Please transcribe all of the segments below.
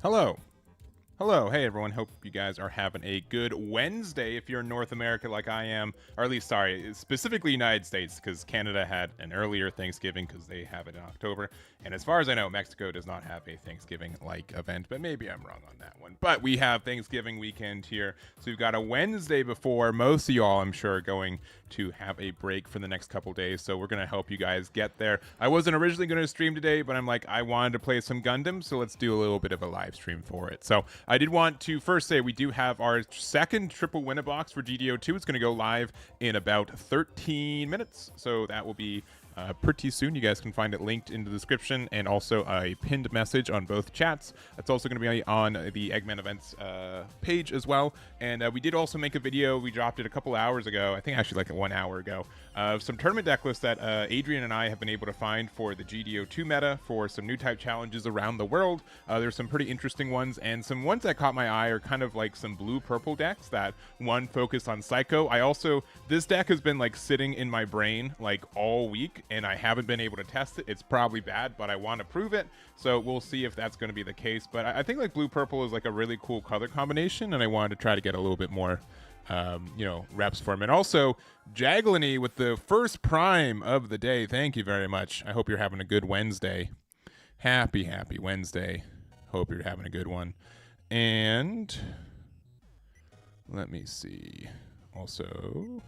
Hello. Hello. Hey, everyone. Hope you guys are having a good Wednesday if you're in North America like I am. Or at least, sorry, specifically United States, because Canada had an earlier Thanksgiving because they have it in October. And as far as I know, Mexico does not have a Thanksgiving-like event, but maybe I'm wrong on that one. But we have Thanksgiving weekend here. So we've got a Wednesday before. Most of y'all, I'm sure, are going to have a break for the next couple days. So we're going to help you guys get there. I wasn't originally going to stream today, but I'm like, I wanted to play some Gundam, so let's do a little bit of a live stream for it. So I did want to first say we do have our second triple winner box for GD02. It's going to go live in about 13 minutes. So that will be pretty soon. You guys can find it linked in the description and also a pinned message on both chats. It's also going to be on the Eggman Events page as well. And we did also make a video. We dropped it a couple hours ago. I think actually like 1 hour ago. Of some tournament deck lists that Adrian and I have been able to find for the GD02 meta for some new type challenges around the world. There's some pretty interesting ones, and some ones that caught my eye are kind of like some blue-purple decks that one focused on Psycho. This deck has been like sitting in my brain like all week, and I haven't been able to test it. It's probably bad, but I want to prove it, so we'll see if that's going to be the case. But I think like blue-purple is like a really cool color combination, and I wanted to try to get a little bit more reps for him. And also Jaglany with the first prime of the day. Thank you very much. I hope you're having a good Wednesday. Happy Wednesday. Hope you're having a good one. And let me see. Also,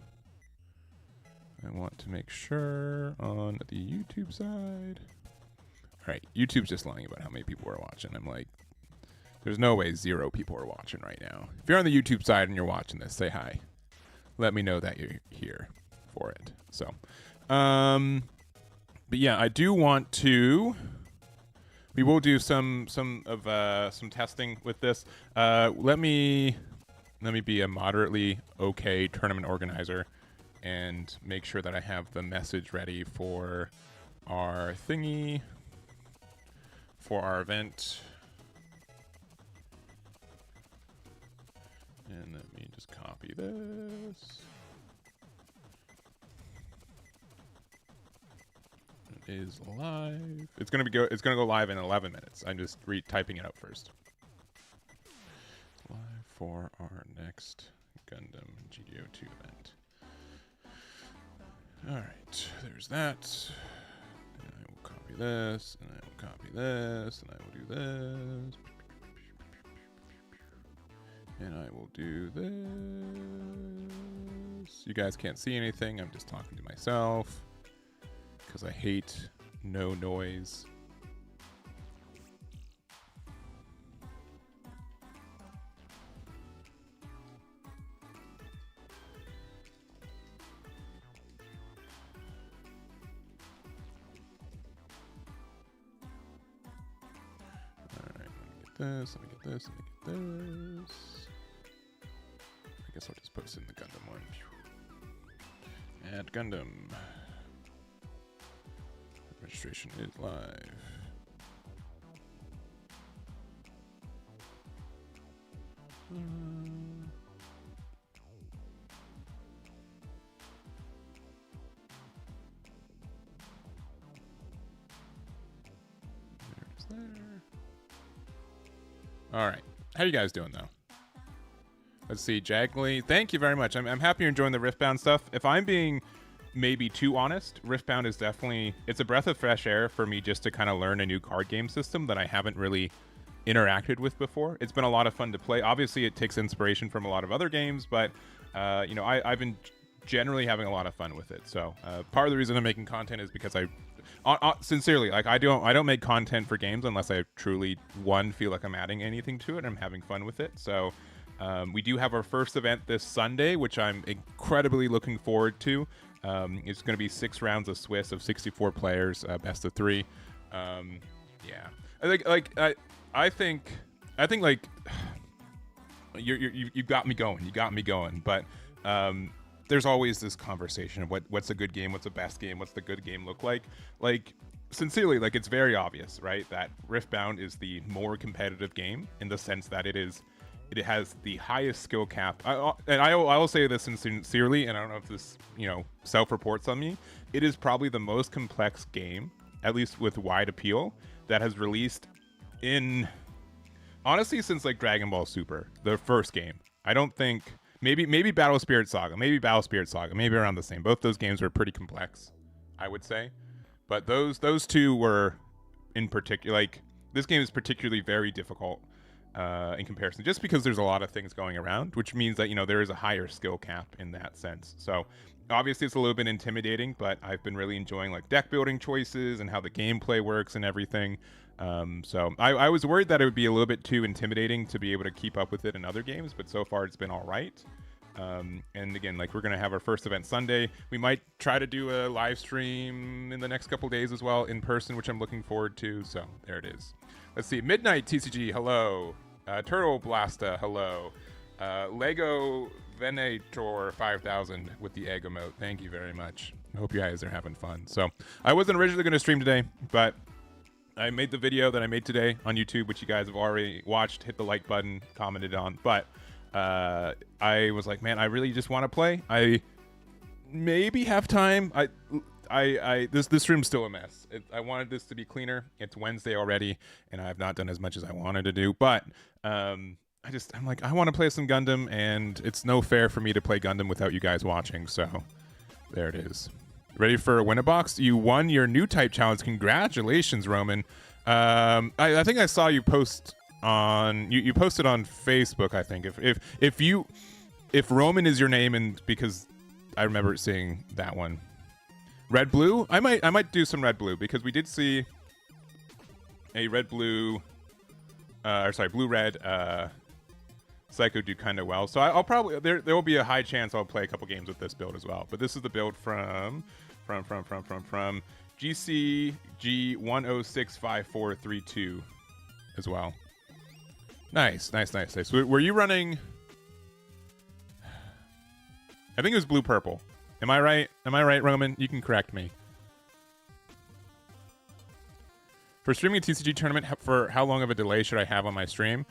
I want to make sure on the YouTube side. All right, YouTube's just lying about how many people are watching. I'm like, there's no way 0 people are watching right now. If you're on the YouTube side and you're watching this, say hi. Let me know that you're here for it. So, but yeah, I do want to. We will do some testing with this. Let me be a moderately okay tournament organizer and make sure that I have the message ready for our thingy for our event. And let me just copy this. It is live. It's gonna go live in 11 minutes. I'm just typing it out first. Live for our next Gundam GD02 event. All right, there's that. And I will copy this, and I will copy this, and I will do this. And I will do this. You guys can't see anything. I'm just talking to myself because I hate no noise. All right, let me get this. Let me get this. Let me get this. I guess I'll just post in the Gundam one. Add Gundam. Registration is live. There's there. All right. How you guys doing, though? Let's see, Jagley. Thank you very much. I'm happy you're enjoying the Riftbound stuff. If I'm being maybe too honest, Riftbound is definitely, it's a breath of fresh air for me just to kind of learn a new card game system that I haven't really interacted with before. It's been a lot of fun to play. Obviously, it takes inspiration from a lot of other games, but I've been generally having a lot of fun with it. So part of the reason I'm making content is because sincerely, like I don't make content for games unless I truly feel like I'm adding anything to it and I'm having fun with it. So we do have our first event this Sunday, which I'm incredibly looking forward to. It's going to be 6 rounds of Swiss of 64 players, best of 3. Yeah, I think like you got me going. You got me going. But there's always this conversation of what's a good game, what's a best game, what's the good game look like. Like sincerely, like it's very obvious, right, that Riftbound is the more competitive game in the sense that it has the highest skill cap. I will say this sincerely, and I don't know if this self-reports on me. It is probably the most complex game, at least with wide appeal, that has released in honestly, since like Dragon Ball Super, the first game, I don't think maybe Battle Spirit Saga, maybe around the same. Both those games were pretty complex, I would say, but those two were in particular, like, this game is particularly very difficult in comparison, just because there's a lot of things going around, which means that, you know, there is a higher skill cap in that sense. So obviously it's a little bit intimidating, but I've been really enjoying like deck building choices and how the gameplay works and everything. So I was worried that it would be a little bit too intimidating to be able to keep up with it in other games, but so far it's been all right. And again, like, we're going to have our first event Sunday. We might try to do a live stream in the next couple days as well in person, which I'm looking forward to. So there it is. Let's see. Midnight TCG, hello. Turtle Blasta, hello. Lego Venator 5000 with the egg emote. Thank you very much. I hope you guys are having fun. So I wasn't originally going to stream today, but I made the video that I made today on YouTube, which you guys have already watched, hit the like button, commented on. But I was like, man, I really just want to play. I maybe have time. This room's still a mess. I wanted this to be cleaner. It's Wednesday already, and I've not done as much as I wanted to do. But I'm like, I want to play some Gundam, and it's no fair for me to play Gundam without you guys watching. So there it is. Ready for a Win-A-Box? You won your new type challenge. Congratulations, Roman. I think I saw you post on you posted on Facebook, I think. If Roman is your name, and because I remember seeing that one. Red blue? I might do some red blue, because we did see a red blue blue red Psycho do kind of well. So I'll probably there will be a high chance I'll play a couple games with this build as well. But this is the build from GCG106543 as well. Nice. Were you running? I think it was blue purple. Am I right? Roman? You can correct me. For streaming a TCG tournament, for how long of a delay should I have on my stream?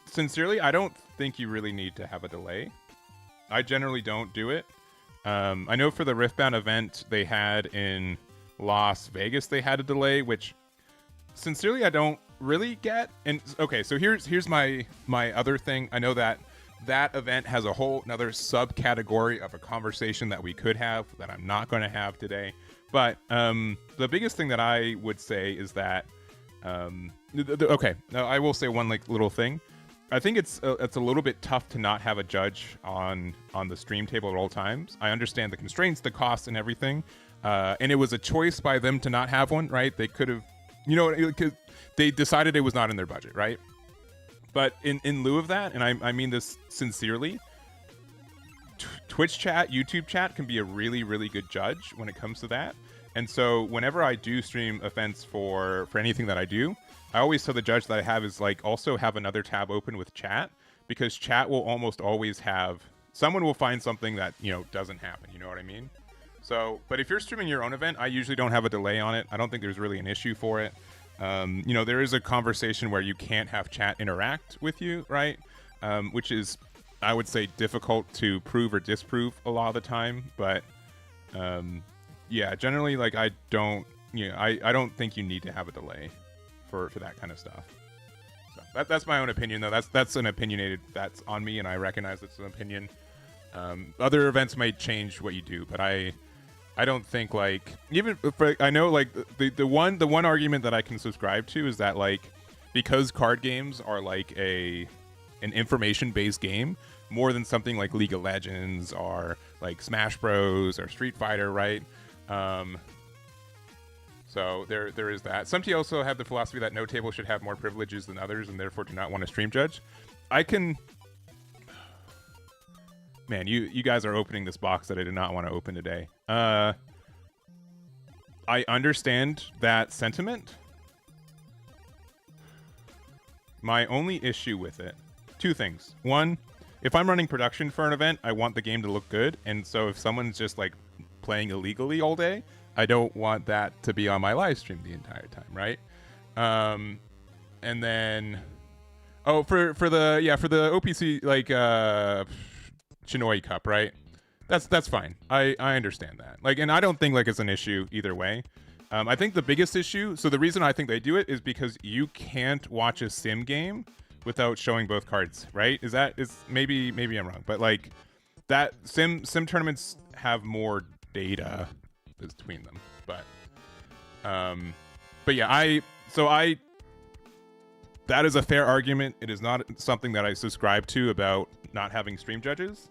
Sincerely, I don't think you really need to have a delay. I generally don't do it. I know for the Riftbound event they had in Las Vegas, they had a delay, which sincerely I don't really get. And okay, so here's my other thing. I know that event has a whole another subcategory of a conversation that we could have that I'm not going to have today. But the biggest thing that I would say is that okay, now I will say one like little thing. I think it's a little bit tough to not have a judge on the stream table at all times. I understand the constraints, the costs, and everything, and it was a choice by them to not have one, right? They could have, they decided it was not in their budget, right? But in lieu of that, and I mean this sincerely, Twitch chat, YouTube chat can be a really, really good judge when it comes to that. And so whenever I do stream events for anything that I do, I always tell the judge that I have is like also have another tab open with chat, because chat will almost always have, someone will find something that, doesn't happen. You know what I mean? So, but if you're streaming your own event, I usually don't have a delay on it. I don't think there's really an issue for it. There is a conversation where you can't have chat interact with you, right? Which is, I would say, difficult to prove or disprove a lot of the time. But yeah, generally, like, I don't think you need to have a delay for that kind of stuff. So that's my own opinion, though. That's an opinionated, that's on me, and I recognize it's an opinion. Other events might change what you do, but I don't think, like, even for, I know, like, the one argument that I can subscribe to is that, like, because card games are like an information based game more than something like League of Legends or like Smash Bros or Street Fighter, right? So there is that. Some also have the philosophy that no table should have more privileges than others, and therefore do not want to stream judge. Man, you guys are opening this box that I did not want to open today. I understand that sentiment. My only issue with it, two things. One, if I'm running production for an event, I want the game to look good. And so if someone's just like playing illegally all day, I don't want that to be on my live stream the entire time, right? And then, for the OPC, like Chinoi Cup, right? That's fine. I understand that. Like, and I don't think like it's an issue either way. I think the biggest issue, so the reason I think they do it is because you can't watch a sim game without showing both cards, right? Is maybe I'm wrong, but like that sim tournaments have more data between them, but yeah, I that is a fair argument. It is not something that I subscribe to about not having stream judges.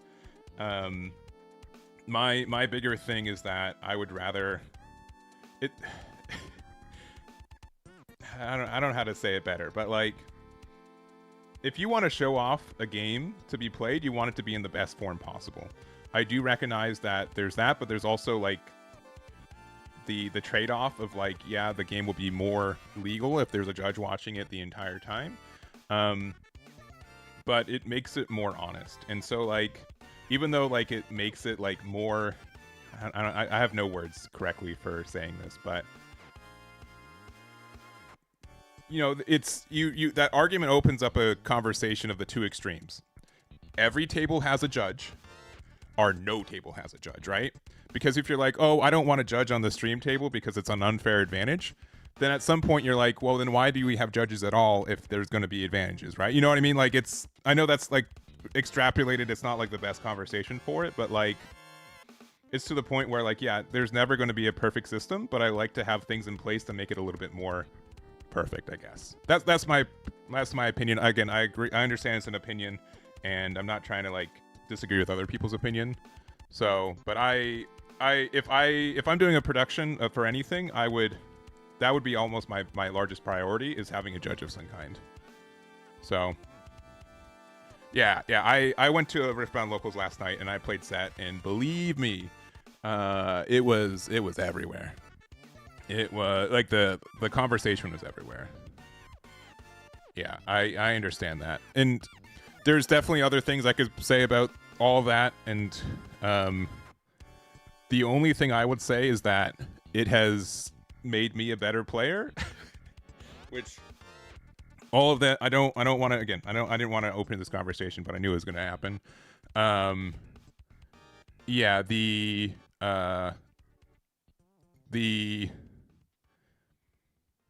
My bigger thing is that I would rather it. I don't know how to say it better, but like, if you want to show off a game to be played, you want it to be in the best form possible. I do recognize that there's that, but there's also like the trade-off of like, yeah, the game will be more legal if there's a judge watching it the entire time, but it makes it more honest. And so like, even though like it makes it like more, I have no words correctly for saying this, but you know, it's you that argument opens up a conversation of the two extremes. Every table has a judge, or no table has a judge, right? Because if you're like, oh, I don't want to judge on the stream table because it's an unfair advantage, then at some point you're like, well, then why do we have judges at all if there's going to be advantages, right? You know what I mean? Like, it's, I know that's like extrapolated, it's not like the best conversation for it, but like, it's to the point where like, yeah, there's never going to be a perfect system, but I like to have things in place to make it a little bit more perfect, I guess. That's my opinion. Again, I agree. I understand it's an opinion, and I'm not trying to like disagree with other people's opinion. So, but if I'm doing a production for anything, that would be almost my largest priority, is having a judge of some kind. So, yeah. I went to a Riftbound Locals last night and I played set, and believe me, it was everywhere. It was like the conversation was everywhere. Yeah, I understand that, and there's definitely other things I could say about all that, and the only thing I would say is that it has made me a better player. Which all of that I don't want to, again, I didn't want to open this conversation, but I knew it was going to happen. Yeah, the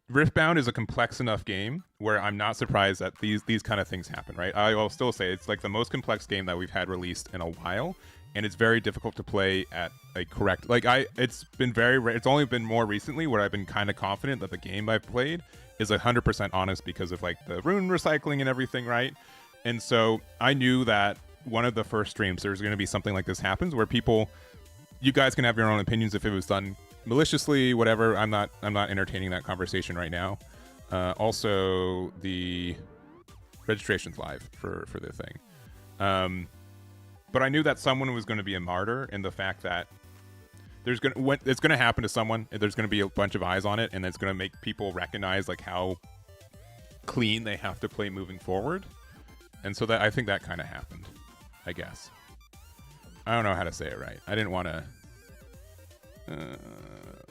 Riftbound is a complex enough game where I'm not surprised that these kind of things happen, right? I will still say it's like the most complex game that we've had released in a while, and it's very difficult to play at a correct, like it's only been more recently where I've been kind of confident that the game I've played is 100% honest because of like the rune recycling and everything, right? And so I knew that one of the first streams there's going to be something like this happens where you guys can have your own opinions if it was done maliciously, whatever. I'm not entertaining that conversation right now. Also, the registration's live for the thing, but I knew that someone was going to be a martyr, and the fact that it's going to happen to someone, there's going to be a bunch of eyes on it, and it's going to make people recognize like how clean they have to play moving forward. And so that, I think that kind of happened, I guess. I don't know how to say it right. I didn't want to.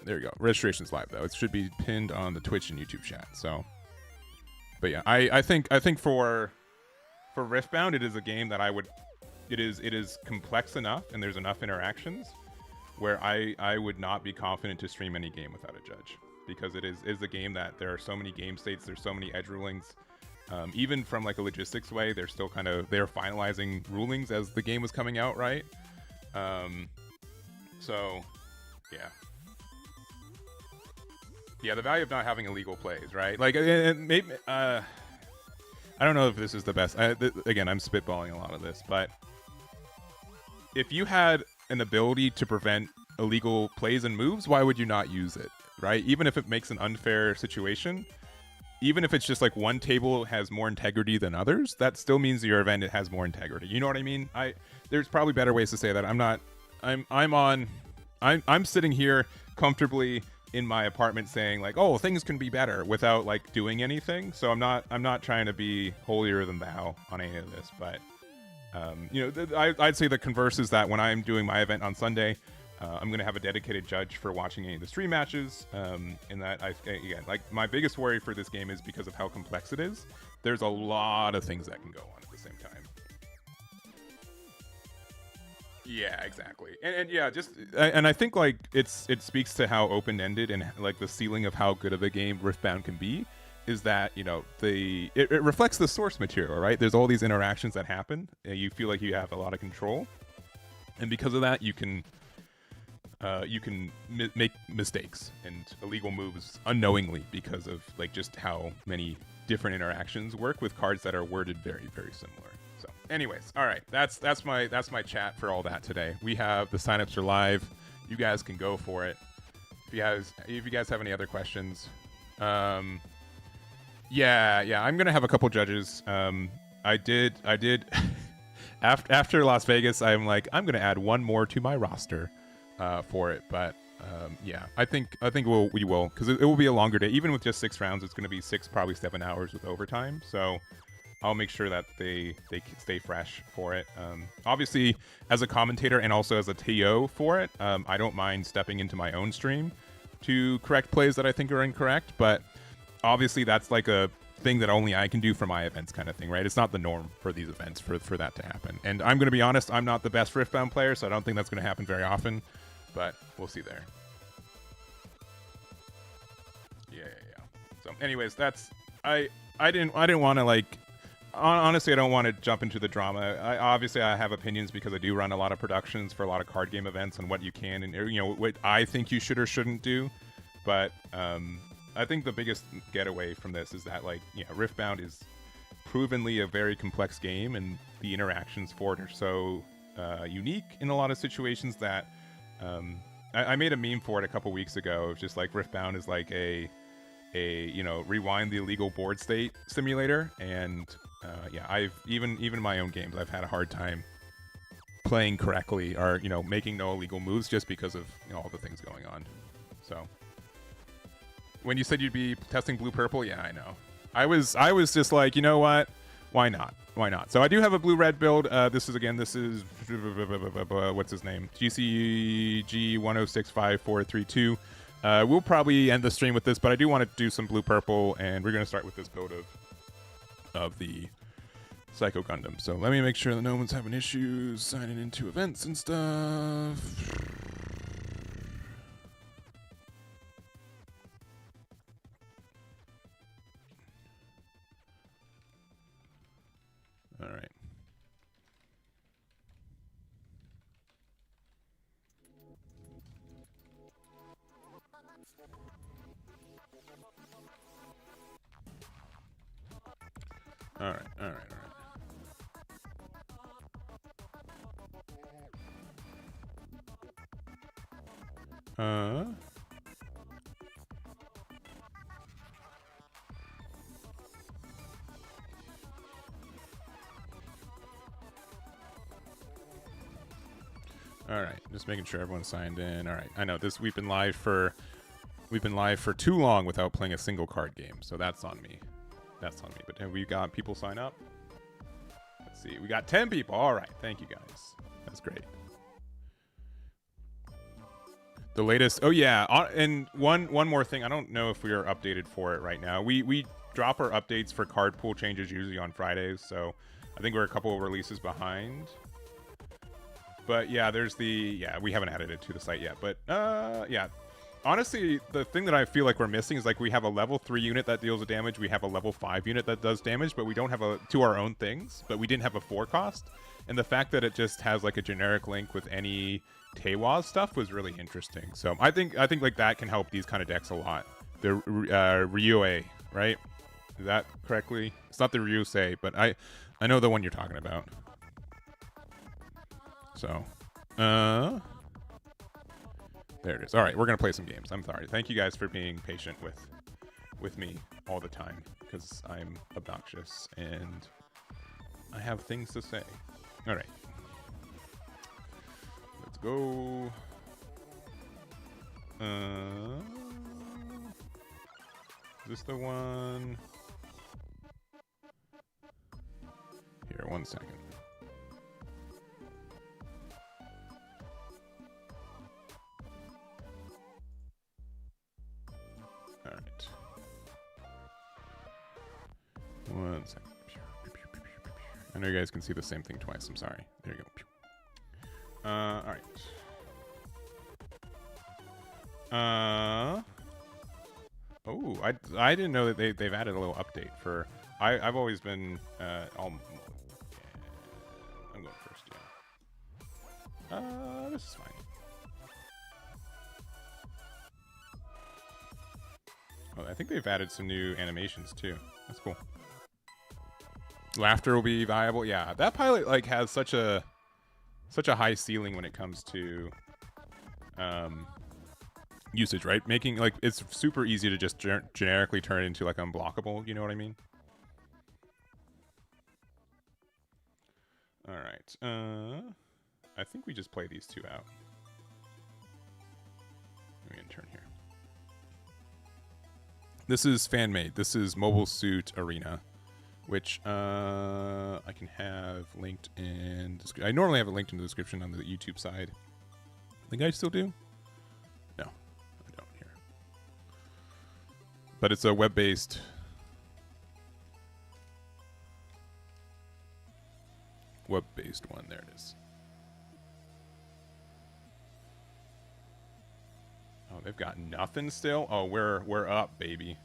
There you go. Registration's live though. It should be pinned on the Twitch and YouTube chat. So, but yeah, I think for Riftbound, it is a game that it is complex enough, and there's enough interactions where I would not be confident to stream any game without a judge, because it is a game that there are so many game states, there's so many edge rulings. Even from like a logistics way, they're still they're finalizing rulings as the game was coming out, right? So yeah, the value of not having illegal plays, right? Like, and maybe I don't know if this is the best. Again, I'm spitballing a lot of this, but if you had an ability to prevent illegal plays and moves, why would you not use it, right? Even if it makes an unfair situation, even if it's just like one table has more integrity than others, that still means your event has more integrity. You know what I mean? There's probably better ways to say that. I'm sitting here comfortably in my apartment saying like, oh, things can be better, without like doing anything. So I'm not trying to be holier than thou on any of this, but I'd say the converse is that when I'm doing my event on Sunday, I'm going to have a dedicated judge for watching any of the stream matches. In that, again, like my biggest worry for this game is because of how complex it is. There's a lot of things that can go on at the same time. Yeah, exactly. And yeah, just and I think like it speaks to how open ended and like the ceiling of how good of a game Riftbound can be is that it reflects the source material, right? There's all these interactions that happen. And you feel like you have a lot of control, and because of that, you can make mistakes and illegal moves unknowingly because of like just how many different interactions work with cards that are worded very very similar. So anyways, all right, that's my chat for all that today. We have the signups are live. You guys can go for it. If you guys have any other questions, yeah, I'm gonna have a couple judges. I did after Las Vegas, I'm like I'm gonna add one more to my roster for it, but yeah, I think we will because it will be a longer day. Even with just 6 rounds, it's gonna be 6 probably 7 hours with overtime. So I'll make sure that they stay fresh for it. Obviously, as a commentator and also as a TO for it, I don't mind stepping into my own stream to correct plays that I think are incorrect. But obviously, that's like a thing that only I can do for my events kind of thing, right? It's not the norm for these events for that to happen. And I'm going to be honest, I'm not the best Riftbound player, so I don't think that's going to happen very often. But we'll see there. Yeah. So anyways, that's I didn't want to like honestly, I don't want to jump into the drama. Obviously I have opinions because I do run a lot of productions for a lot of card game events and what you can and what I think you should or shouldn't do. But I think the biggest getaway from this is that Riftbound is provenly a very complex game, and the interactions for it are so unique in a lot of situations that I made a meme for it a couple weeks ago. Just like Riftbound is like a rewind the illegal board state simulator, and I've even my own games I've had a hard time playing correctly or making no illegal moves just because of all the things going on. So when you said you'd be testing blue purple, yeah, I know. I was just like, you know what? Why not? So I do have a blue red build. This is what's his name? GCG10654332. We'll probably end the stream with this, but I do want to do some blue purple, and we're gonna start with this build of the Psycho Gundam. So let me make sure that no one's having issues signing into events and stuff. All right. All right. All right, just making sure everyone's signed in. All right, I know this. We've been live for too long without playing a single card game, so that's on me. But have we got people sign up? Let's see. We got 10 people. All right, thank you guys. That's great. The latest. Oh yeah, and one more thing. I don't know if we are updated for it right now. We drop our updates for card pool changes usually on Fridays, so I think we're a couple of releases behind. But yeah, we haven't added it to the site yet. But yeah, honestly, the thing that I feel like we're missing is like we have a level 3 unit that deals with damage. We have a level 5 unit that does damage, but we don't have two our own things. But we didn't have a 4 cost. And the fact that it just has like a generic link with any Teiwa stuff was really interesting. So I think like that can help these kind of decks a lot. The Ryue, right? Is that correctly? It's not the Ryusei, but I know the one you're talking about. So, there it is. All right, we're gonna play some games. I'm sorry. Thank you guys for being patient with me all the time because I'm obnoxious and I have things to say. All right, let's go. Is this the one? Here, 1 second. All right. 1 second. I know you guys can see the same thing twice. I'm sorry. There you go. All right. Oh, I didn't know that they've added a little update for. I've always been all. Yeah, I'm going first. Yeah. This is fine. Oh, I think they've added some new animations too. That's cool. Laughter will be viable. Yeah, that pilot like has such a high ceiling when it comes to usage, right? Making like it's super easy to just generically turn it into like unblockable. You know what I mean? All right. I think we just play these two out. Let me turn here. This is fan made. This is Mobile Suit Arena, which I can have linked in. I normally have it linked in the description on the YouTube side. I think I still do. No, I don't here. But it's a web-based. Web-based one. There it is. Oh, they've got nothing still. Oh, we're up, baby.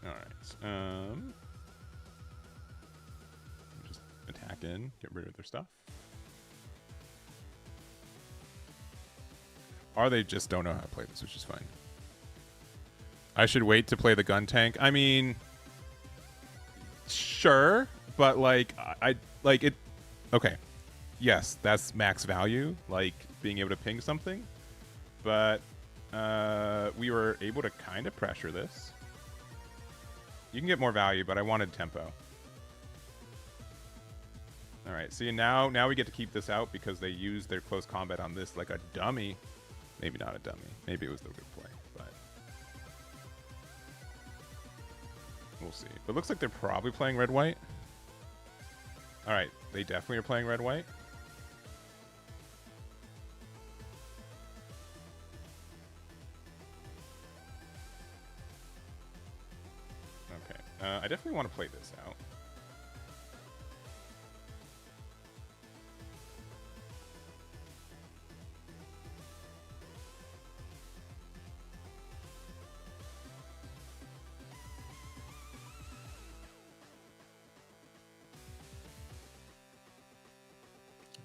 All right. Just attack in, get rid of their stuff. Or they just don't know how to play this, which is fine. I should wait to play the gun tank. I mean, sure, but like I like it. Okay, yes, that's max value, like being able to ping something. But we were able to kind of pressure this. You can get more value, but I wanted tempo. All right, see, now we get to keep this out because they used their close combat on this like a dummy. Maybe not a dummy. Maybe it was the good play, but we'll see. But it looks like they're probably playing red-white. All right, they definitely are playing red-white. Okay, I definitely want to play this out.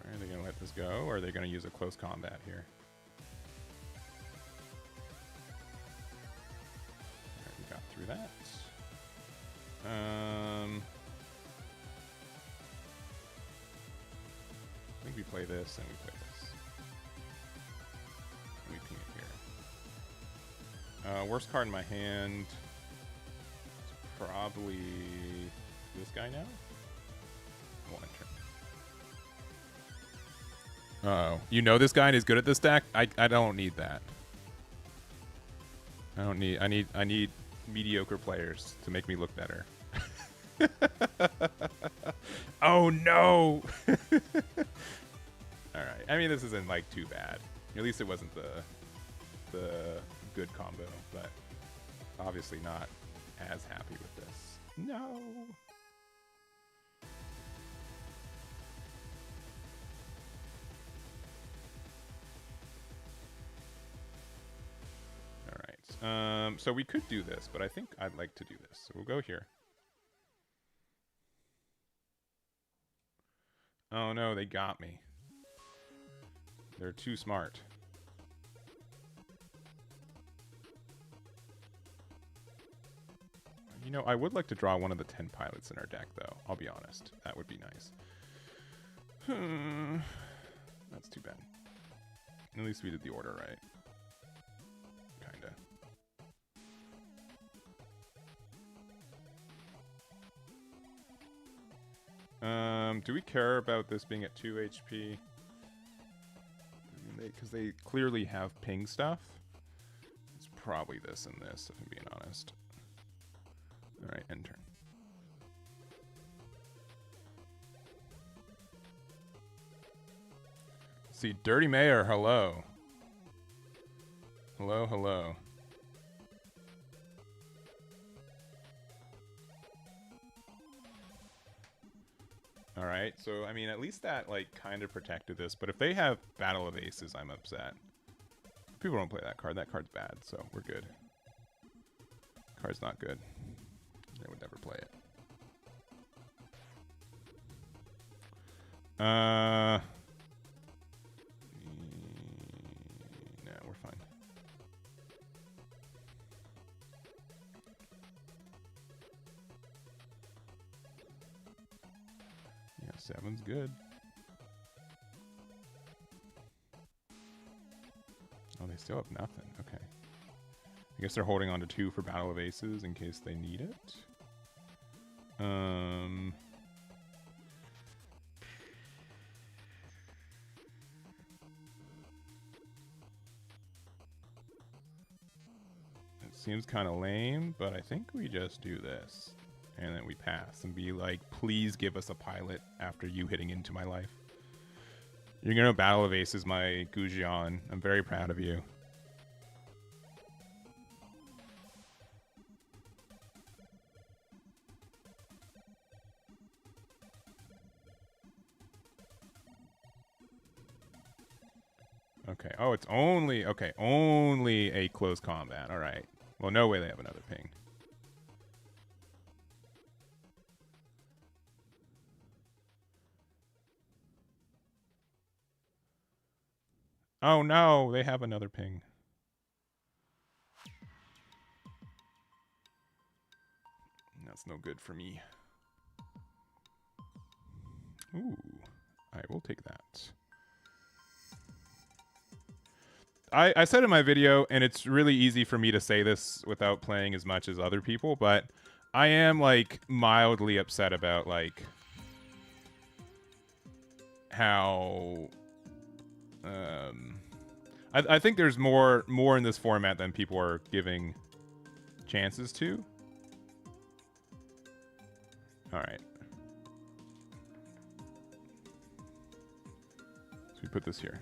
Are they going to let this go, or are they going to use a close combat here? All right, we got through that. I think we play this and we play this. And we ping it here. Worst card in my hand is probably this guy now. We'll enter. Uh-oh. You know this guy and he's good at this deck? I don't need that. I need mediocre players to make me look better. Oh no! Alright. I mean, this isn't like too bad. At least it wasn't the good combo, but obviously not as happy with this. No! So we could do this, but I think I'd like to do this. So we'll go here. Oh no, they got me. They're too smart. You know, I would like to draw one of the 10 pilots in our deck, though. I'll be honest. That would be nice. That's too bad. At least we did the order right. Do we care about this being at 2 HP? Because they clearly have ping stuff. It's probably this and this, if I'm being honest. Alright, end turn. See, Dirty Mayor, hello. Hello, hello. All right, so I mean, at least that like kind of protected this. But if they have Battle of Aces, I'm upset. People don't play that card. That card's bad, so we're good. Card's not good. They would never play it. No, we're fine. Yeah, 7's good. Oh, they still have nothing. Okay. I guess they're holding on to 2 for Battle of Aces in case they need it. It seems kind of lame, but I think we just do this. And then we pass and be like, please give us a pilot after you hitting into my life. You're going to Battle of Aces my Gujian. I'm very proud of you. Okay. Oh, it's only... Okay, only a close combat. All right. Well, no way they have another ping. Oh, no. They have another ping. That's no good for me. Ooh. I will take that. I said in my video, and it's really easy for me to say this without playing as much as other people, but I am, like, mildly upset about, like, how... I think there's more in this format than people are giving chances to. Alright. So we put this here.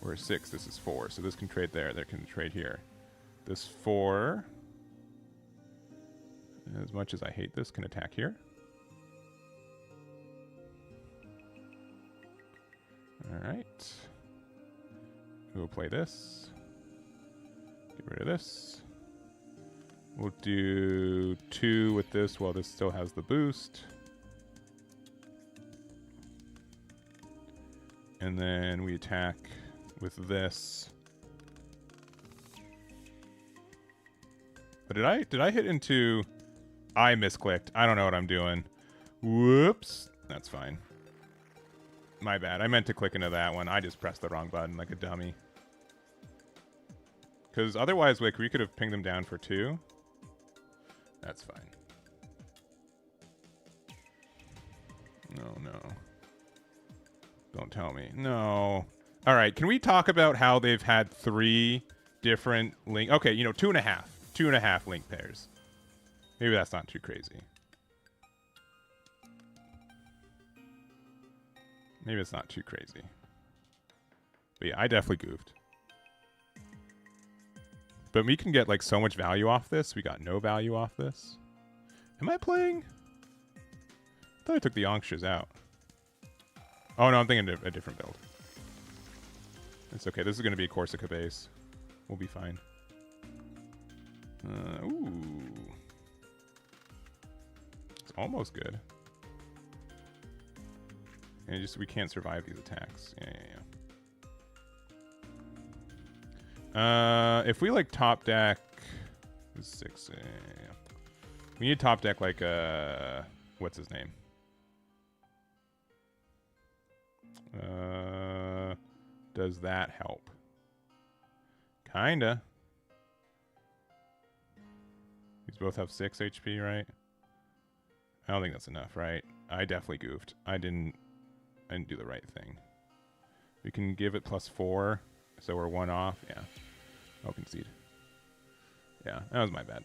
We're 6, this is 4. So this can trade there, that can trade here. This 4, as much as I hate this, can attack here. Alright. We'll play this. Get rid of this. We'll do 2 with this while this still has the boost. And then we attack with this. But did I hit into... I misclicked. I don't know what I'm doing. Whoops. That's fine. My bad. I meant to click into that one. I just pressed the wrong button like a dummy. Because otherwise, like, we could have pinged them down for 2. That's fine. No. Don't tell me. No. All right, can we talk about how they've had 3 different link... Okay, you know, 2.5. 2.5 link pairs. Maybe that's not too crazy. Maybe it's not too crazy. But yeah, I definitely goofed. But we can get, like, so much value off this. We got no value off this. Am I playing? I thought I took the Anxious out. Oh, no, I'm thinking of a different build. It's okay. This is going to be a Corsica base. We'll be fine. Ooh. It's almost good. And just we can't survive these attacks. Yeah. If we like top deck 6, yeah. We need top deck like what's his name? Does that help? Kinda. These both have 6 HP, right? I don't think that's enough, right? I definitely goofed. I didn't do the right thing. We can give it +4, so we're 1 off. Yeah. I'll concede. Yeah, that was my bad.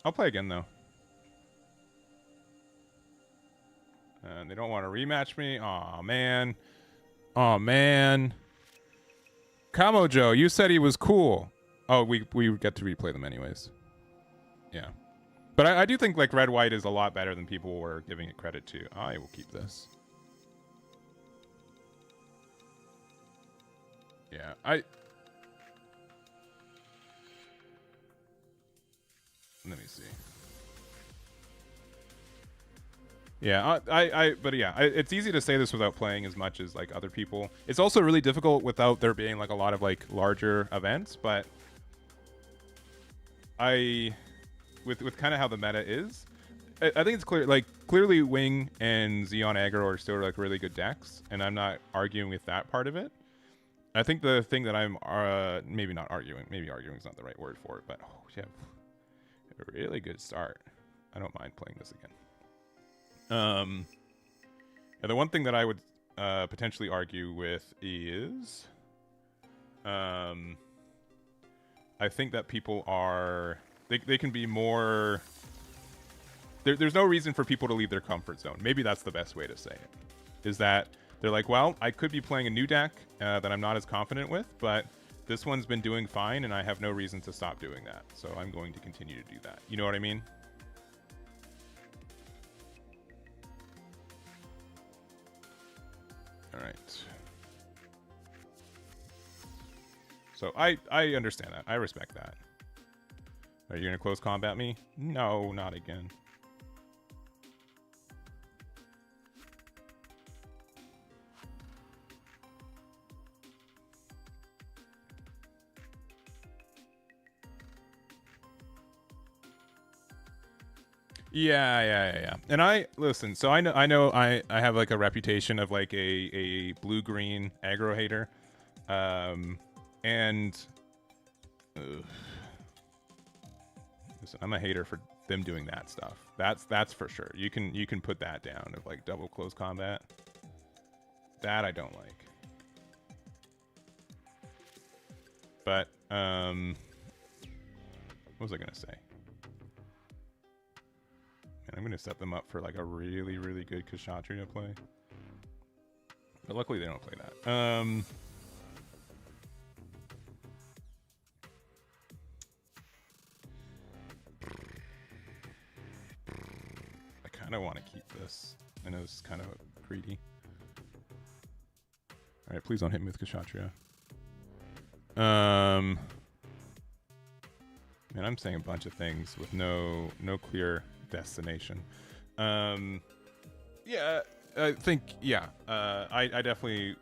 I'll play again, though. And they don't want to rematch me. Aw, man. Aw, man. Kamojo, you said he was cool. Oh, we get to replay them anyways. Yeah. But I do think like red-white is a lot better than people were giving it credit to. I will keep this. Yeah, let me see. Yeah, but yeah, it's easy to say this without playing as much as like other people. It's also really difficult without there being like a lot of like larger events. But with kind of how the meta is, I think it's clear. Like clearly, Wing and Xeon Aggro are still like really good decks, and I'm not arguing with that part of it. I think the thing that I'm maybe not arguing, maybe arguing is not the right word for it, but yeah, a really good start. I don't mind playing this again. Yeah, the one thing that I would potentially argue with is, I think that people are they can be more. There's no reason for people to leave their comfort zone. Maybe that's the best way to say it. Is that they're like, well, I could be playing a new deck that I'm not as confident with, but this one's been doing fine, and I have no reason to stop doing that. So I'm going to continue to do that. You know what I mean? All right. So I understand that. I respect that. Are you going to close combat me? No, not again. Yeah. And I listen. So I know I have like a reputation of like a blue green aggro hater, and listen, I'm a hater for them doing that stuff. That's for sure. You can put that down of like double close combat. That I don't like. But what was I gonna say? And I'm going to set them up for like a really, really good Kshatriya play. But luckily they don't play that. I kind of want to keep this. I know this is kind of greedy. All right, please don't hit me with Kshatriya. Man, I'm saying a bunch of things with no clear destination. Yeah, I think I definitely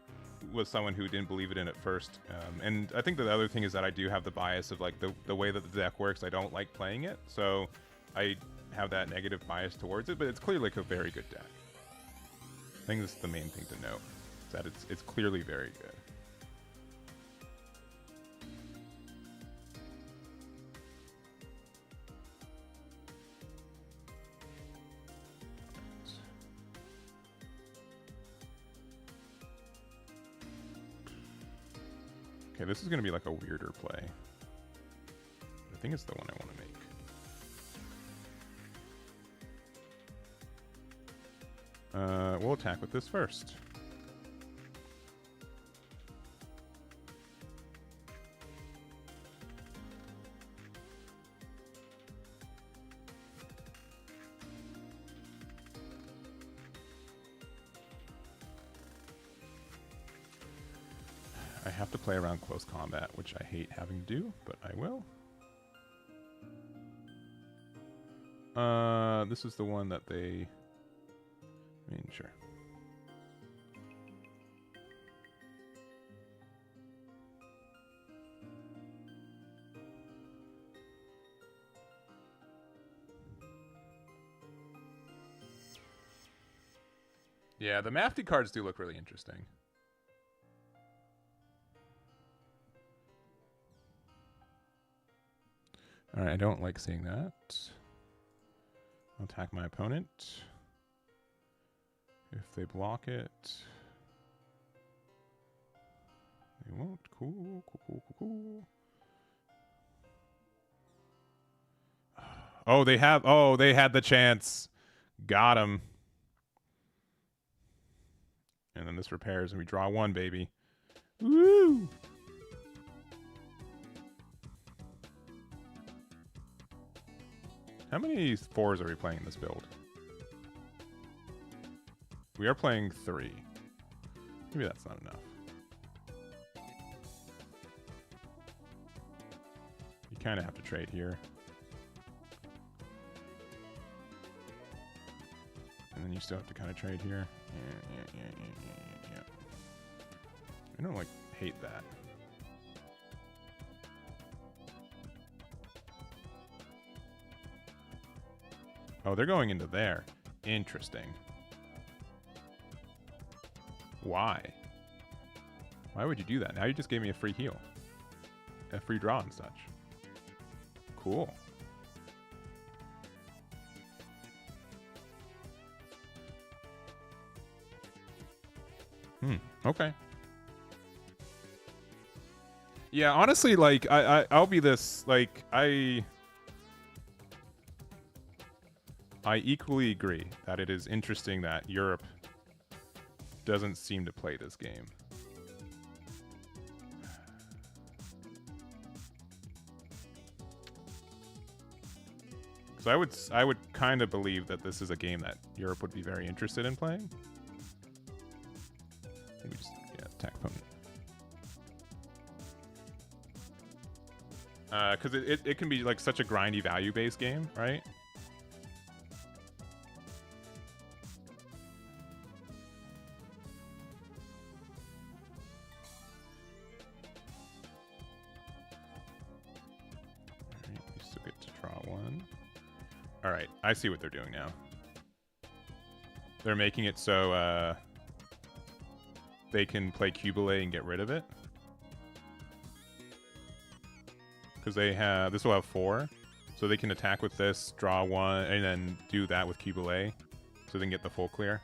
was someone who didn't believe it in at first, and I think the other thing is that I do have the bias of like the way that the deck works. I don't like playing it, so I have that negative bias towards it. But it's clearly like a very good deck. I think that's the main thing to note, is that it's clearly very good. Okay, this is going to be like a weirder play. I think it's the one I want to make. We'll attack with this first. I have to play around close combat, which I hate having to do, but I will. This is the one that they... I mean, sure. Yeah, the Mafty cards do look really interesting. Alright, I don't like seeing that. I'll attack my opponent. If they block it, they won't. Cool. Oh, they have. Oh, they had the chance. Got him. And then this repairs, and we draw one, baby. Woo! How many 4s are we playing in this build? We are playing 3. Maybe that's not enough. You kind of have to trade here. And then you still have to kind of trade here. Yeah. I don't, like, hate that. Oh, they're going into there. Interesting. Why? Why would you do that? Now you just gave me a free heal. A free draw and such. Cool. Okay. Yeah, honestly, like, I'll be this, like, I equally agree that it is interesting that Europe doesn't seem to play this game. So I would kind of believe that this is a game that Europe would be very interested in playing. Maybe just, yeah, attack opponent. Because it can be like such a grindy value-based game, right? Alright, we still get to draw one. Alright, I see what they're doing now. They're making it so they can play Cubile and get rid of it. Because they have, this will have 4, so they can attack with this, draw 1, and then do that with Cubile, so they can get the full clear.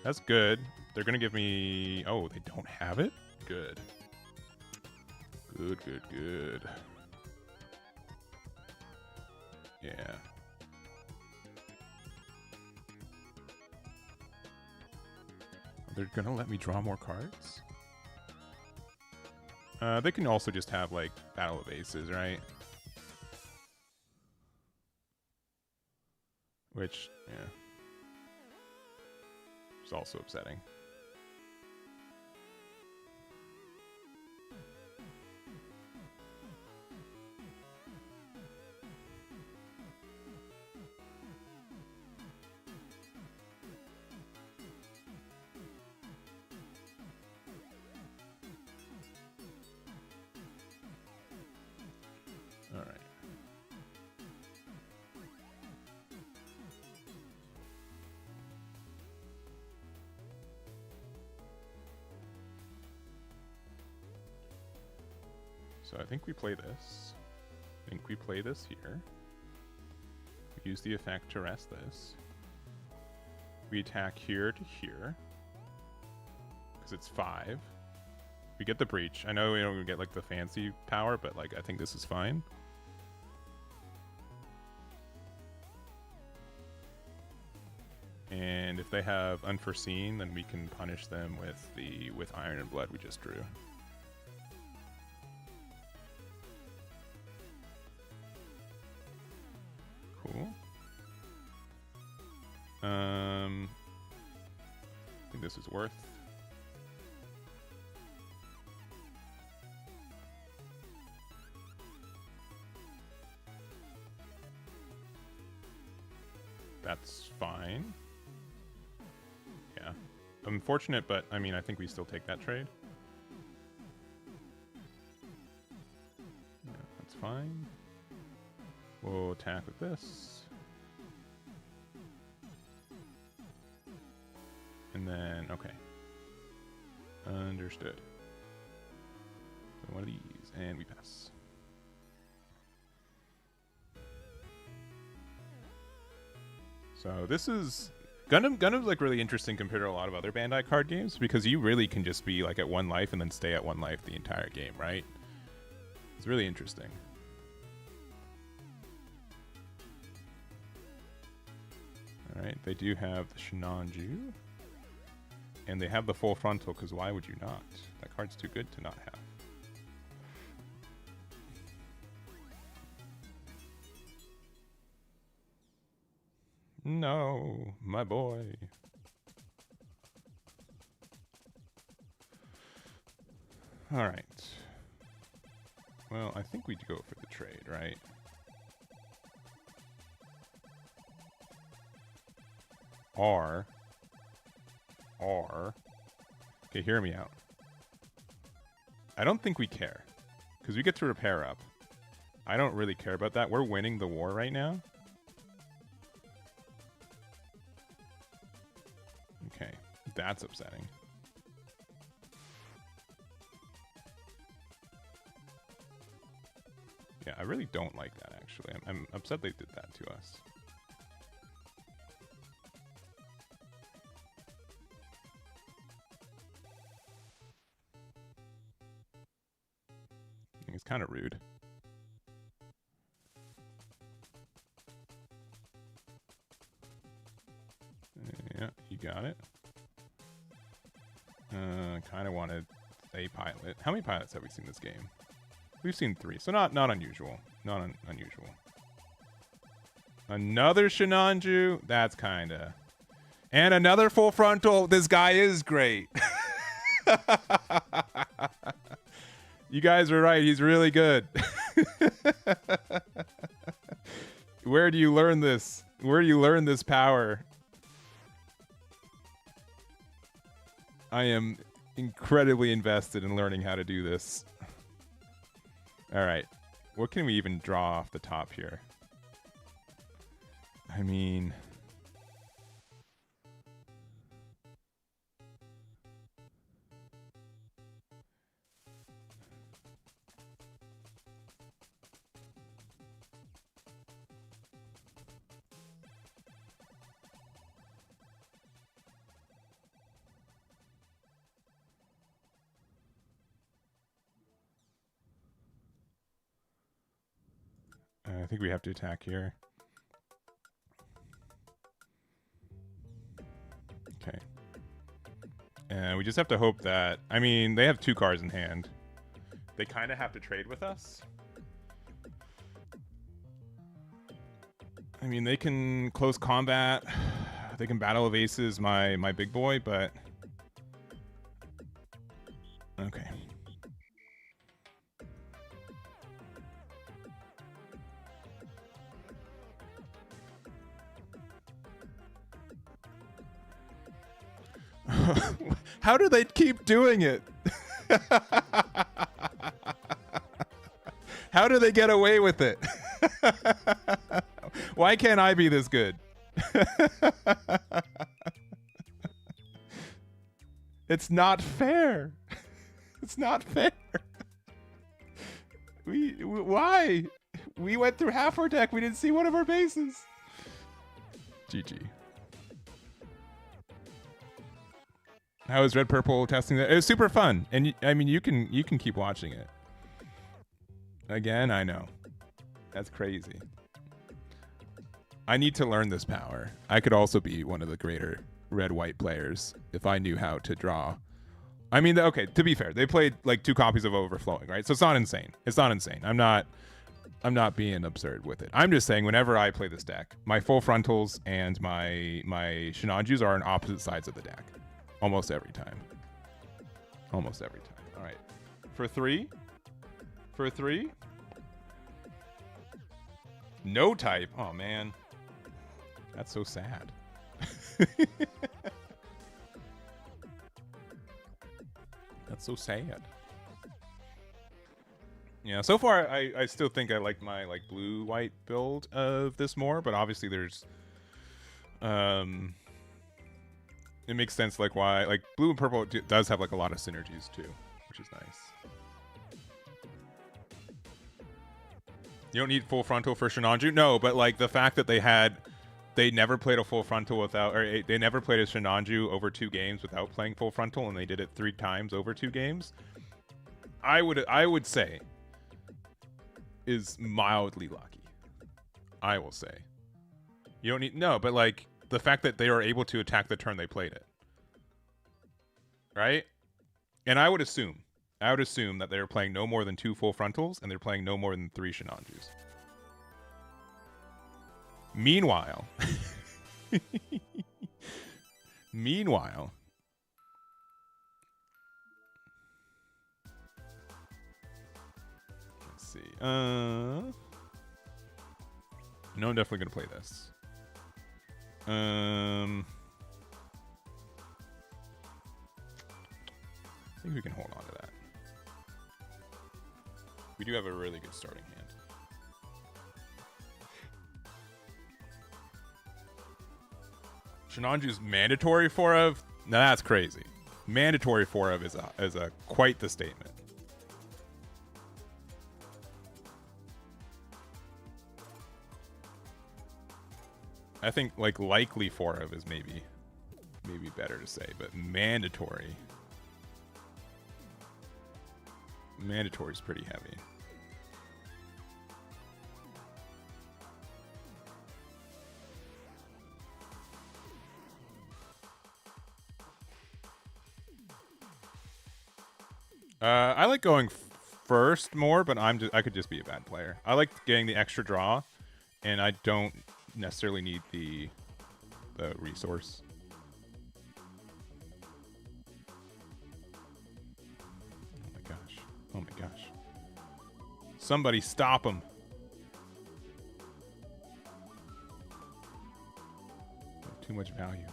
That's good. They're gonna give me, oh, they don't have it? Good. Good. Yeah. They're gonna let me draw more cards? They can also just have, like, Battle of Aces, right? Which, yeah. It's also upsetting. So I think we play this. I think we play this here. We use the effect to rest this. We attack here to here. Because it's 5. We get the breach. I know we don't get like the fancy power, but like I think this is fine. And if they have unforeseen, then we can punish them with Iron and Blood we just drew. Cool. I think this is worth. That's fine. Yeah. Unfortunate, but I mean, I think we still take that trade. Yeah, that's fine. We'll attack with this. And then, okay. Understood. So one of these, and we pass. So this is... Gundam's like really interesting compared to a lot of other Bandai card games because you really can just be like at 1 life and then stay at 1 life the entire game, right? It's really interesting. Alright, they do have the Shinanju. And they have the full frontal, because why would you not? That card's too good to not have. No, my boy. All right. Well, I think we'd go for the trade, right? R. Okay, hear me out. I don't think we care. Because we get to repair up. I don't really care about that. We're winning the war right now. Okay, that's upsetting. Yeah, I really don't like that, actually. I'm upset they did that to us. It's kind of rude. Yeah, you got it. Kind of wanted a pilot. How many pilots have we seen this game? We've seen 3, so not unusual. Not unusual. Another Shinanju? That's kinda. And another full frontal. This guy is great. You guys are right. He's really good. Where do you learn this? Where do you learn this power? I am incredibly invested in learning how to do this. All right. What can we even draw off the top here? I mean... I think we have to attack here. Okay. And we just have to hope that... I mean, they have 2 cards in hand. They kind of have to trade with us. I mean, they can close combat. They can battle of aces my big boy, but... Okay. How do they keep doing it? How do they get away with it? Why can't I be this good? It's not fair. It's not fair. Why? We went through half our deck. We didn't see one of our bases. GG. How is Red Purple testing that? It was super fun, and I mean, you can keep watching it. Again, I know. That's crazy. I need to learn this power. I could also be one of the greater red-white players if I knew how to draw. I mean, okay, to be fair, they played like 2 copies of Overflowing, right? So it's not insane. It's not insane. I'm not being absurd with it. I'm just saying whenever I play this deck, my full frontals and my Shinanjus are on opposite sides of the deck. Almost every time. Almost every time. All right. For 3? For 3? No type. Oh, man. That's so sad. That's so sad. Yeah, so far I still think I like my blue-white build of this more, but obviously there's it makes sense why blue and purple does have a lot of synergies too, which is nice. You don't need full frontal for Shinanju? No, but the fact that they never played a full frontal without, or they never played a Shinanju over 2 games without playing full frontal, and they did it 3 times over 2 games. I would say is mildly lucky. I will say. You don't need but the fact that they were able to attack the turn they played it. Right? And I would assume that they're playing no more than 2 full frontals and they're playing no more than 3 Shinanjus. Meanwhile, Meanwhile, let's see. No, I'm definitely gonna play this. I think we can hold on to that. We do have a really good starting hand. Shinanju's mandatory 4 of? Now that's crazy. Mandatory 4 of is a quite the statement. I think like likely 4 of is maybe better to say, but mandatory. Mandatory is pretty heavy. I like going first more, but I could just be a bad player. I like getting the extra draw, and I don't necessarily need the resource. Oh my gosh. Oh my gosh. Somebody stop him. Too much value.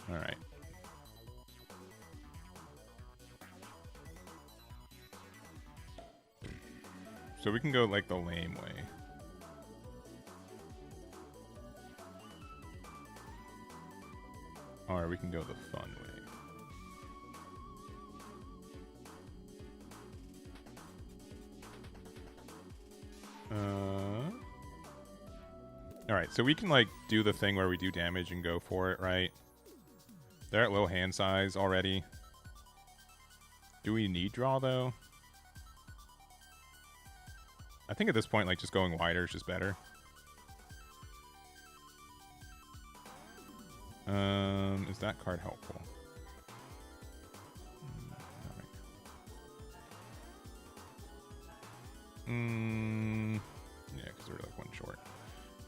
All right. So we can go like the lame way. Or we can go the fun way. All right, so we can like do the thing where we do damage and go for it, right? They're at low hand size already. Do we need draw though? I think at this point, like just going wider is just better. Is that card helpful? Yeah, because we're like one short.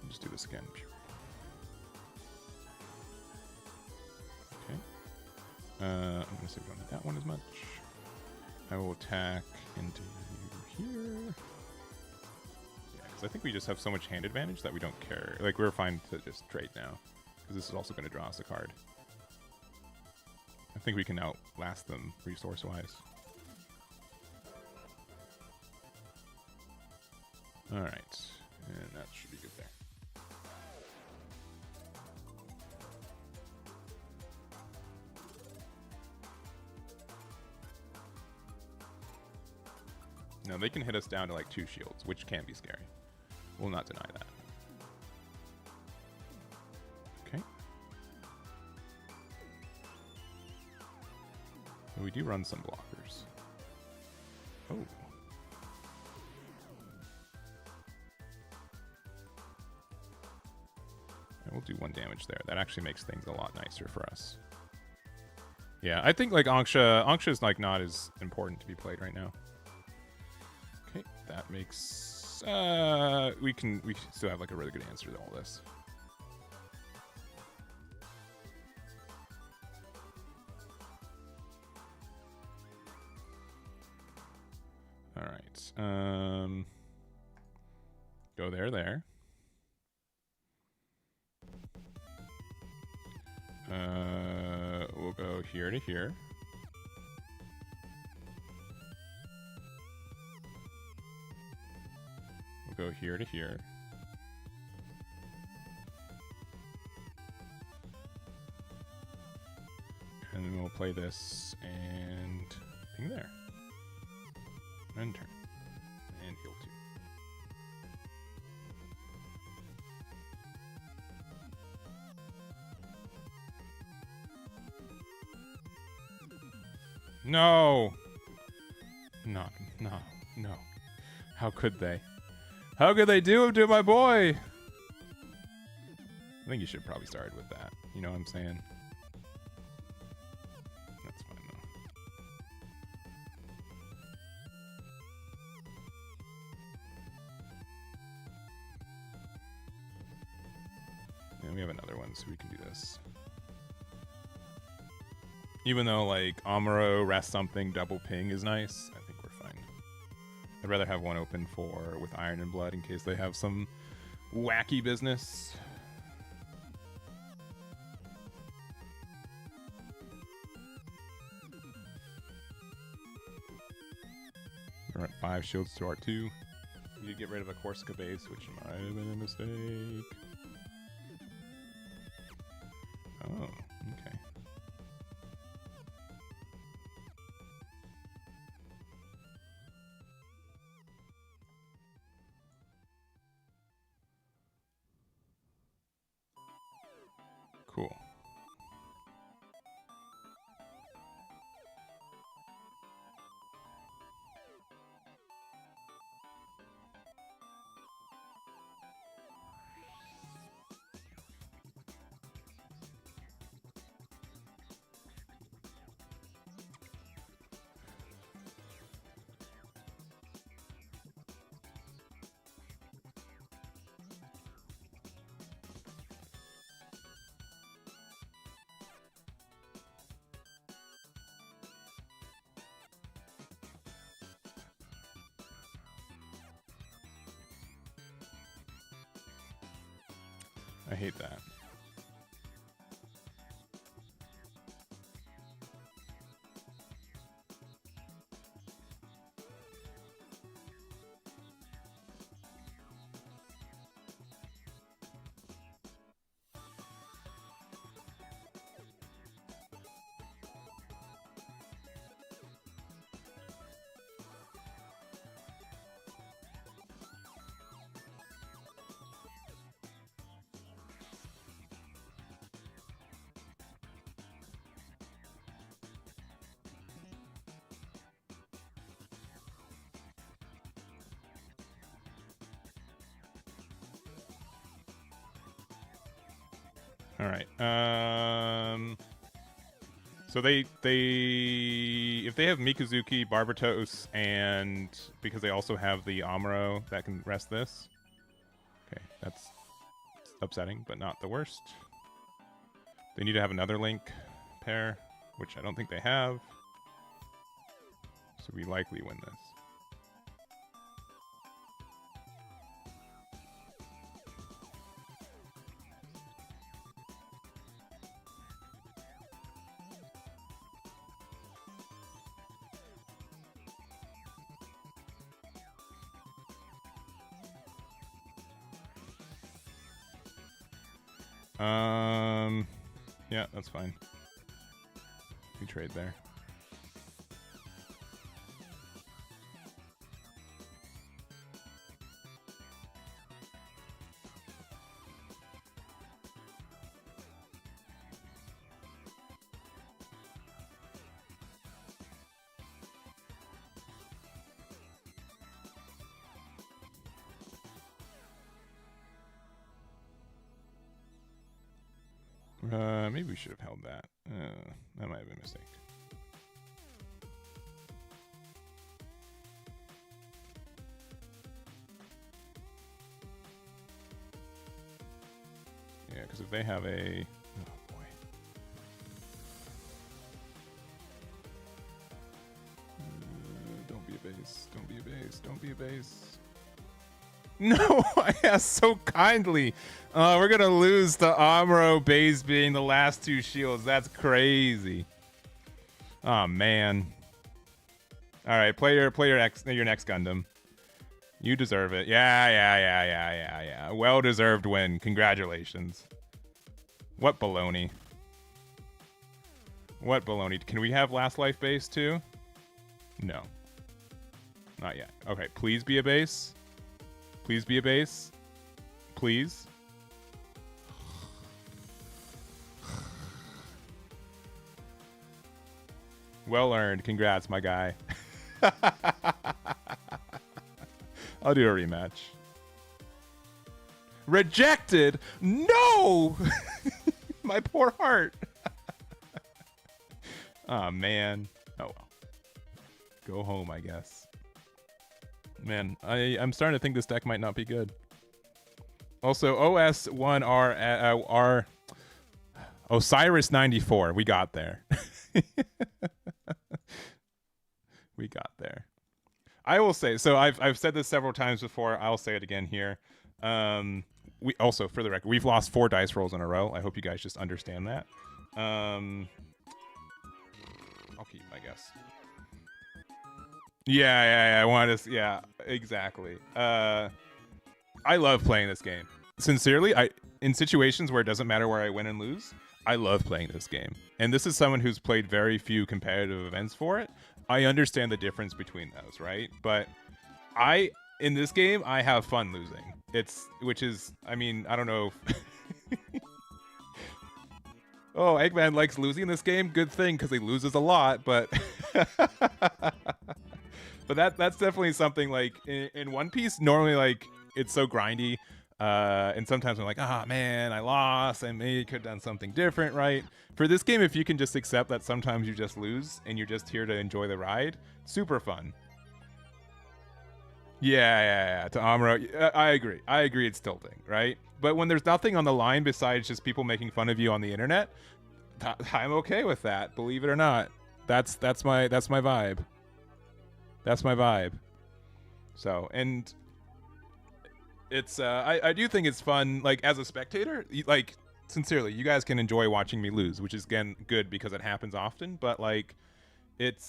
Just do this again. Okay. I'm gonna say we don't need that one as much. I will attack into here. Yeah, because I think we just have so much hand advantage that we don't care. Like we're fine to just trade now, because this is also going to draw us a card. I think we can outlast them resource-wise. All right, and that should be good there. No, they can hit us down to like 2 shields, which can be scary. We'll not deny that. Okay. So we do run some blockers. Oh. And we'll do 1 damage there. That actually makes things a lot nicer for us. Yeah, I think like Angsha is like not as important to be played right now. Okay, that makes we can still have like a really good answer to all this. All right. Go there. We'll go here to here. We'll go here to here. And then we'll play this and ping there. And turn. And heal 2. No! No. How could they? How could they do it to my boy? I think you should probably start with that. You know what I'm saying? That's fine though. one, so we can do this. Even though, like, Amuro, rest something, double ping is nice, I think we're fine. I'd rather have one open for with Iron and Blood in case they have some wacky business. We're at 5 shields to our 2. We need to get rid of a Corsica base, which might have been a mistake. Oh, okay. Cool. I hate that. All right. So they if they have Mikazuki, Barbatos, and because they also have the Amuro that can rest this. Okay, that's upsetting, but not the worst. They need to have another Link pair, which I don't think they have. So we likely win this. Yeah, that's fine. We trade there. Maybe we should have held that. That might have been a mistake. Yeah, because if they have a... Oh, boy. Don't be a base. Don't be a base. Don't be a base. No, I asked so kindly. We're going to lose to Amuro base being the last 2 shields. That's crazy. Oh, man. All right, play your next Gundam. You deserve it. Yeah. Well-deserved win. Congratulations. What baloney. What baloney. Can we have Last Life base too? No. Not yet. Okay, please be a base. Please be a base. Please. Well earned. Congrats, my guy. I'll do a rematch. Rejected? No! My poor heart. Oh, man. Oh, well. Go home, I guess. Man, I'm starting to think this deck might not be good. Also, OS1R Osiris 94. We got there. We got there. I will say, so I've said this several times before. I'll say it again here. We also, for the record, we've lost 4 dice rolls in a row. I hope you guys just understand that. I'll keep, I guess. Yeah. I want to. Yeah, exactly. I love playing this game. Sincerely, in situations where it doesn't matter where I win and lose, I love playing this game. And this is someone who's played very few competitive events for it. I understand the difference between those, right? But in this game, I have fun losing. Which is, I mean, I don't know. Oh, Eggman likes losing in this game. Good thing, because he loses a lot, but but that's definitely something like in One Piece. Normally, like, it's so grindy, and sometimes I'm like, ah, man, I lost. I maybe could have done something different, right? For this game, if you can just accept that sometimes you just lose and you're just here to enjoy the ride, super fun. Yeah. To Amuro, I agree. It's tilting, right? But when there's nothing on the line besides just people making fun of you on the internet, I'm okay with that. Believe it or not, that's my vibe. That's my vibe. So, and it's I do think it's fun. Like, as a spectator, like, sincerely, you guys can enjoy watching me lose, which is, again, good because it happens often. But like, it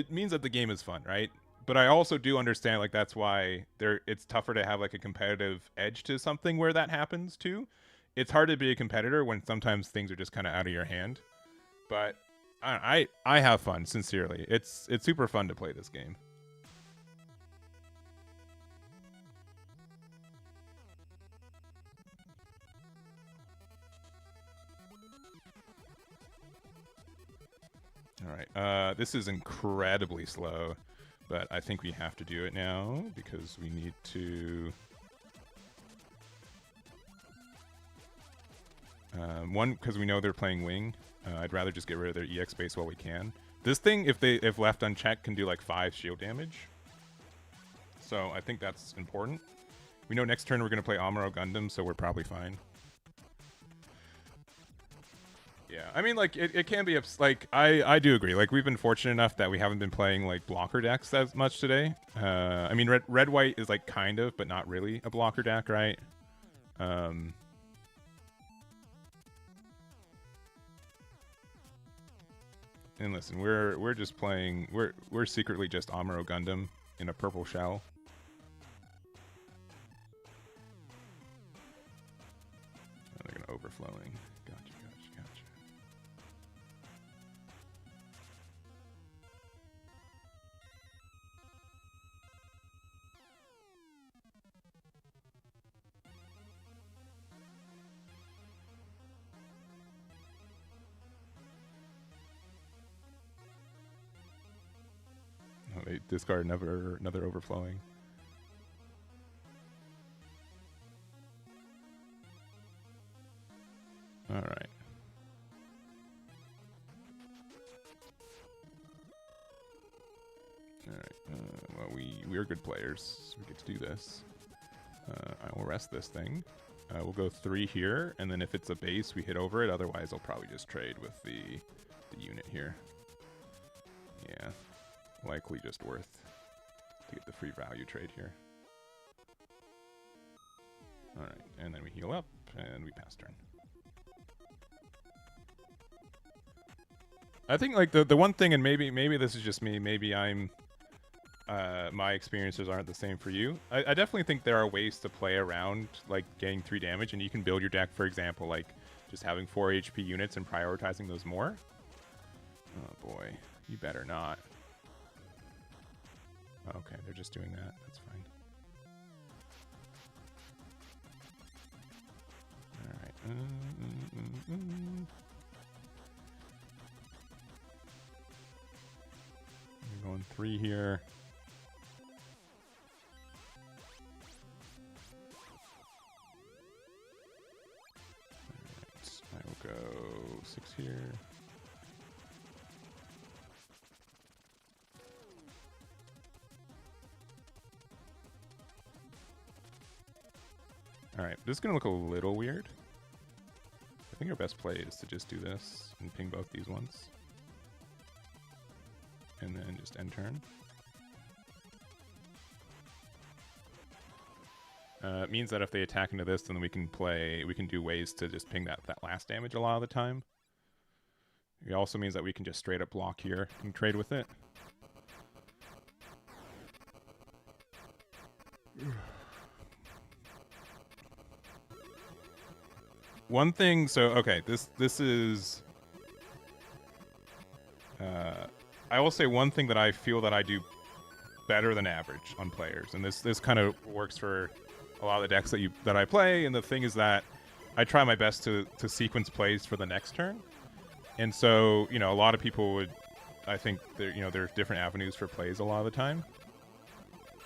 means that the game is fun, right? But I also do understand, like, that's why it's tougher to have like a competitive edge to something where that happens too. It's hard to be a competitor when sometimes things are just kind of out of your hand. But I have fun, sincerely. It's super fun to play this game. All right. This is incredibly slow. But I think we have to do it now because we need to... one, because we know they're playing wing. I'd rather just get rid of their EX base while we can. This thing, if left unchecked, can do like 5 shield damage. So I think that's important. We know next turn we're going to play Amuro Gundam, so we're probably fine. Yeah, I mean, like, it can be, like, I do agree. Like, we've been fortunate enough that we haven't been playing, like, blocker decks as much today. I mean, red-white is, like, kind of, but not really a blocker deck, right? And listen, we're just playing, we're secretly just Amuro Gundam in a purple shell. Oh, they're gonna overflowing. Gotcha. Oh, they discard another overflowing. All right. Well, we're good players, so we get to do this. I will rest this thing. We'll go 3 here, and then if it's a base, we hit over it. Otherwise, I'll probably just trade with the unit here. Yeah, likely just worth to get the free value trade here. All right, and then we heal up, and we pass turn. I think, like, the one thing, and maybe this is just me, maybe I'm my experiences aren't the same for you. I definitely think there are ways to play around, like, getting 3 damage, and you can build your deck, for example, like just having 4 HP units and prioritizing those more. Oh boy, you better not. Okay, they're just doing that. That's fine. All right. We're going 3 here. All right, I will go 6 here. All right, this is gonna look a little weird. I think our best play is to just do this and ping both these ones. And then just end turn. It means that if they attack into this, then we can do ways to just ping that last damage a lot of the time. It also means that we can just straight up block here and trade with it. One thing, so okay, this is I will say one thing that I feel that I do better than average on players, and this kind of works for a lot of the decks that I play, and the thing is that I try my best to sequence plays for the next turn. And so, you know, a lot of people would, I think there's different avenues for plays a lot of the time.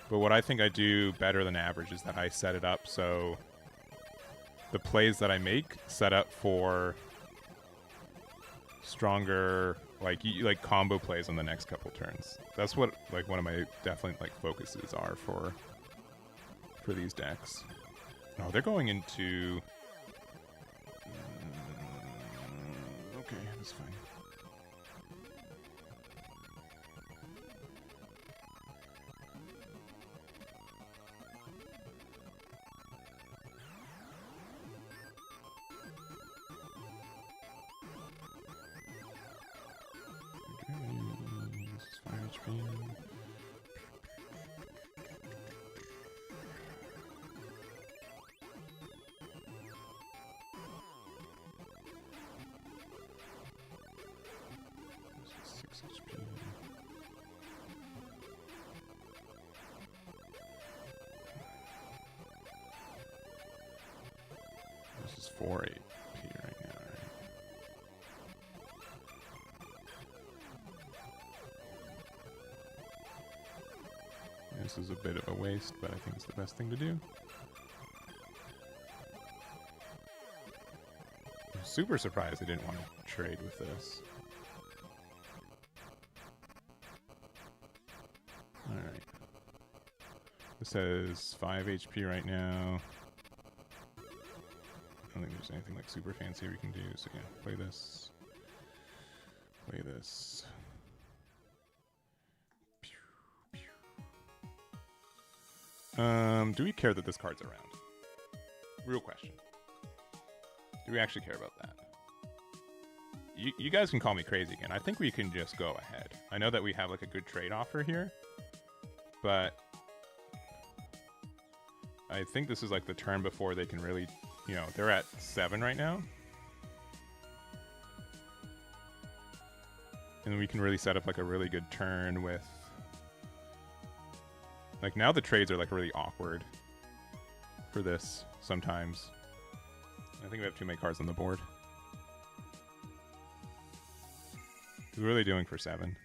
But what I think I do better than average is that I set it up so the plays that I make set up for stronger, like combo plays on the next couple turns. That's what like one of my definitely like focuses are for these decks. Oh, they're going into. Okay, that's fine. This is 5 HP. This is 6 HP. This is 4 HP right now, right? This is a bit of a waste, but I think it's the best thing to do. I'm super surprised I didn't want to trade with this. Alright. This has 5 HP right now. I don't think there's anything like super fancy we can do, so yeah, play this. Play this. Do we care that this card's around? Real question. Do we actually care about that? You guys can call me crazy again. I think we can just go ahead. I know that we have like a good trade offer here, but I think this is like the turn before they can really, you know, they're at 7 right now. And we can really set up like a really good turn with, like now the trades are like really awkward for this sometimes. I think we have too many cards on the board. What are they doing for 7?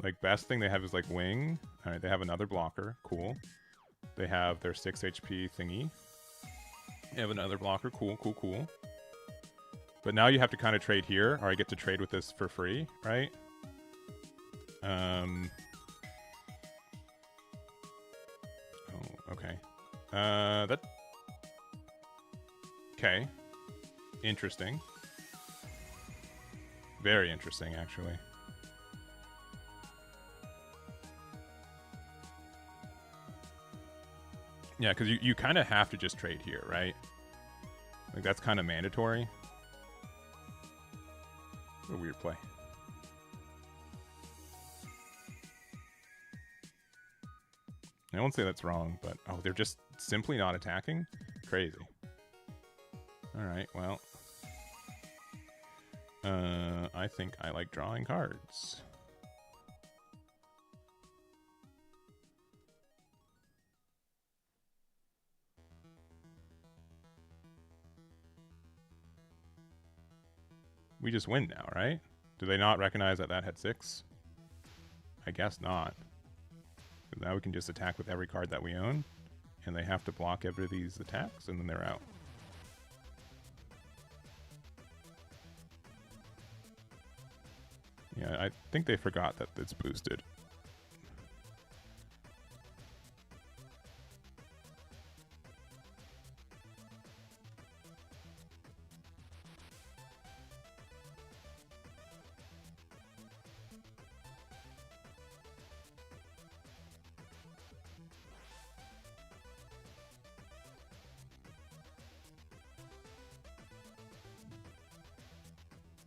Like best thing they have is like wing. All right, they have another blocker. Cool. They have their 6 HP thingy. They have another blocker. Cool, cool, cool. But now you have to kind of trade here, or I get to trade with this for free, right? Oh, okay. Okay. Interesting. Very interesting, actually. Yeah, because you kind of have to just trade here, right? Like, that's kind of mandatory. What a weird play. I won't say that's wrong, but... Oh, they're just simply not attacking? Crazy. Alright, well... I think I like drawing cards. We just win now, right? Do they not recognize that that had 6? I guess not. Now we can just attack with every card that we own, and they have to block every of these attacks, and then they're out. Yeah, I think they forgot that it's boosted.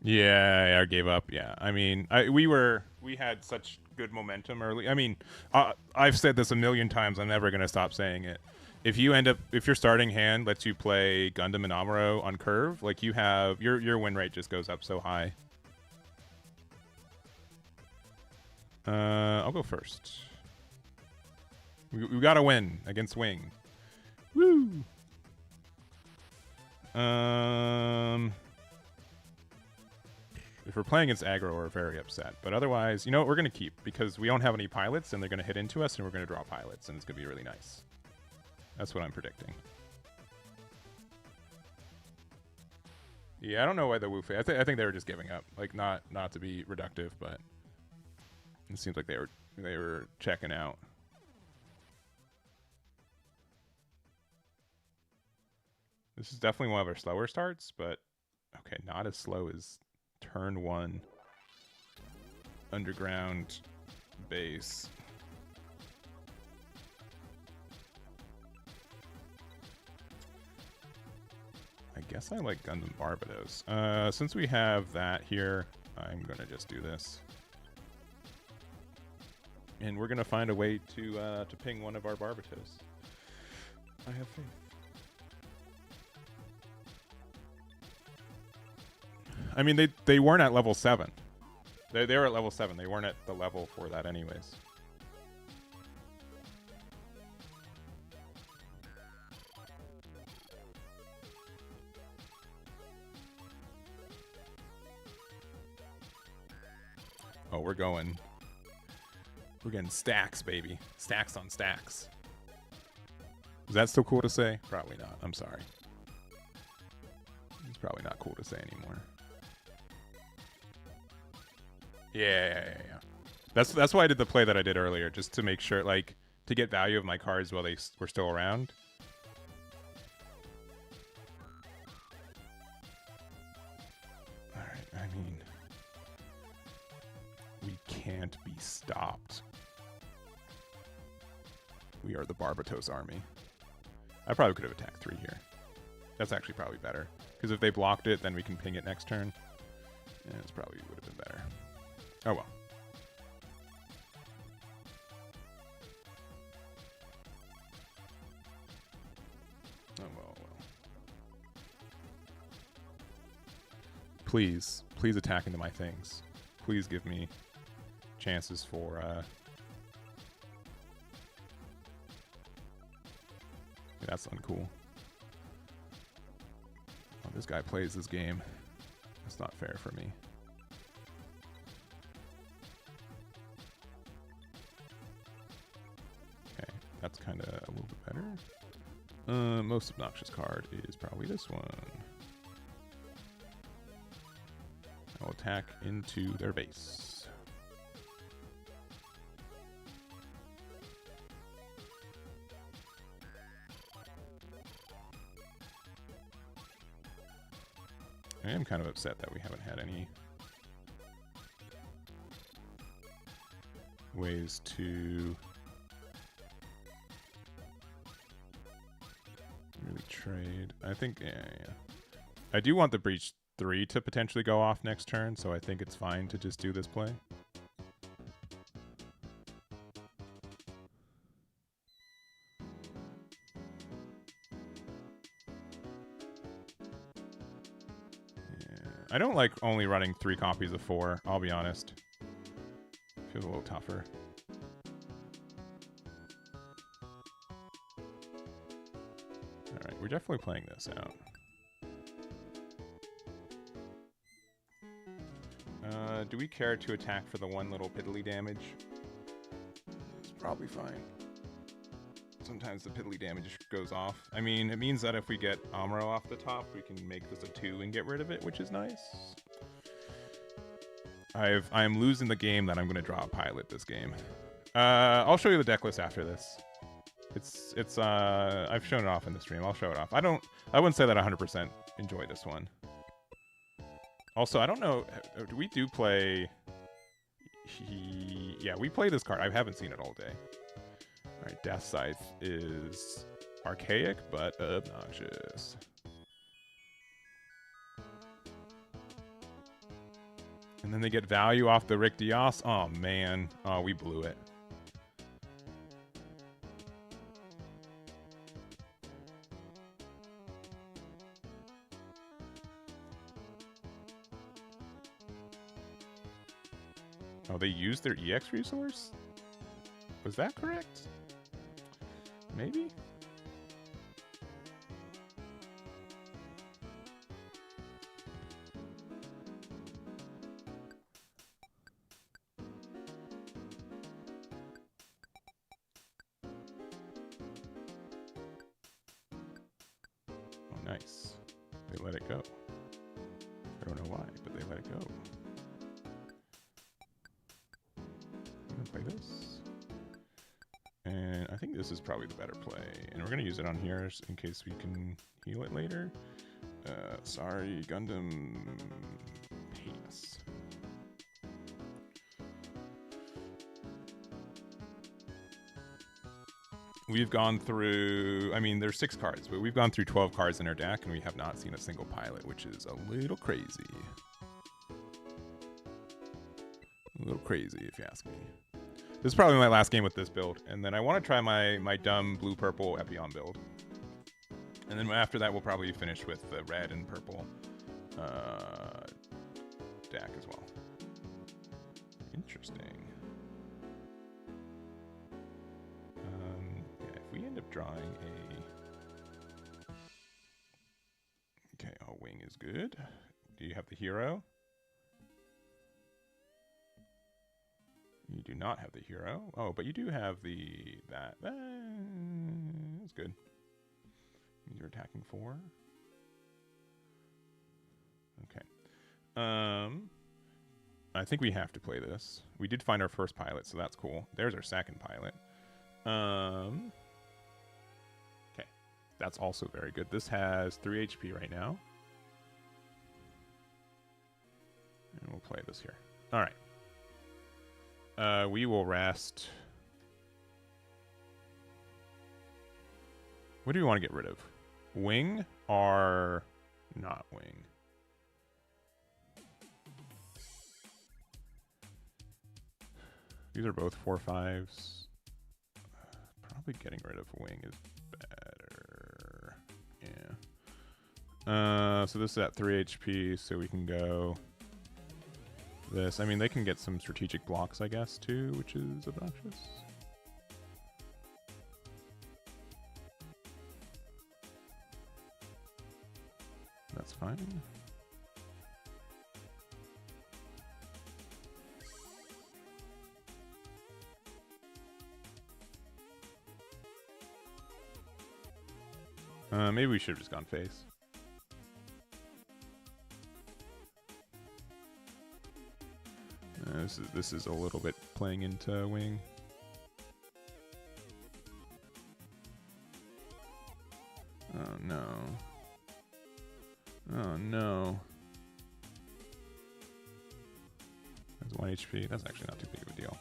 Yeah, I gave up. Yeah, I mean, we had such good momentum early. I mean, I've said this a million times. I'm never gonna stop saying it. If your starting hand lets you play Gundam and Amuro on curve, like you have your win rate just goes up so high. I'll go first. We gotta win against Wing. Woo. If we're playing against aggro, we're very upset. But otherwise, you know what? We're going to keep because we don't have any pilots and they're going to hit into us and we're going to draw pilots and it's going to be really nice. That's what I'm predicting. Yeah, I don't know why the Woofei. I think they were just giving up. Like, not to be reductive, but it seems like they were checking out. This is definitely one of our slower starts, but okay, not as slow as turn 1 underground base. I guess I like Gundam Barbados. Since we have that here, I'm gonna just do this. And we're gonna find a way to ping one of our Barbatos. I have faith. I mean, they weren't at level 7. They were at level 7. They weren't at the level for that anyways. Oh, we're getting stacks, baby. Stacks on stacks. Is that still cool to say? Probably not. I'm sorry. It's probably not cool to say anymore. Yeah. That's why I did the play that I did earlier, just to make sure, like, to get value of my cards while they were still around. Alright, I mean, we can't be stopped. We are the Barbatos army. I probably could have attacked 3 here. That's actually probably better. Because if they blocked it, then we can ping it next turn. Yeah, it's probably would have been better. Oh well. Oh well. Please attack into my things. Please give me chances for yeah, that's uncool. Oh, this guy plays this game. That's not fair for me. Okay, that's kind of a little bit better. Most obnoxious card is probably this one. I'll attack into their base. I am kind of upset that we haven't had any ways to really trade. I think, yeah. I do want the Breach 3 to potentially go off next turn, so I think it's fine to just do this play. I don't like only running 3 copies of 4, I'll be honest. Feels a little tougher. Alright, we're definitely playing this out. Do we care to attack for the 1 little piddly damage? It's probably fine. Sometimes the piddly damage goes off. I mean, it means that if we get Amuro off the top, we can make this a 2 and get rid of it, which is nice. I'm losing the game that I'm going to draw a pilot this game. I'll show you the deck list after this. It's I've shown it off in the stream. I'll show it off. I wouldn't say that I 100% enjoy this one. Also, I don't know, we do play... Yeah, we play this card. I haven't seen it all day. Alright, Death Scythe is archaic, but obnoxious. And then they get value off the Rick Dios. Oh, man. Oh, we blew it. Oh, they used their EX resource? Was that correct? Maybe? Oh, nice. They let it go. I don't know why, but they let it go. I'm gonna play this. And I think this is probably the better play. And we're gonna use it on here in case we can heal it later. Sorry, Gundam. Pass. We've gone through, I mean, there's 6 cards, but we've gone through 12 cards in our deck, and we have not seen a single pilot, which is a little crazy. A little crazy, if you ask me. This is probably my last game with this build, and then I want to try my dumb blue-purple Epion build. And then after that, we'll probably finish with the red and purple deck as well. Interesting. Yeah, if we end up drawing a... Okay, oh, wing is good. Do you have the hero? You do not have the hero. Oh, but you do have that. That's good. You're attacking 4. Okay. I think we have to play this. We did find our first pilot, so that's cool. There's our second pilot. Okay. That's also very good. This has 3 HP right now. And we'll play this here. All right. We will rest. What do we want to get rid of? Wing or not wing? These are both 4/5s. Probably getting rid of wing is better. Yeah. So this is at 3 HP, so we can go this. I mean, they can get some strategic blocks, I guess, too, which is obnoxious. That's fine. Maybe we should have just gone face. This is a little bit playing into wing. Oh no. Oh no. That's 1 HP. That's actually not too big of a deal.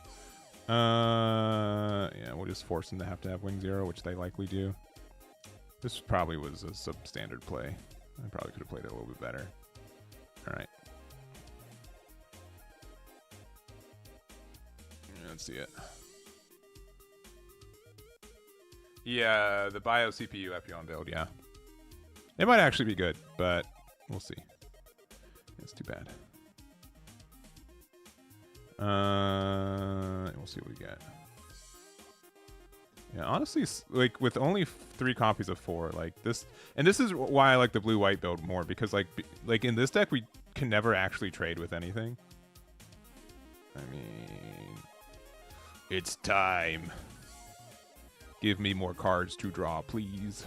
Yeah, we'll just force them to have wing 0, which they likely do. This probably was a substandard play. I probably could have played it a little bit better. Alright. Let's see it. Yeah, the Bio CPU Epion build, yeah. It might actually be good, but we'll see. It's too bad. We'll see what we get. Yeah, honestly, like with only 3 copies of 4, like this, and this is why I like the blue-white build more, because like in this deck we can never actually trade with anything. I mean, it's time. Give me more cards to draw, please.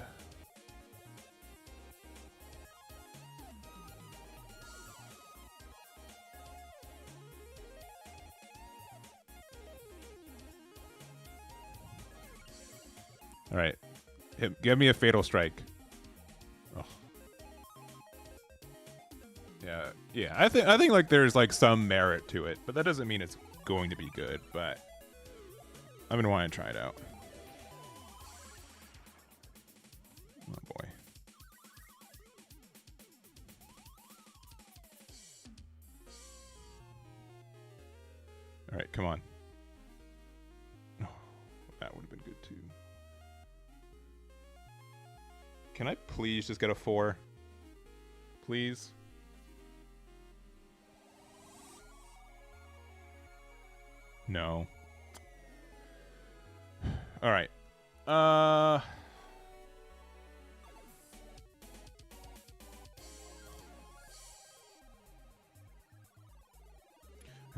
All right, give me a fatal strike. Oh. Yeah. I think like there's like some merit to it, but that doesn't mean it's going to be good. But I'm gonna want to try it out. Oh boy. All right, come on. Oh, that would have been good too. Can I please just get a 4? Please? No. All right. I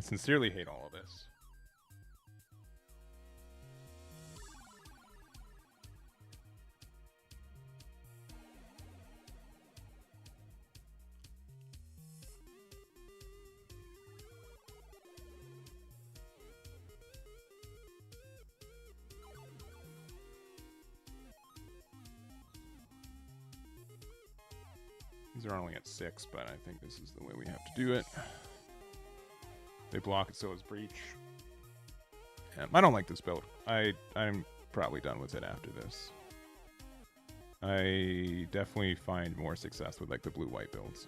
sincerely hate all of this. These are only at 6, but I think this is the way we have to do it. They block it, so is breach. I don't like this build. I'm probably done with it after this. I definitely find more success with like the blue-white builds.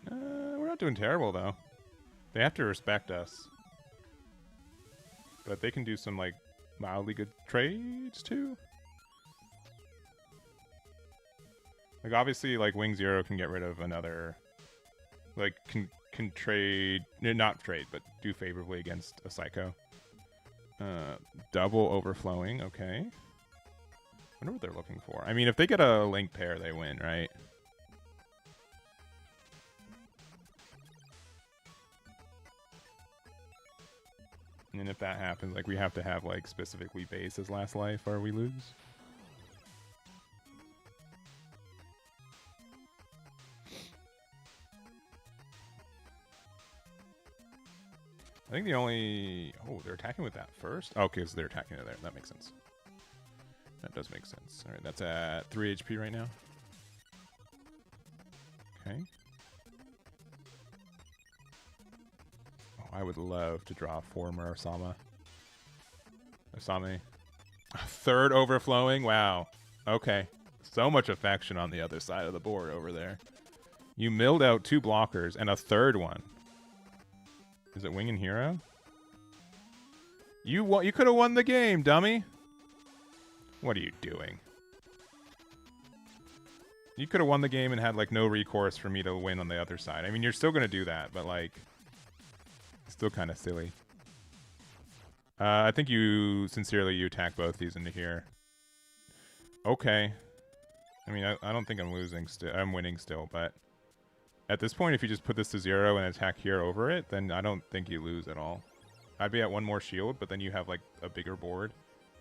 We're not doing terrible, though. They have to respect us. But they can do some, like, mildly good trades, too. Like, obviously, like, Wing Zero can get rid of another... Like, can trade... Not trade, but do favorably against a Psycho. Double Overflowing, okay. I wonder what they're looking for. I mean, if they get a link pair, they win, right? And if that happens, like, we have to have, like, specifically base as last life or we lose. I think the only... Oh, they're attacking with that first? Oh, okay, so they're attacking it there. That makes sense. That does make sense. All right, that's at 3 HP right now. Okay. I would love to draw 4 Murasame. Asame. Third Overflowing? Wow. Okay. So much affection on the other side of the board over there. You milled out 2 blockers and a third one. Is it Wing and Hero? You could have won the game, dummy. What are you doing? You could have won the game and had, like, no recourse for me to win on the other side. I mean, you're still going to do that, but, like... Still kind of silly. I think you attack both these into here. Okay. I mean, I don't think I'm losing still. I'm winning still, but at this point, if you just put this to 0 and attack here over it, then I don't think you lose at all. I'd be at 1 more shield, but then you have like a bigger board.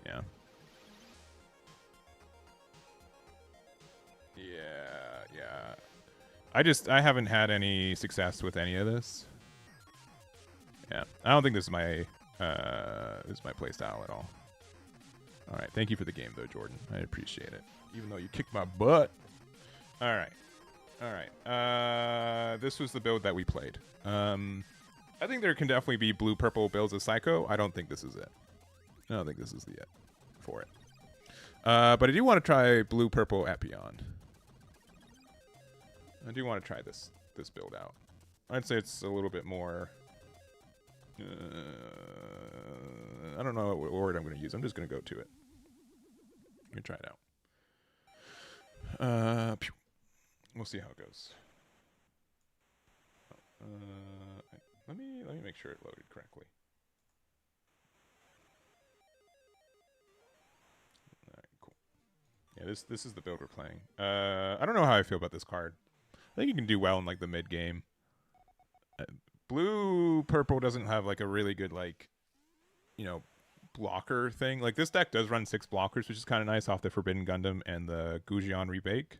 Yeah. I haven't had any success with any of this. Yeah, I don't think this is my play style at all. All right, thank you for the game though, Jordan. I appreciate it, even though you kicked my butt. All right. This was the build that we played. I think there can definitely be blue-purple builds of Psycho. I don't think this is it. I don't think this is the it for it. But I do want to try blue-purple Epion. I do want to try this build out. I'd say it's a little bit more... I don't know what word I'm going to use. I'm just going to go to it. Let me try it out. We'll see how it goes. Let me make sure it loaded correctly. All right, cool. Yeah, this is the build we're playing. I don't know how I feel about this card. I think you can do well in like the mid game. Blue purple doesn't have like a really good like, you know, blocker thing. Like this deck does run 6 blockers, which is kind of nice off the Forbidden Gundam and the Gujian Rebake.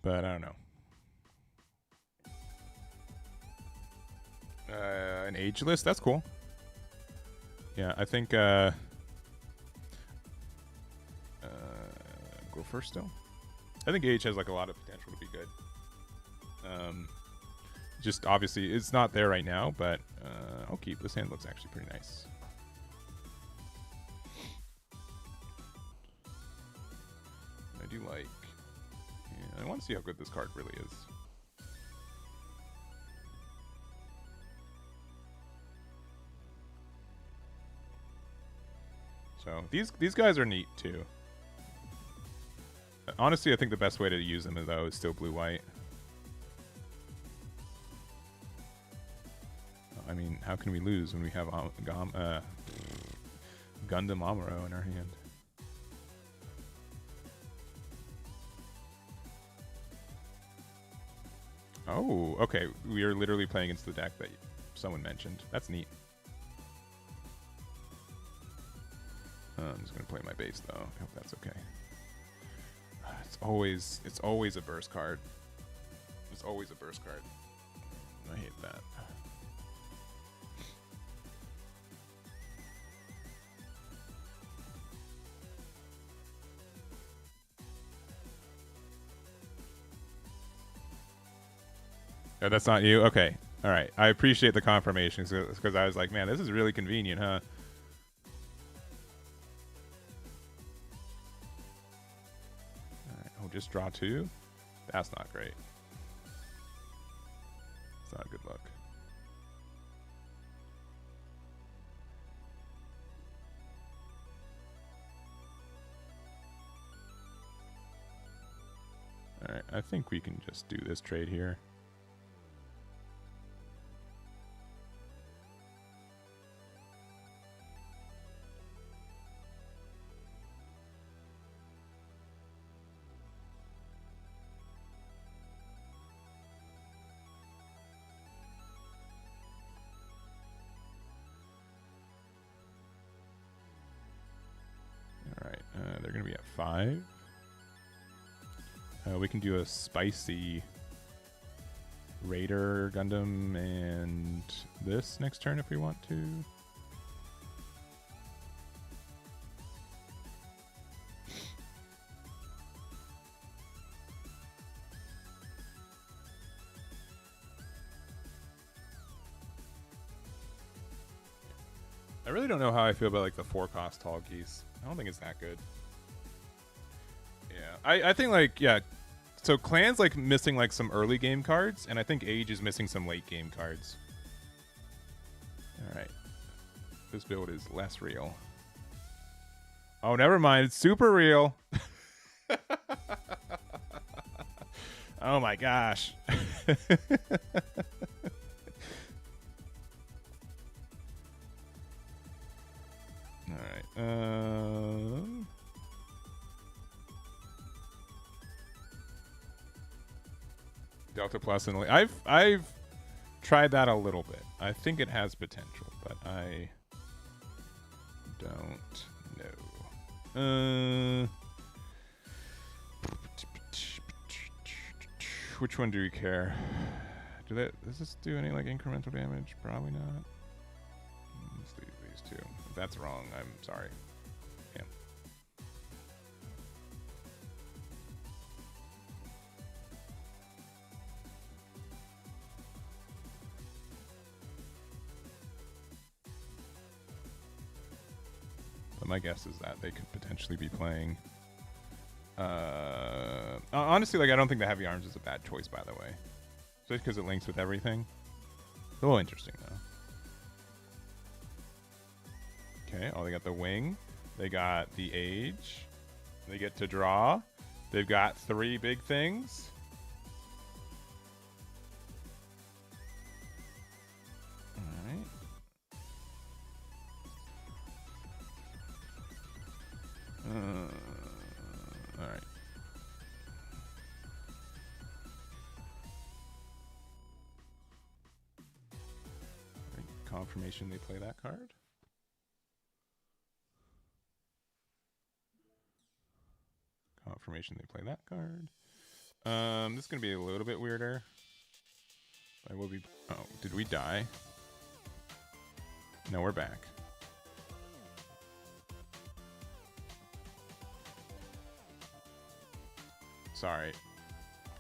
But I don't know. An ageless, that's cool. Yeah, I think go first still. I think Age has like a lot of potential to be good. Just obviously it's not there right now, but I'll keep. This hand looks actually pretty nice. I do like. Yeah, I want to see how good this card really is. So these guys are neat too. Honestly, I think the best way to use them though is still blue-white. I mean, how can we lose when we have Gundam Amuro in our hand? Oh, okay. We are literally playing against the deck that someone mentioned. That's neat. I'm just gonna play my base though. I hope that's okay. It's always a burst card. It's always a burst card. I hate that. Oh, that's not you? Okay. All right. I appreciate the confirmation because I was like, man, this is really convenient, huh? All right. Oh, just draw 2? That's not great. It's not good luck. All right. I think we can just do this trade here. They're going to be at 5. We can do a spicy Raider Gundam and this next turn if we want to. I really don't know how I feel about like the 4-cost tall geese. I don't think it's that good. Yeah, I think like, yeah, so Clan's like missing like some early game cards, and I think Age is missing some late game cards. All right, this build is less real. Oh, never mind, it's super real. Oh my gosh. All right. Delta Plus and I've tried that a little bit. I think it has potential, but I don't know. Which one do we care? Does this do any like incremental damage? Probably not. Let's do these two. If that's wrong, I'm sorry. Yeah. But my guess is that they could potentially be playing. Honestly, like I don't think the heavy arms is a bad choice, by the way. Just because it links with everything. It's a little interesting though. Okay, oh, they got the wing. They got the age. They get to draw. They've got 3 big things. Alright. Alright. Confirmation they play that card. Confirmation they play that card. This is gonna be a little bit weirder. I will be. Oh, did we die? No, we're back. Sorry.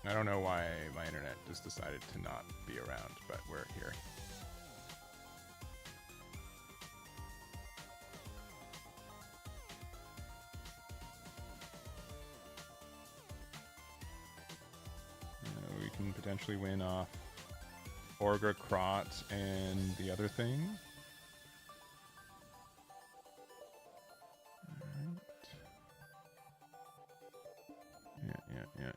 I don't know why my internet just decided to not be around, but we're here. We can potentially win off Orga, Krot, and the other thing. Yeah.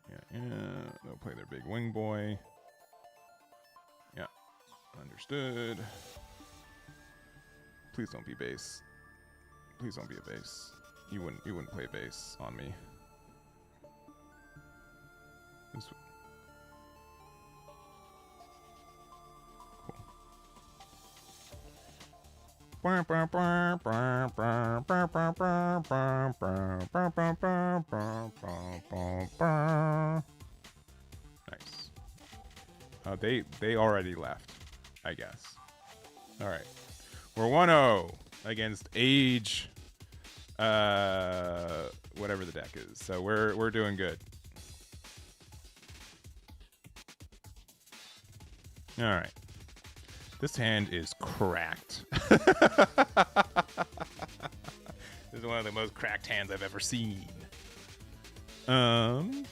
They'll play their big wing boy. Yeah, understood. Please don't be base. Please don't be a base. You wouldn't play base on me. This. Nice. They already left, I guess. All right. We're 1-0 against Age whatever the deck is. So we're doing good. All right. This hand is cracked. This is one of the most cracked hands I've ever seen. Do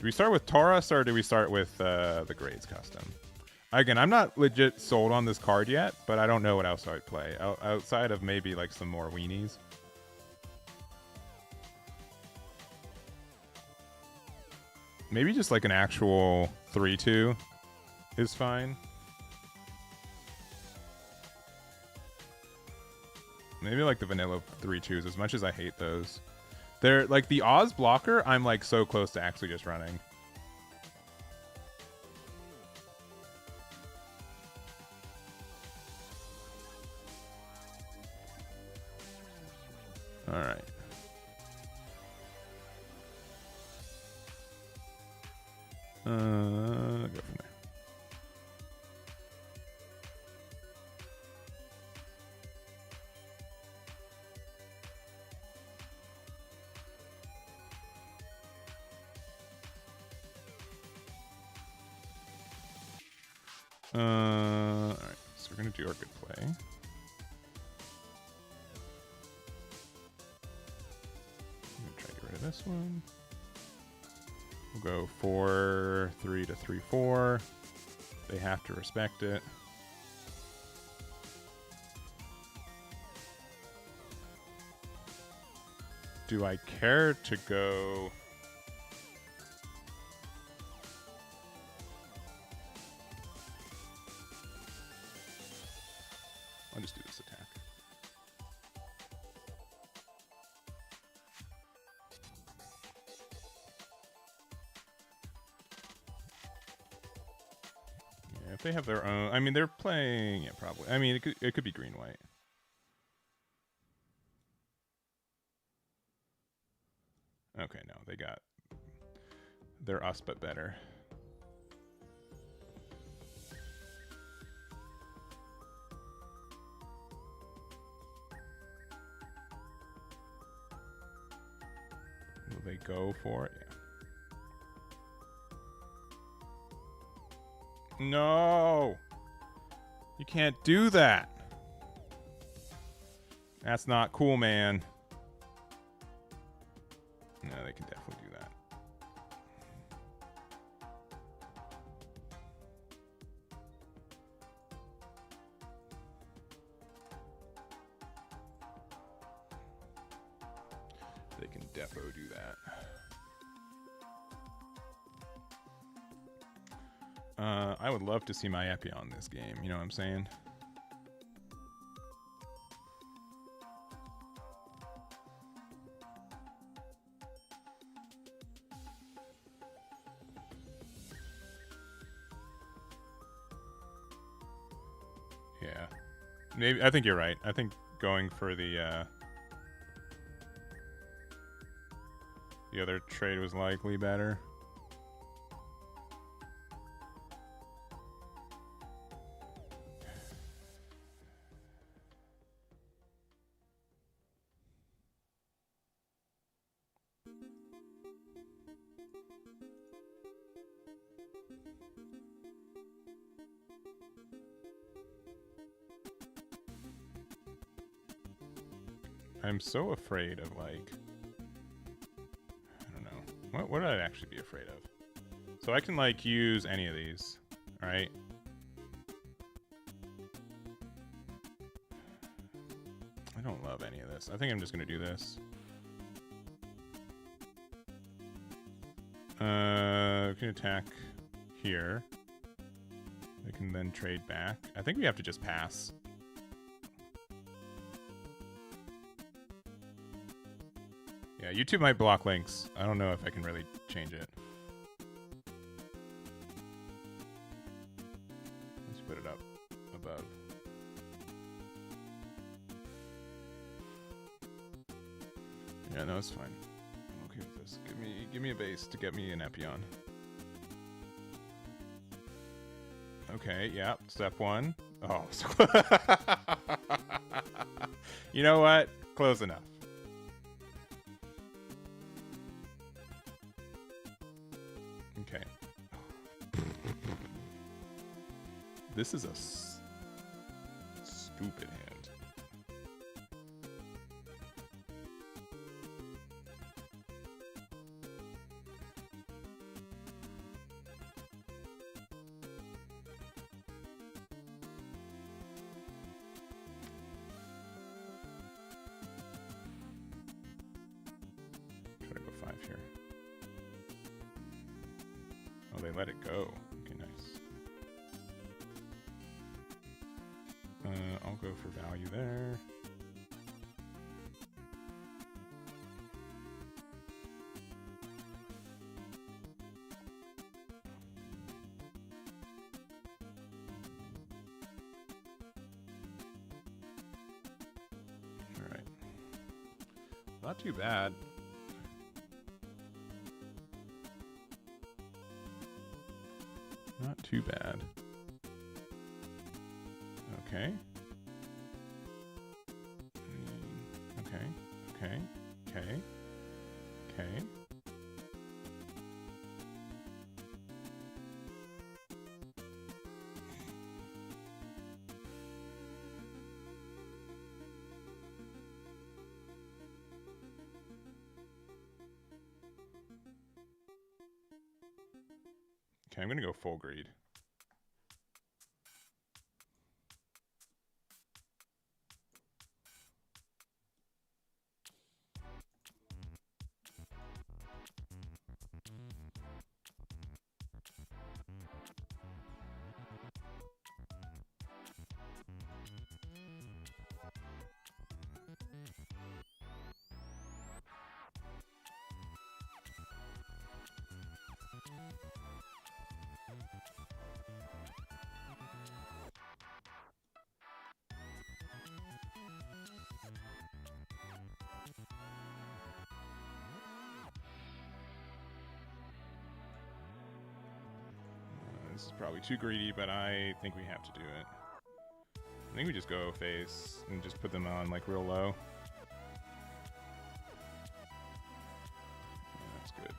we start with Taurus or do we start with the Grades custom? Again, I'm not legit sold on this card yet, but I don't know what else I'd play outside of maybe like some more weenies. Maybe just like an actual 3-2 is fine. Maybe like the vanilla 3-2s, as much as I hate those. They're like the Oz blocker, I'm like so close to actually just running. All right. Go from there. All right, so we're gonna do our good play. I'm gonna try to get rid of this one. We'll go 4-3 to 3-4. They have to respect it. Do I care to go? I'll just do this attack. Yeah, if they have their own, I mean, they're playing. Yeah, probably. I mean, it could be green white. Okay, no, they got. They're us, but better. Will they go for it? Yeah. No! You can't do that! That's not cool, man. No, they can definitely do that. They can defo do that. I would love to see my Epi on this game, you know what I'm saying? Yeah. Maybe I think you're right. I think going for the other trade was likely better. I'm so afraid of, like... I don't know. What would I actually be afraid of? So I can, like, use any of these, right? I don't love any of this. I think I'm just gonna do this. We can attack here. We can then trade back. I think we have to just pass. Yeah, YouTube might block links. I don't know if I can really change it. Let's put it up above. Yeah, no, it's fine. I'm okay with this. Give me a base to get me an Epion. Okay, yeah, step one. Oh, you know what? Close enough. Okay. This is a stupid hand. Here. Oh, they let it go. Okay, nice. I'll go for value there. All right. Not too bad. Not too bad. Okay. Okay. Okay. Okay. Okay. Okay, I'm gonna go full greed. This is probably too greedy, but I think we have to do it. I think we just go face and just put them on like real low. Yeah, that's good.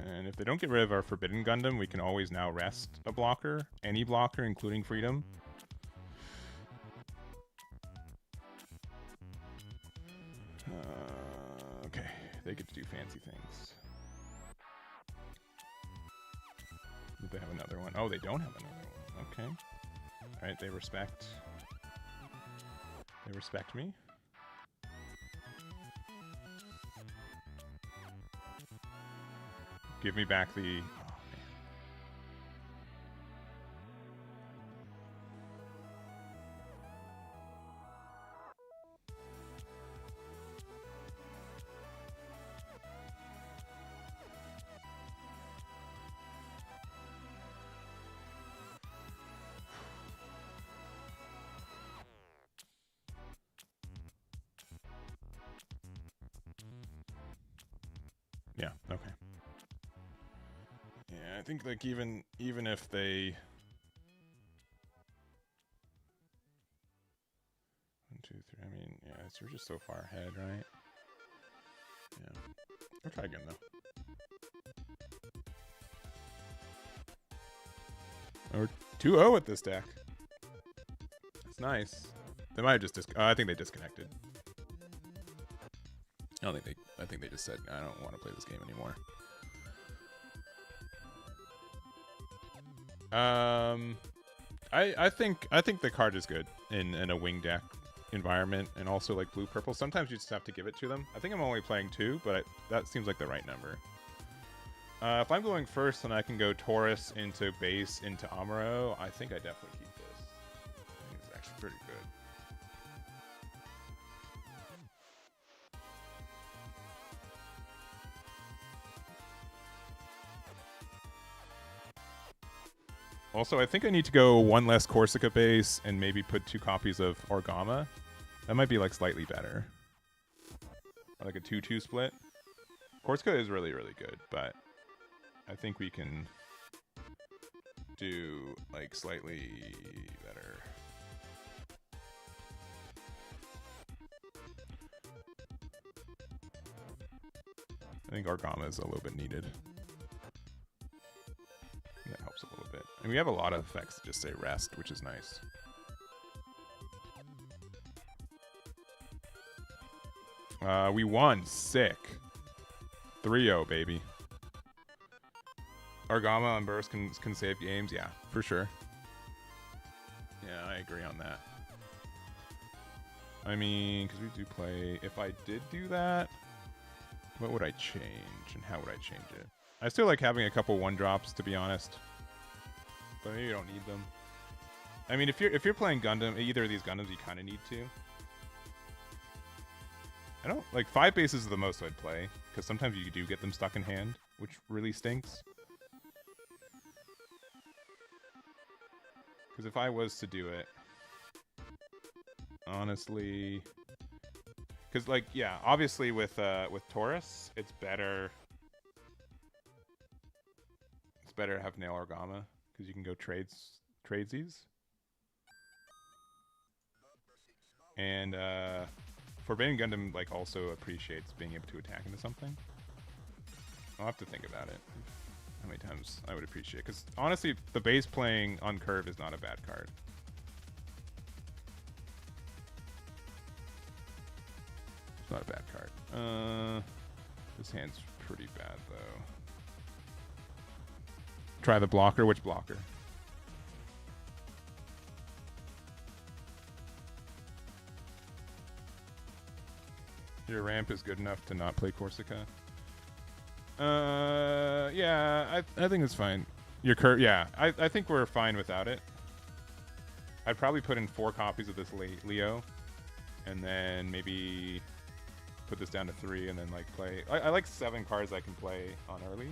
And if they don't get rid of our Forbidden Gundam, we can always now rest a blocker, any blocker, including Freedom. Okay, they get to do fancy things. Do they have another one? Oh, they don't have another one. Okay. Alright, they respect. They respect me. Give me back the... Oh, man. Yeah, okay. Yeah, I think like even if they 1, 2, 3, I mean, yeah, we're just so far ahead, right? Yeah. We'll try again though. Or 2-0 with this deck. It's nice. They might have just I think they disconnected. I think they just said, I don't want to play this game anymore. I think the card is good in a wing deck environment, and also like blue purple. Sometimes you just have to give it to them. I think I'm only playing 2, but that seems like the right number. If I'm going first, then I can go Taurus into base into Amuro. I think I definitely keep this. I think it's actually pretty good. Also, I think I need to go 1 less Corsica base and maybe put 2 copies of Orgama. That might be like slightly better. Or like a 2-2 split. Corsica is really, really good, but I think we can do like slightly better. I think Orgama is a little bit needed. That helps a little bit. And we have a lot of effects that just say rest, which is nice. We won. Sick. 3-0, baby. Orgama and Burst can save games. Yeah, for sure. Yeah, I agree on that. I mean, because we do play... If I did do that, what would I change? And how would I change it? I still like having a couple 1-drops, to be honest. But maybe you don't need them. I mean, if you're playing Gundam, either of these Gundams, you kind of need to. I don't... Like, 5 bases is the most I'd play. Because sometimes you do get them stuck in hand, which really stinks. Because if I was to do it... Honestly... Because, like, yeah, obviously with Taurus, it's better... It's better to have Nail Orgama, because you can go tradesies. And Forbidden Gundam like also appreciates being able to attack into something. I'll have to think about it. How many times I would appreciate it. Because honestly, the base playing on curve is not a bad card. It's not a bad card. This hand's pretty bad though. Try the blocker. Which blocker? Your ramp is good enough to not play Corsica. Yeah, I think it's fine. Your curve, yeah, I think we're fine without it. I'd probably put in 4 copies of this Leo, and then maybe put this down to 3, and then like play. I like 7 cards I can play on early,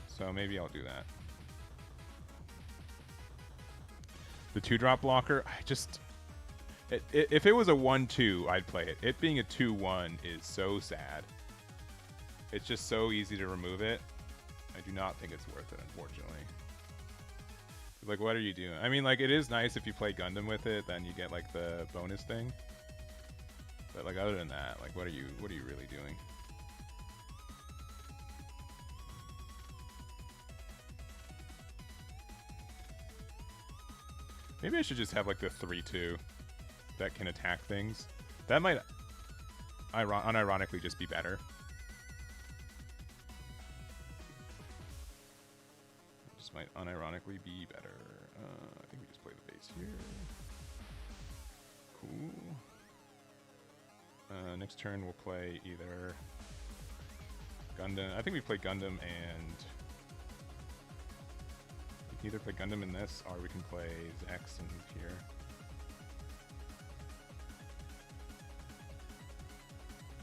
so maybe I'll do that. The 2-drop blocker, I just. If it was a 1-2, I'd play it. It being a 2-1 is so sad. It's just so easy to remove it. I do not think it's worth it, unfortunately. Like, what are you doing? I mean, like, it is nice if you play Gundam with it, then you get like the bonus thing. But like, other than that, like, what are you really doing? Maybe I should just have like the 3-2 that can attack things. That might unironically just be better. Just might unironically be better. I think we just play the base here. Cool. Next turn we'll play either Gundam. I think we play Gundam and we can either play Gundam in this or we can play X and here.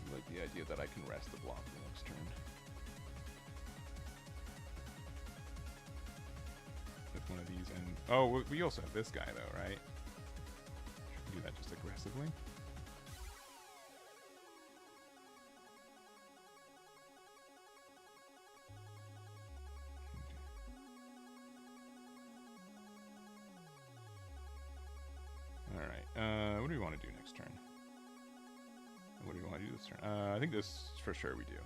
I like the idea that I can rest the block the next turn. With one of these and oh, we also have this guy though, right? Should we do that just aggressively? Alright, what do we want to do next turn? What do we want to do this turn? I think this for sure we do.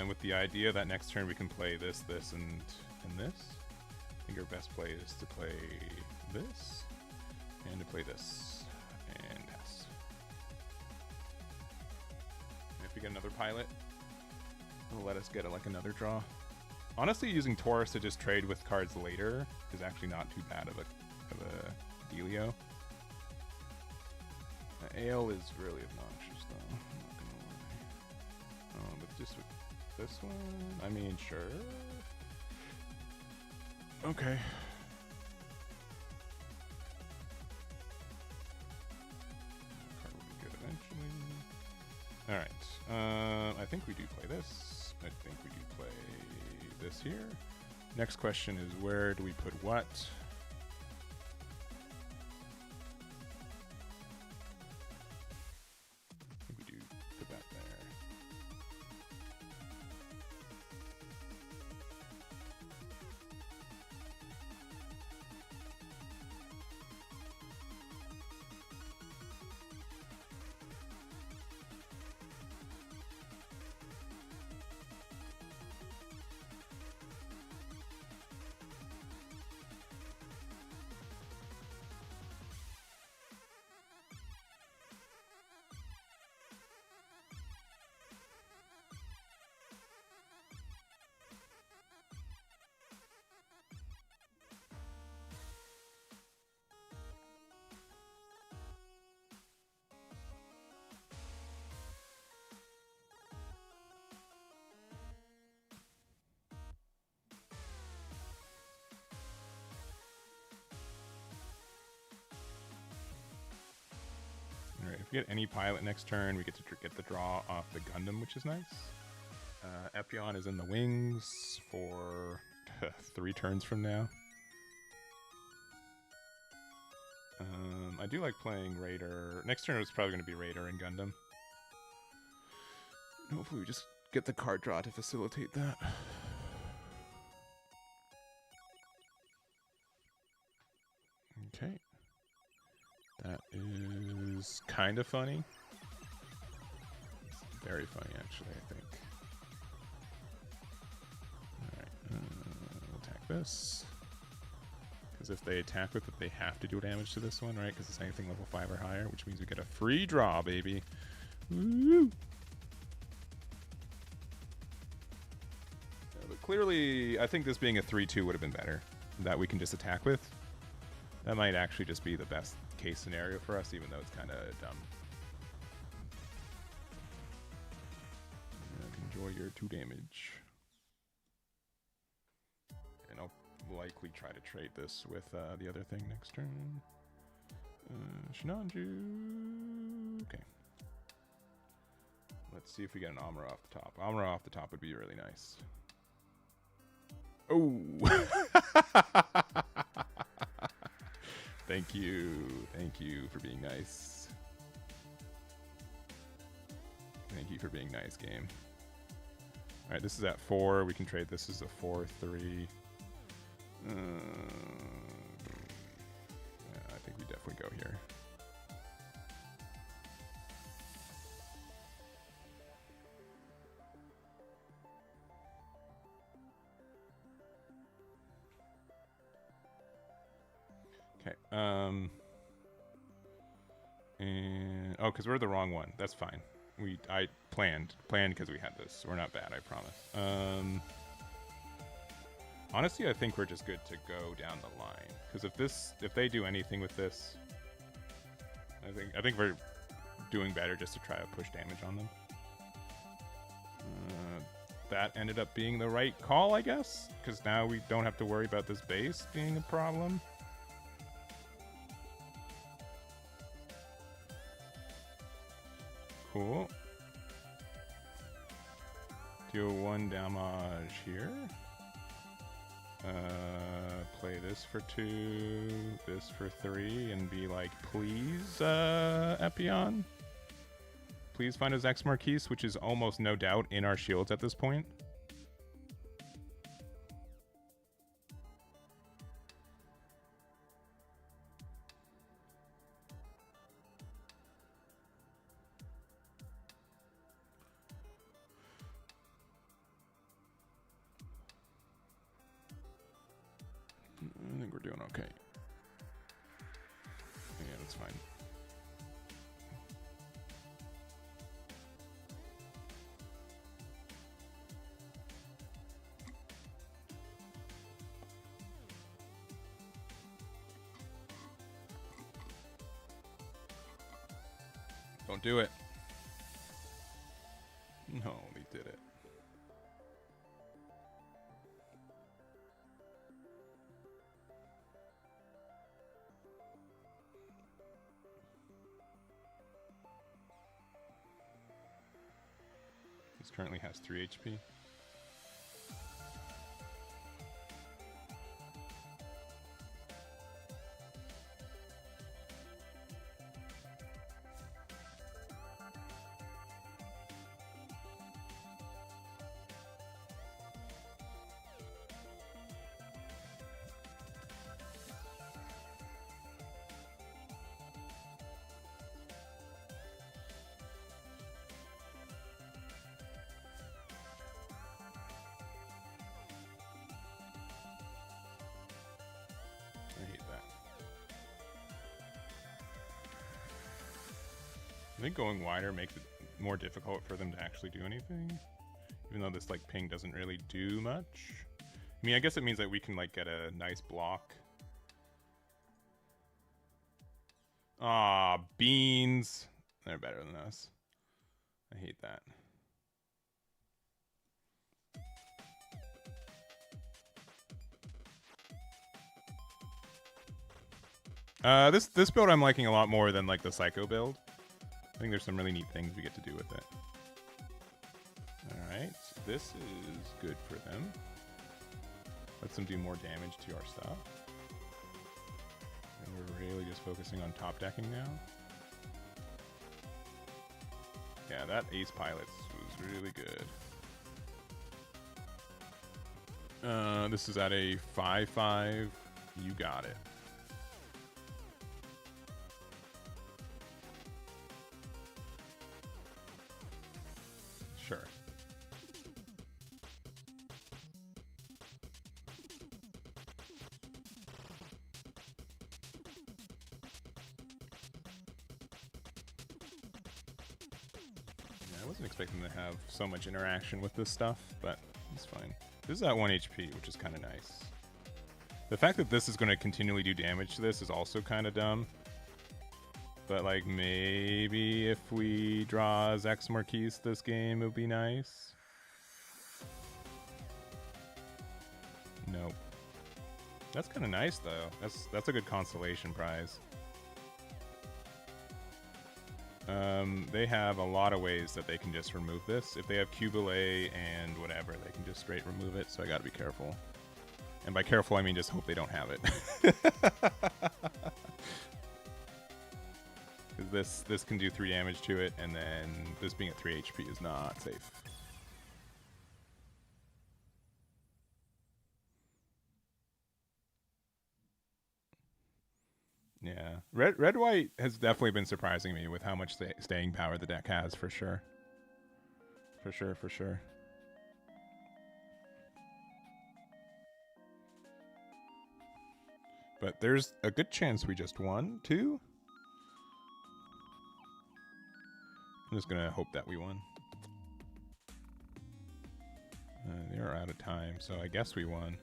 With the idea that next turn we can play this, this, and this. I think our best play is to play this, and to play this, and pass. And if we get another pilot, it'll let us get like another draw. Honestly, using Taurus to just trade with cards later is actually not too bad of a dealio. Ale is really obnoxious, though. I'm not gonna lie. But just with this one, I mean, sure. Okay. Card will be good eventually. All right. I think we do play this. I think we do play this here. Next question is, where do we put what? I think we do put that there. Alright, if we get any pilot next turn, we get to get the draw off the Gundam, which is nice. Epion is in the wings for 3 turns from now. I do like playing Raider. Next turn it's probably going to be Raider and Gundam. Hopefully we just get the card draw to facilitate that. Okay. That is kind of funny. It's very funny, actually, I think. Alright, we'll attack this. Because if they attack with it, they have to do damage to this one, right? Because it's anything level 5 or higher, which means we get a free draw, baby. Woo! Yeah, but clearly, I think this being a 3-2 would have been better. That we can just attack with. That might actually just be the best case scenario for us, even though it's kind of dumb. Enjoy your 2 damage. And I'll likely try to trade this with the other thing next turn. Shinanju. Okay. Let's see if we get an Amuro off the top. Amuro off the top would be really nice. Oh! Thank you. Thank you for being nice. Thank you for being nice, game. Alright, this is at 4. We can trade this as a 4-3. Yeah, I think we definitely go here. Okay. And because we're the wrong one. That's fine. I planned because we had this. We're not bad, I promise. Honestly, I think we're just good to go down the line. Because if they do anything with this, I think we're doing better just to try to push damage on them. That ended up being the right call, I guess. Because now we don't have to worry about this base being a problem. Cool. Deal 1 damage here. Play this for 2, this for 3, and be like, please, Epion. Please find his X Marquise, which is almost no doubt in our shields at this point. doing okay. Yeah, that's fine. Don't do it. No, they did it. This currently has 3 HP. I think going wider makes it more difficult for them to actually do anything. Even though this like ping doesn't really do much. I mean, I guess it means that we can like get a nice block. Ah, beans. They're better than us. I hate that. This build I'm liking a lot more than like the Psycho build. I think there's some really neat things we get to do with it. Alright, this is good for them. Lets them do more damage to our stuff. And we're really just focusing on top decking now. Yeah, that Ace Pilots was really good. This is at a 5-5. You got it. Sure. Yeah, I wasn't expecting to have so much interaction with this stuff, but it's fine. This is at 1 HP, which is kind of nice. The fact that this is going to continually do damage to this is also kind of dumb. But, like, maybe if we draw Zex Marquise this game, it would be nice. Nope. That's kind of nice, though. That's a good consolation prize. They have a lot of ways that they can just remove this. If they have Cubile and whatever, they can just straight remove it, so I gotta be careful. And by careful, I mean just hope they don't have it. Because this can do 3 damage to it, and then this being at 3 HP is not safe. Yeah, red white has definitely been surprising me with how much staying power the deck has, for sure. For sure. But there's a good chance we just won, too. I'm just gonna hope that we won. They're out of time, so I guess we won.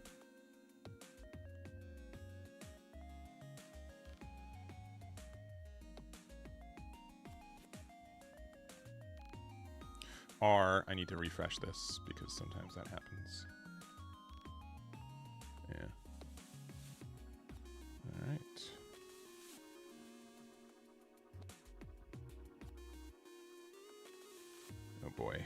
Or I need to refresh this because sometimes that happens. Yeah. All right. Oh boy.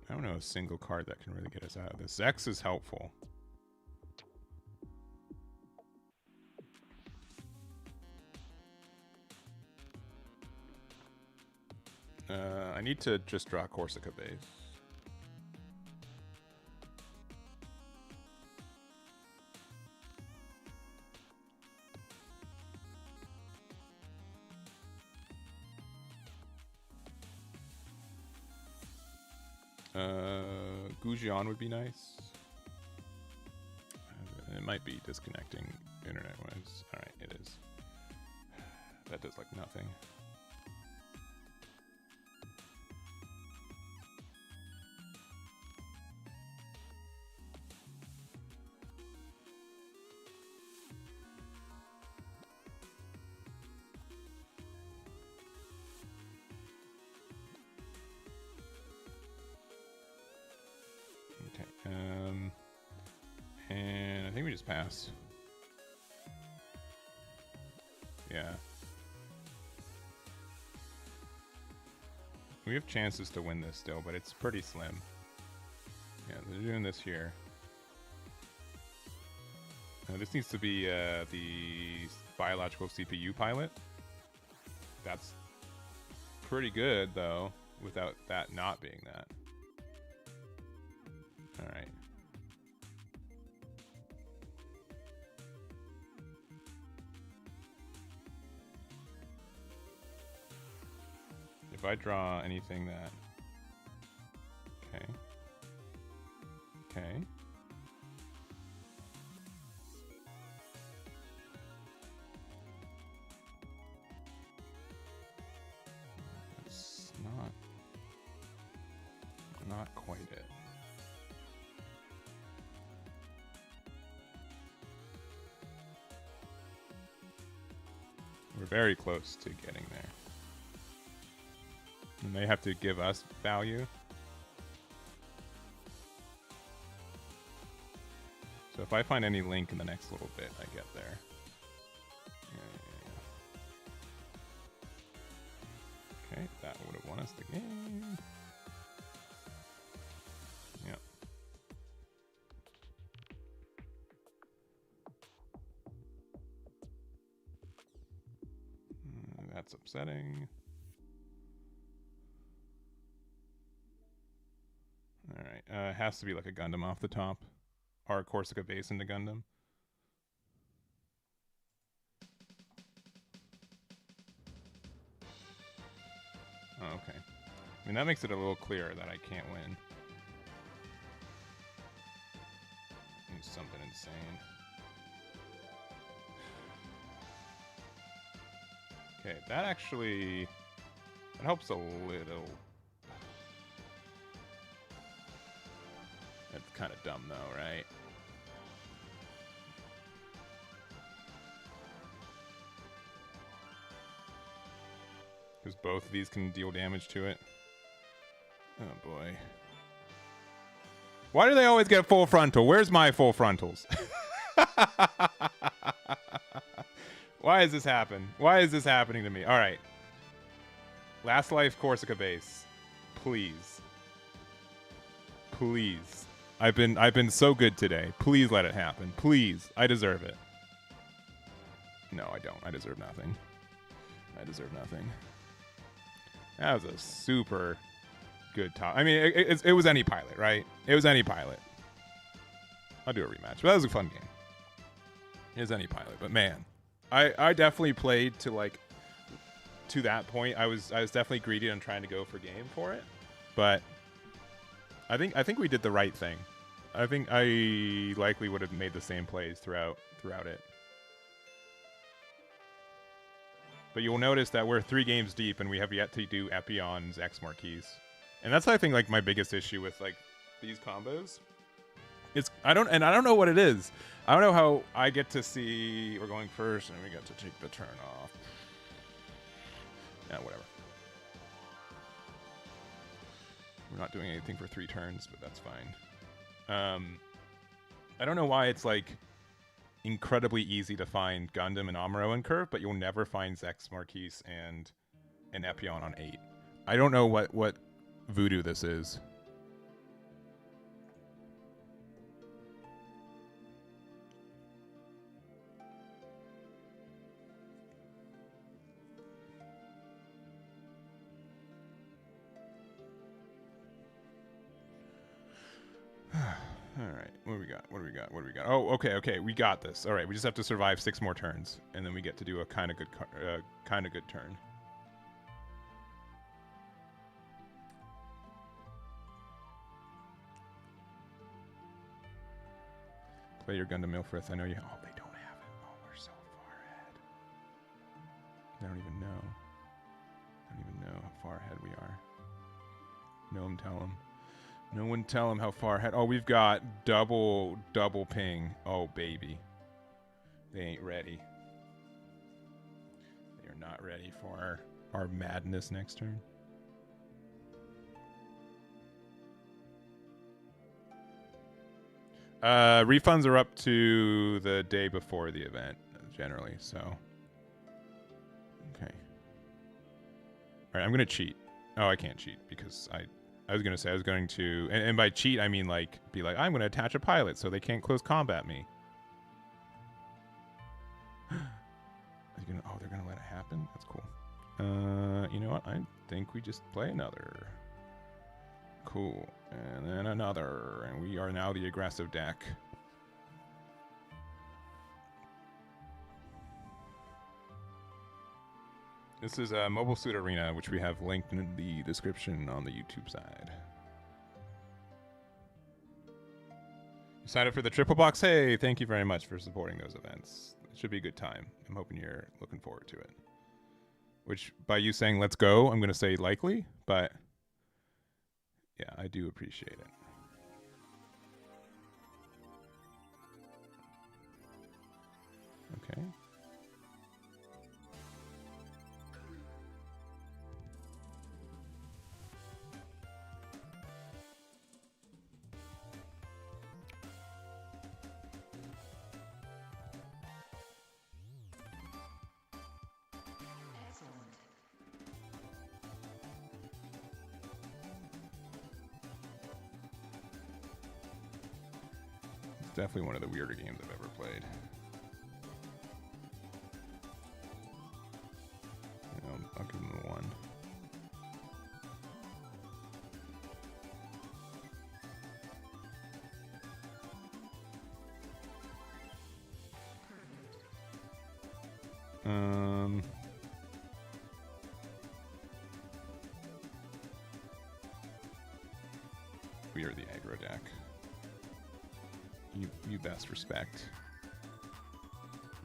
I don't know a single card that can really get us out of this. Zex is helpful. I need to just draw Corsica base. Gujian would be nice. It might be disconnecting internet-wise. Alright, it is. That does like nothing. And I think we just pass. Yeah. We have chances to win this still, but it's pretty slim. Yeah, they're doing this here. This needs to be the biological CPU pilot. That's pretty good, though, without that not being that. All right. If I draw anything that... Okay. Okay. It's not quite it. We're very close to getting there. And they have to give us value. So if I find any link in the next little bit, I get there. Yeah. Okay, that would have won us the game. Yep. That's upsetting. Alright, it has to be like a Gundam off the top. Or a Corsica base into Gundam. Oh, okay. I mean, that makes it a little clearer that I can't win. It's something insane. Okay, that actually... It helps a little... That's kind of dumb, though, right? Because both of these can deal damage to it. Oh, boy. Why do they always get full frontal? Where's my full frontals? Why does this happen? Why is this happening to me? All right. Last Life Corsica base. Please. Please. I've been so good today. Please let it happen. Please. I deserve it. No, I don't. I deserve nothing. I deserve nothing. That was a super good top. I mean, it was any pilot, right? It was any pilot. I'll do a rematch. But that was a fun game. It was any pilot. But man, I definitely played to that point. I was definitely greedy on trying to go for game for it. But I think we did the right thing. I think I likely would have made the same plays throughout it. But you'll notice that we're 3 games deep and we have yet to do Epion's X Marquis. And that's I think like my biggest issue with like these combos. I don't know what it is. I don't know how I get to see we're going first and we get to take the turn off. Yeah, whatever. We're not doing anything for 3 turns, but that's fine. I don't know why it's like incredibly easy to find Gundam and Amuro and Curve, but you'll never find Zex Marquis and an Epion on 8. I don't know what voodoo this is. All right, what do we got? What do we got? What do we got? Oh, okay, we got this. All right, we just have to survive 6 more turns, and then we get to do a kind of good turn. Play your Gundam Milfrith. I know you. Oh, they don't have it. Oh, we're so far ahead. They don't even know. Don't even know how far ahead we are. No one tell them. No one tell them how far ahead. Oh, we've got double ping. Oh, baby. They ain't ready. They are not ready for our madness next turn. Refunds are up to the day before the event, generally, so. Okay. All right, I'm going to cheat. Oh, I can't cheat because I was going to say I was going to, and by cheat, I mean like, be like, I'm going to attach a pilot so they can't close combat me. Oh, they're going to let it happen? That's cool. You know what? I think we just play another. Cool. And then another. And we are now the aggressive deck. This is Mobile Suit Arena, which we have linked in the description on the YouTube side. You signed up for the Triple Box? Hey, thank you very much for supporting those events. It should be a good time. I'm hoping you're looking forward to it. Which, by you saying let's go, I'm going to say likely, but yeah, I do appreciate it. Okay. Definitely one of the weirder games I've ever played. You know, I'll give them a 1. We are the aggro deck. You best respect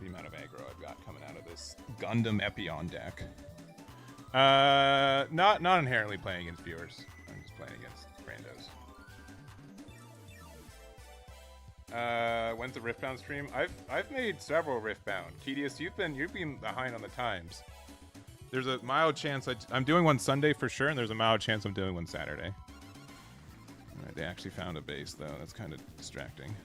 the amount of aggro I've got coming out of this Gundam Epion deck. Not inherently playing against viewers. I'm just playing against randos. When's the Riftbound stream? I've made several Riftbound. Tedious, you've been behind on the times. There's a mild chance I'm doing one Sunday for sure, and there's a mild chance I'm doing one Saturday. All right, they actually found a base though. That's kind of distracting.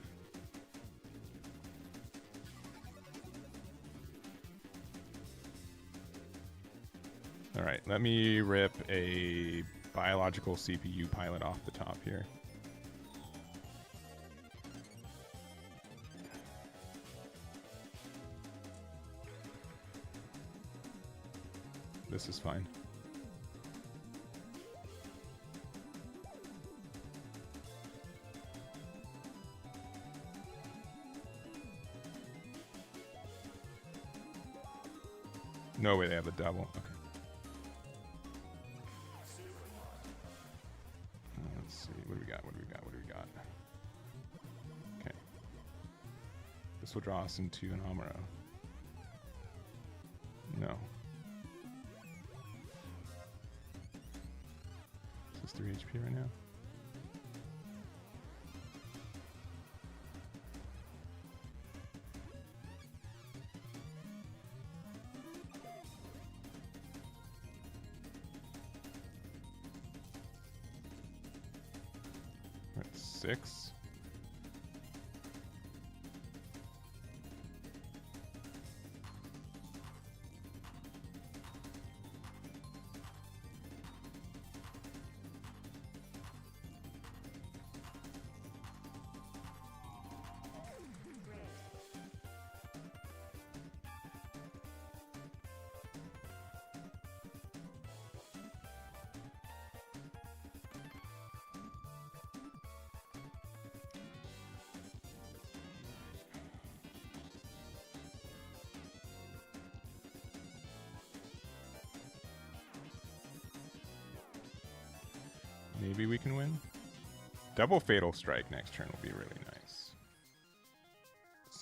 All right, let me rip a biological CPU pilot off the top here. This is fine. No way they have the double. Okay. Let's see. What do we got? What do we got? What do we got? Okay. This will draw us into an Amuro. No. Is this 3 HP right now? That's 6. Maybe we can win. Double Fatal Strike next turn will be really nice.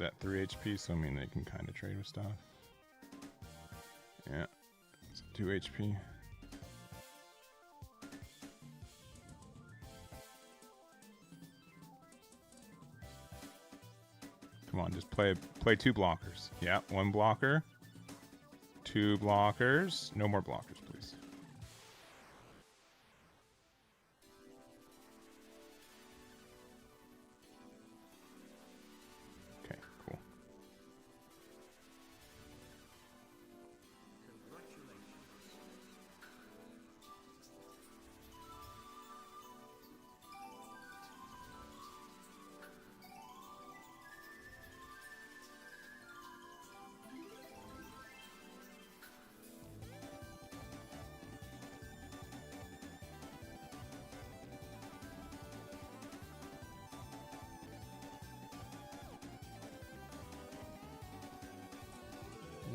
at 3 HP, so I mean they can kind of trade with stuff. Yeah, it's 2 HP. Come on, just play 2 blockers. Yeah, 1 blocker. 2 blockers. No more blockers, please. Okay, cool.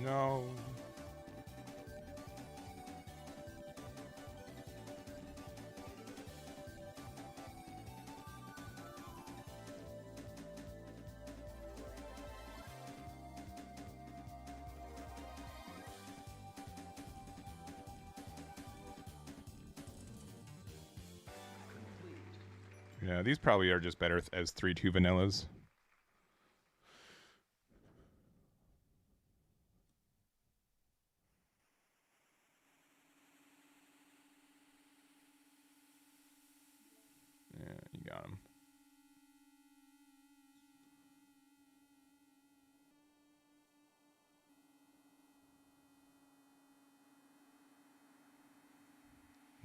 No. Yeah, these probably are just better as 3/2 vanillas. Yeah, you got him.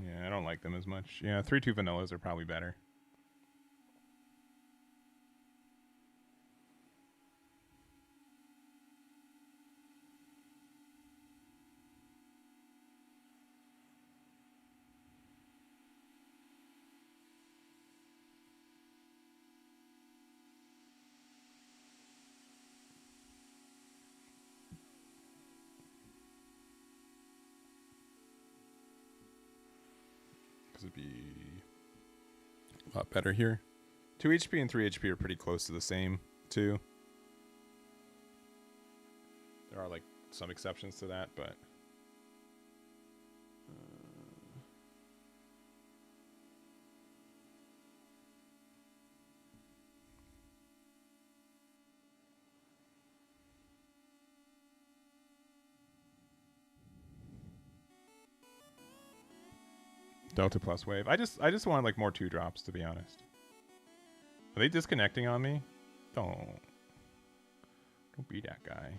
Yeah, I don't like them as much. Yeah, 3/2 vanillas are probably better. Because it'd be a lot better here. 2 HP and 3 HP are pretty close to the same, too. There are, like, some exceptions to that, but... Delta plus wave. I just want, like, more 2-drops, to be honest. Are they disconnecting on me? Don't be that guy.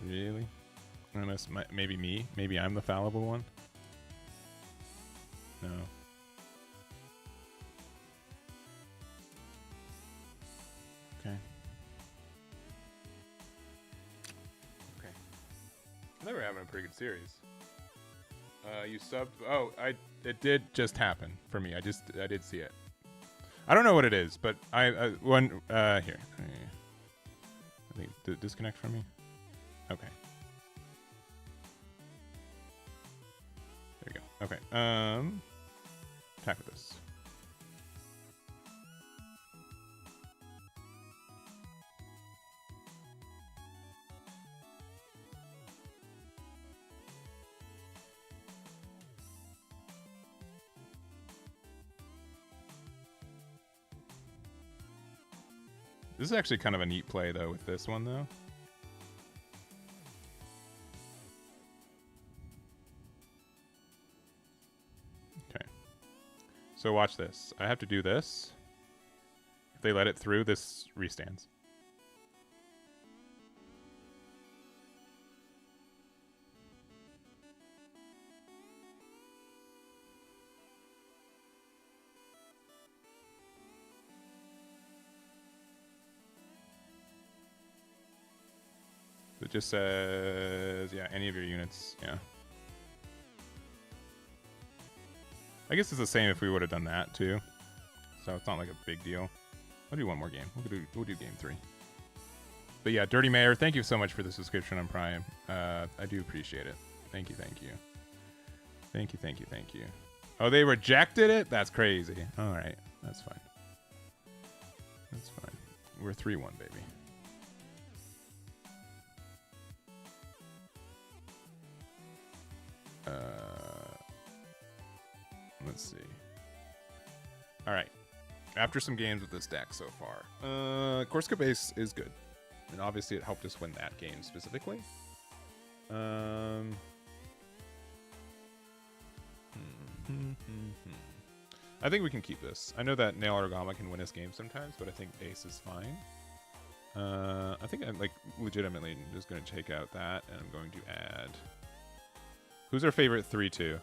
Really? Unless maybe me. Maybe I'm the fallible one. No. Okay. Okay. I think we're having a pretty good series. You subbed. Oh, it did just happen for me. I did see it. I don't know what it is, but here. I think disconnect from me. Okay. There you go. Okay. Attack with this. This is actually kind of a neat play, though, with this one, though. Okay. So watch this. I have to do this. If they let it through, this restands. It just says, yeah, any of your units, yeah. I guess it's the same if we would have done that too. So it's not like a big deal. I'll do one more game. We'll do game 3. But yeah, Dirty Mayor, thank you so much for the subscription on Prime. I do appreciate it. Thank you, thank you. Thank you, thank you, thank you. Oh, they rejected it? That's crazy. All right, that's fine. That's fine. We're 3-1, baby. Let's see. All right. After some games with this deck so far, Corsica base is good, and obviously it helped us win that game specifically. I think we can keep this. I know that Nail Origami can win us games sometimes, but I think Ace is fine. I think I'm like legitimately just going to take out that, and I'm going to add. Who's our favorite 3/2?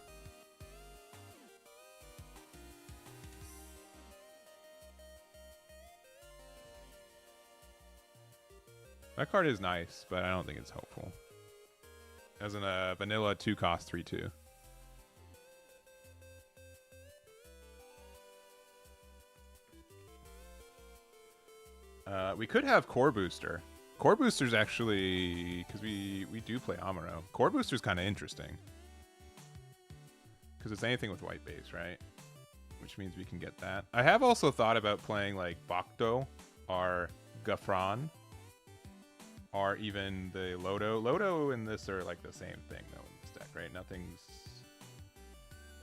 That card is nice, but I don't think it's helpful. As in a vanilla 2-cost 3/2. We could have Core Booster. Core Booster's actually, because we do play Amuro. Core Booster's kind of interesting. Because it's anything with white base, right? Which means we can get that. I have also thought about playing like Bakto or Gafran. Or even the Lodo. Lodo and this are like the same thing though in this deck, right? Nothing's...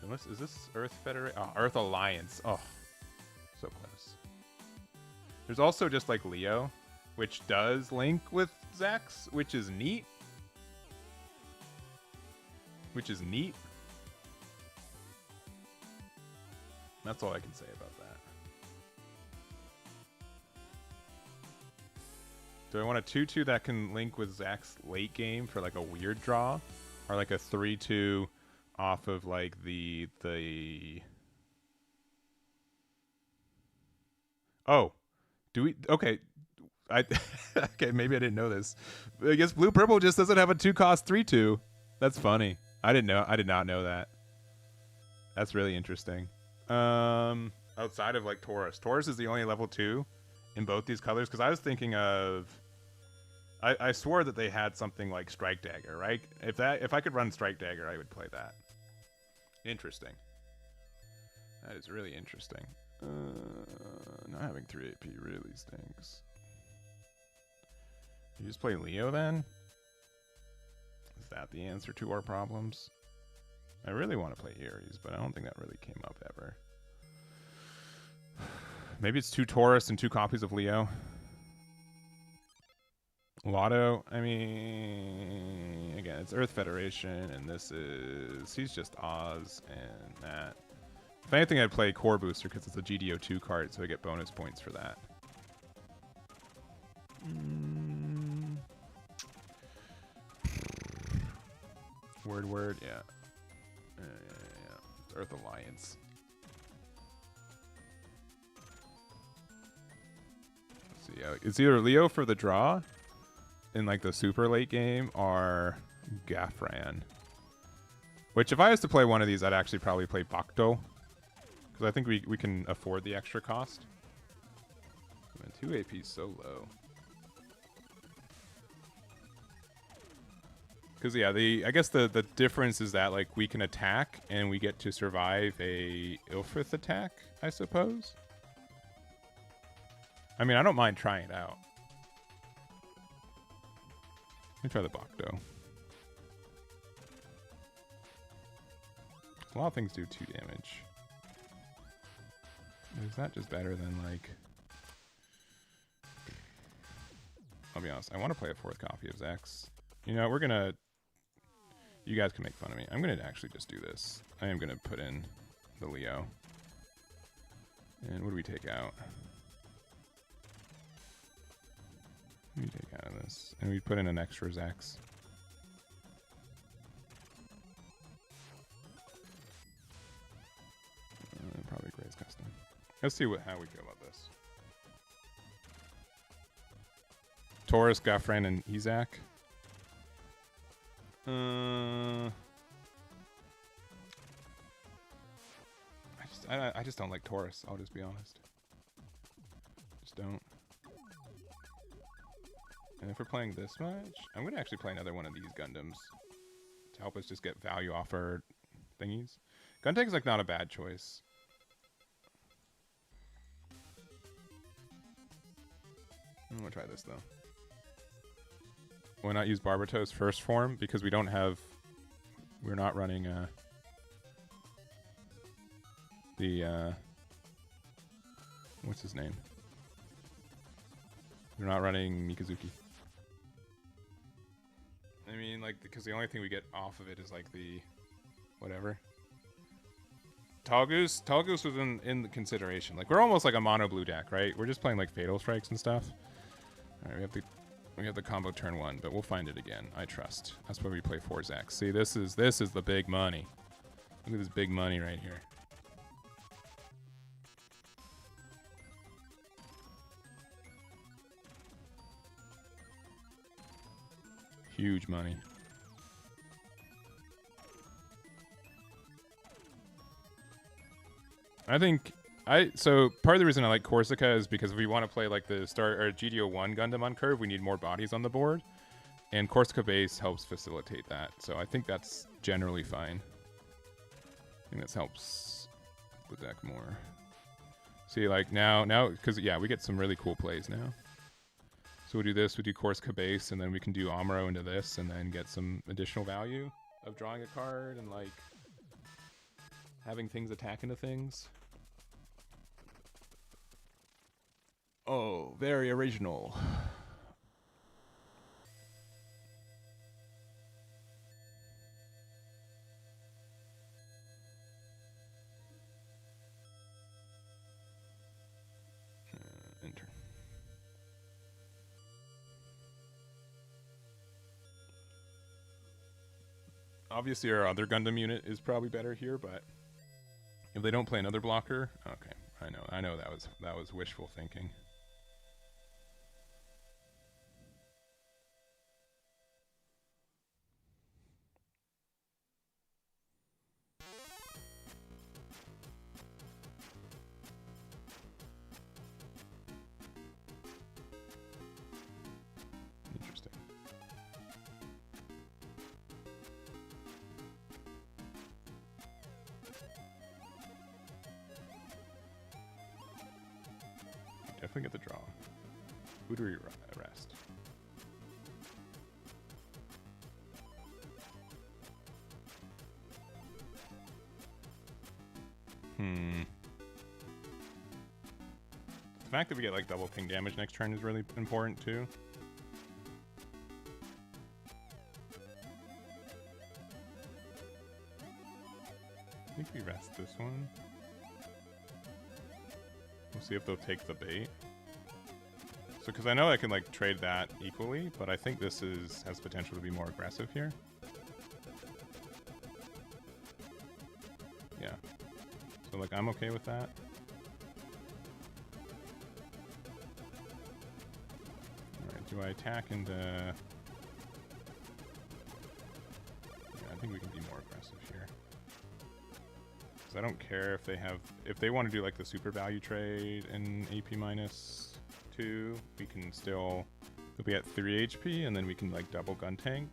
Unless, is this Earth Federation? Oh, Earth Alliance. Oh, so close. There's also just like Leo, which does link with Zax, which is neat. Which is neat. That's all I can say about that. Do I want a 2/2 that can link with Zax's late game for like a weird draw? Or like a 3/2 off of like the... Oh. Do we... Okay. Okay, maybe I didn't know this. I guess Blue Purple just doesn't have a 2-cost 3/2. That's funny. I did not know that. That's really interesting. Outside of like Taurus. Taurus is the only level 2 in both these colors, because I was thinking of... I swore that they had something like Strike Dagger, right? If I could run Strike Dagger, I would play that. Interesting. That is really interesting. Not having 3 AP really stinks. You just play Leo then? Is that the answer to our problems? I really want to play Ares, but I don't think that really came up ever. Maybe it's 2 Taurus and 2 copies of Leo. Lotto, I mean, again, it's Earth Federation, and this is... He's just Oz and that. If anything, I'd play Core Booster because it's a GD02 card, so I get bonus points for that. Word, yeah. Yeah. It's Earth Alliance. Let's see, it's either Leo for the draw in like the super late game or Gafran. Which, if I was to play one of these, I'd actually probably play Bakto. Because I think we can afford the extra cost. Man, 2 AP is so low. Because, yeah, I guess the difference is that, like, we can attack and we get to survive a Ilfrith attack, I suppose. I mean, I don't mind trying it out. Let me try the Bakto. A lot of things do 2 damage. Is that just better than, like... I'll be honest, I want to play a 4th copy of Zax. You know, we're gonna... You guys can make fun of me. I'm gonna actually just do this. I am gonna put in the Leo. And what do we take out? What do we take out of this? And we put in an extra Zax. Probably Gray's Custom. Let's see how we feel about this. Taurus, Gafran, and Izak. I just don't like Taurus. I'll just be honest. Just don't. And if we're playing this much, I'm gonna actually play another one of these Gundams to help us just get value off our thingies. Guntank's like not a bad choice. I'm gonna try this though. Why not use Barbatos's first form? Because we don't have, we're not running the what's his name? We're not running Mikazuki. I mean, like, because the only thing we get off of it is like the whatever. Tall Goose was in the consideration. Like, we're almost like a mono blue deck, right? We're just playing like Fatal Strikes and stuff. All right, we have the combo turn 1, but we'll find it again. I trust. That's why we play 4-Zax. See, this is the big money. Look at this big money right here. Huge money. So part of the reason I like Corsica is because if we want to play like the GD01 Gundam on curve, we need more bodies on the board, and Corsica base helps facilitate that. So I think that's generally fine. I think this helps the deck more. See, like now, because yeah, we get some really cool plays now. So we do this, we do Corsica base, and then we can do Amuro into this, and then get some additional value of drawing a card and like having things attack into things. Oh, very original. Enter. Obviously, our other Gundam unit is probably better here, but if they don't play another blocker, okay, I know that was wishful thinking. Interesting. Definitely get the draw. Who do we arrest? The fact that we get like double ping damage next turn is really important too. I think we rest this one. We'll see if they'll take the bait. So, because I know I can like trade that equally, but I think this has potential to be more aggressive here. Yeah. So like I'm okay with that. Alright, do I attack into... Yeah, I think we can be more aggressive here. Because I don't care if they want to do like the super value trade in AP -2, we can still, we'll be at 3 HP and then we can like double gun tank.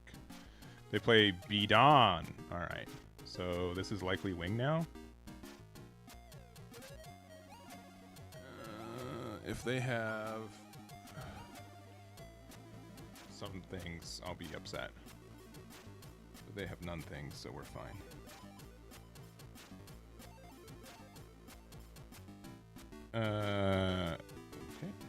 They play Bidon. Alright, so this is likely wing now. If they have some things, I'll be upset. But they have none things, so we're fine. Okay.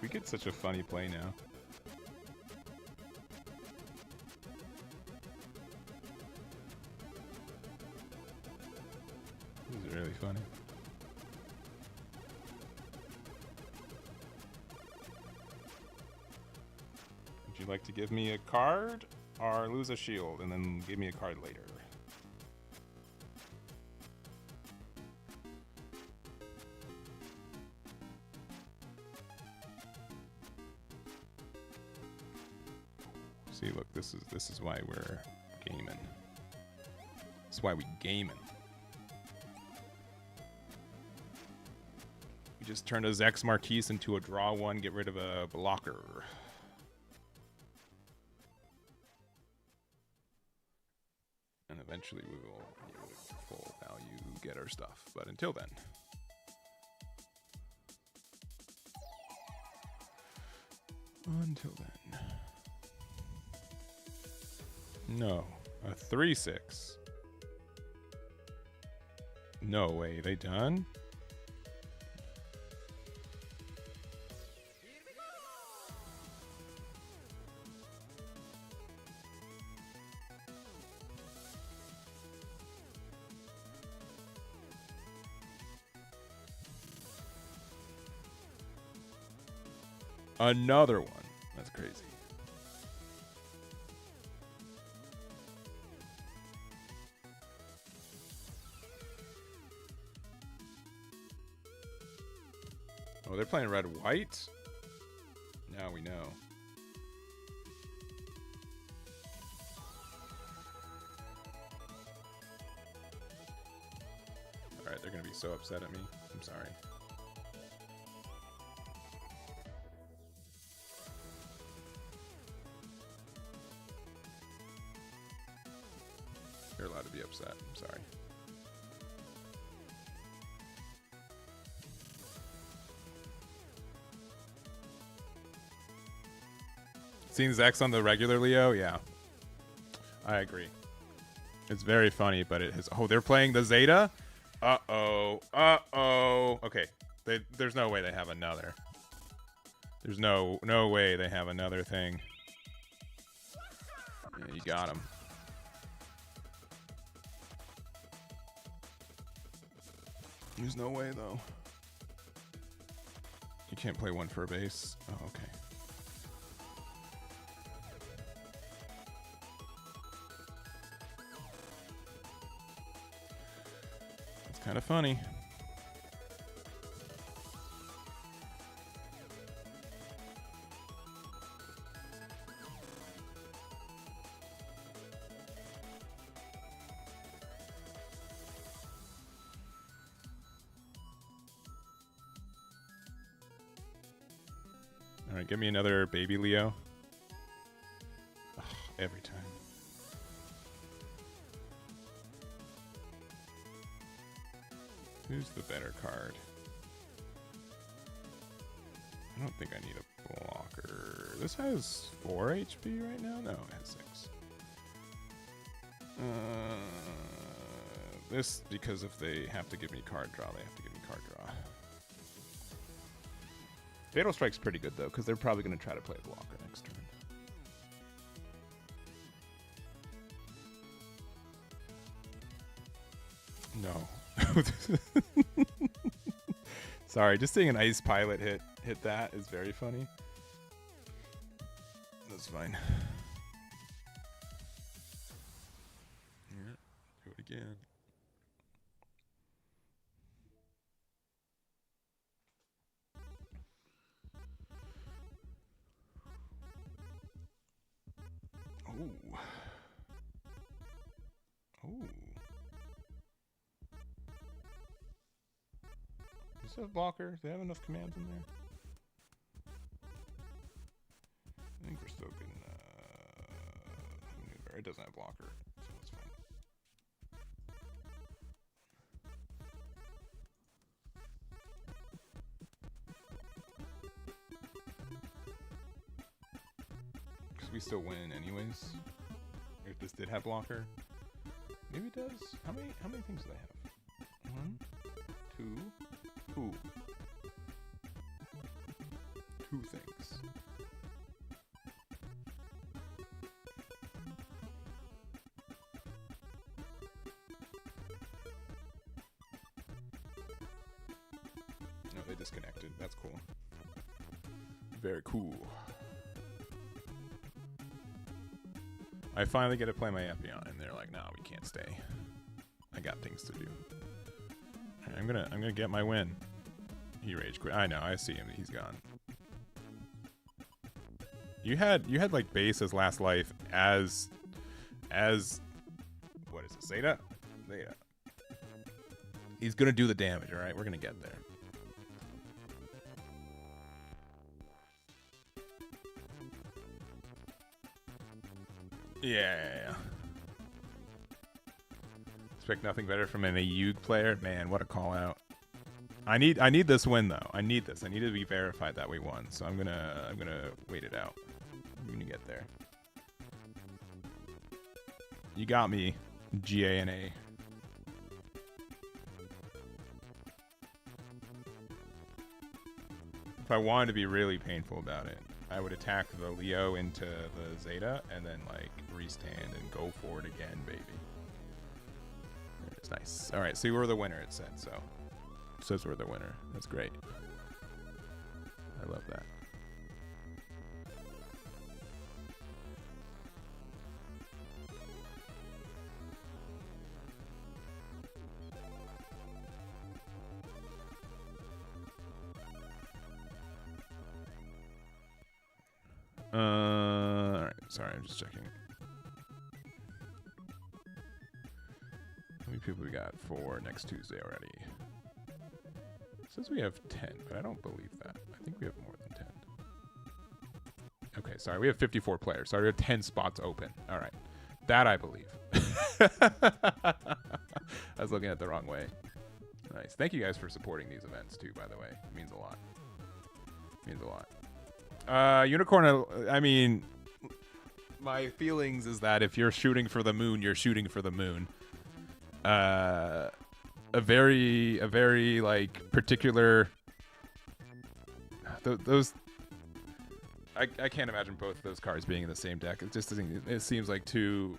We get such a funny play now. This is really funny. you like to give me a card or lose a shield and then give me a card later? See, look, this is why we're gaming. That's why we gaming. We just turned a Zex Marquise into a draw one, get rid of a blocker. And eventually we will be able to full value get our stuff. But until then. Until then. No. A 3/6. No way, they done? Another one. That's crazy. Oh, they're playing red-white? Now we know. Alright, they're gonna be so upset at me. I'm sorry. You're allowed to be upset. I'm sorry. Seen Zex on the regular Leo? Yeah. I agree. It's very funny, but it has... Oh, they're playing the Zeta? Uh-oh. Uh-oh. Okay. There's no way they have another. There's no way they have another thing. Yeah, you got him. There's no way, though. You can't play one for a base. Oh, okay. Kind of funny. All right, give me another baby Leo. Ugh, every time. Who's the better card? I don't think I need a blocker. This has 4 HP right now? No, it has 6. This, because if they have to give me card draw, they have to give me card draw. Fatal Strike's pretty good, though, because they're probably going to try to play a blocker next turn. No. Sorry, just seeing an ice pilot hit that is very funny. That's fine. Yeah, do it again. Oh. Oh. Does it have blocker? Do they have enough commands in there? I think we're still getting it doesn't have blocker, so that's fine. Because we still win anyways. If this did have blocker. Maybe it does. How many things do they have? 1, 2, 2. 2 things. No, they disconnected. That's cool. Very cool. I finally get to play my Epion, and they're like, "No, we can't stay. I got things to do." Right, I'm gonna get my win. He rage quit. I know. I see him. He's gone. You had like base as last life as what is it? Zeta. Zeta. He's gonna do the damage. All right, we're gonna get there. Yeah. Expect nothing better from an Ayug player. Man, what a call out. I need this win though. I need this. I need to be verified that we won. So I'm gonna wait it out. I'm gonna get there. You got me, GANA. If I wanted to be really painful about it, I would attack the Leo into the Zeta and then like restand and go for it again, baby. It's nice. All right, so we're the winner. It said so. It says we're the winner. That's great. I love that. All right. Sorry, I'm just checking. How many people we got for next Tuesday already? It says we have 10, but I don't believe that. I think we have more than 10. Okay, sorry. We have 54 players. Sorry, we have 10 spots open. All right. That I believe. I was looking at it the wrong way. Nice. Thank you guys for supporting these events, too, by the way. It means a lot. It means a lot. Unicorn, I mean, my feelings is that if you're shooting for the moon, you're shooting for the moon. A very like particular. Those. I can't imagine both of those cards being in the same deck. It just doesn't. It seems like too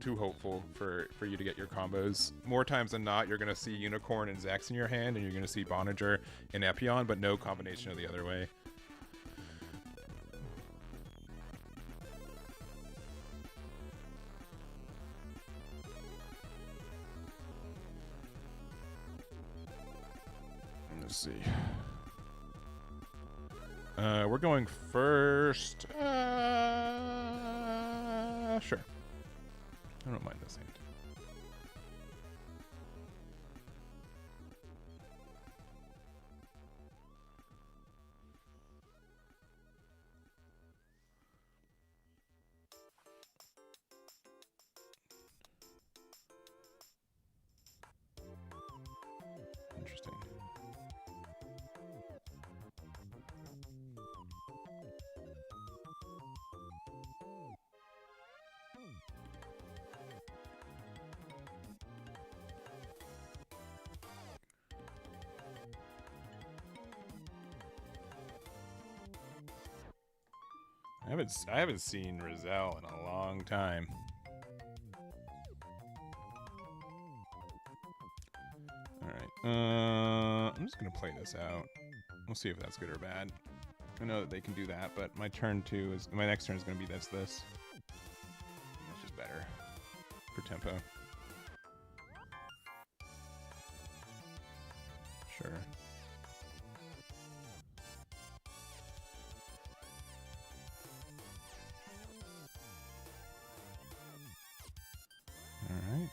hopeful for you to get your combos. More times than not, you're gonna see Unicorn and Zex in your hand, and you're gonna see Bonager and Epion, but no combination of the other way. Let's see. We're going first. Sure. I don't mind this hand. Interesting. I haven't seen Rizal in a long time. All right. I'm just gonna play this out. We'll see if that's good or bad. I know that they can do that, but my next turn is gonna be this. That's just better for tempo. Sure. All right.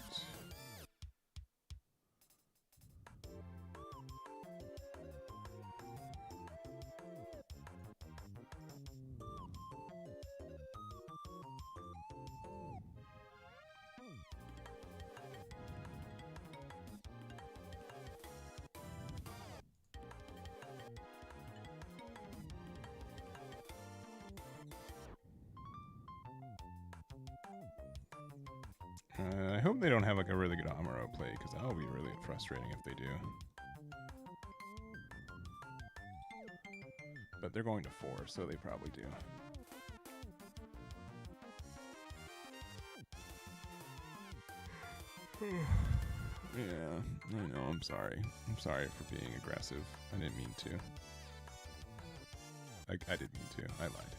I hope they don't have like a really good Amuro play, because that will be really frustrating if they do. But they're going to 4, so they probably do. Yeah, I know, I'm sorry. I'm sorry for being aggressive. I didn't mean to. I did mean to. I lied.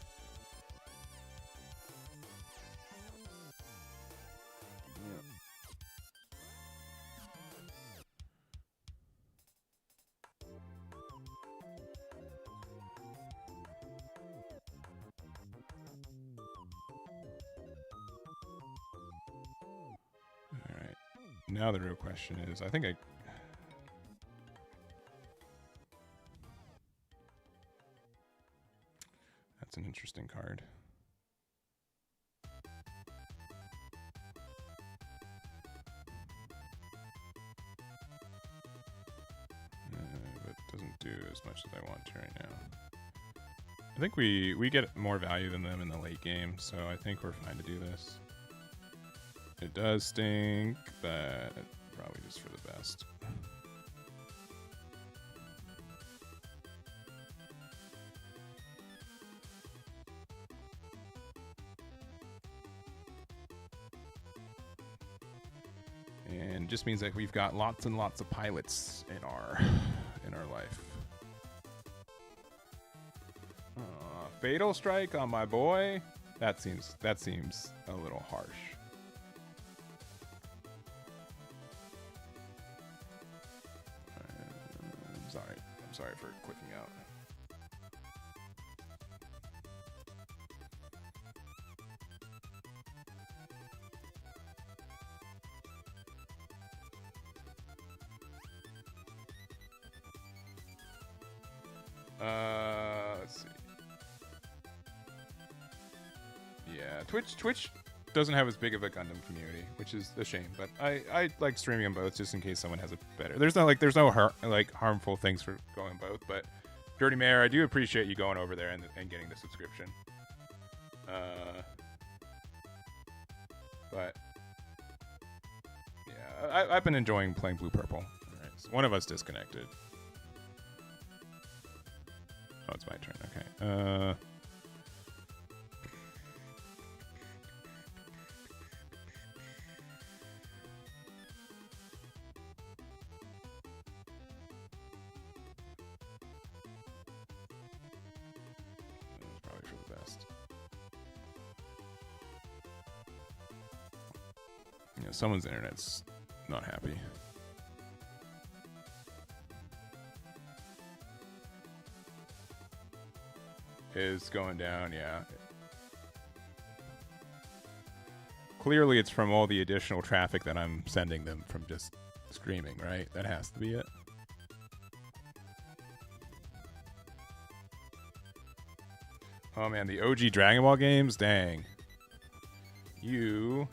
Now the real question is, I think that's an interesting card. But doesn't do as much as I want to right now. I think we get more value than them in the late game, so I think we're fine to do this. It does stink, but probably just for the best. And it just means that we've got lots and lots of pilots in our life. Fatal strike on my boy. That seems a little harsh. I'm sorry for clicking out. Let's see. Yeah, Twitch doesn't have as big of a Gundam community, which is a shame. But I like streaming them both just in case someone has a better. There's no harmful things for going both. But Dirty Mayor, I do appreciate you going over there and getting the subscription. But yeah, I've been enjoying playing Blue Purple. All right, so one of us disconnected. Oh, it's my turn. Okay. Probably for the best. Yeah, someone's internet's not happy. Is going down, yeah. Clearly it's from all the additional traffic that I'm sending them from just streaming, right? That has to be it. Oh man, the OG Dragon Ball games? Dang. You...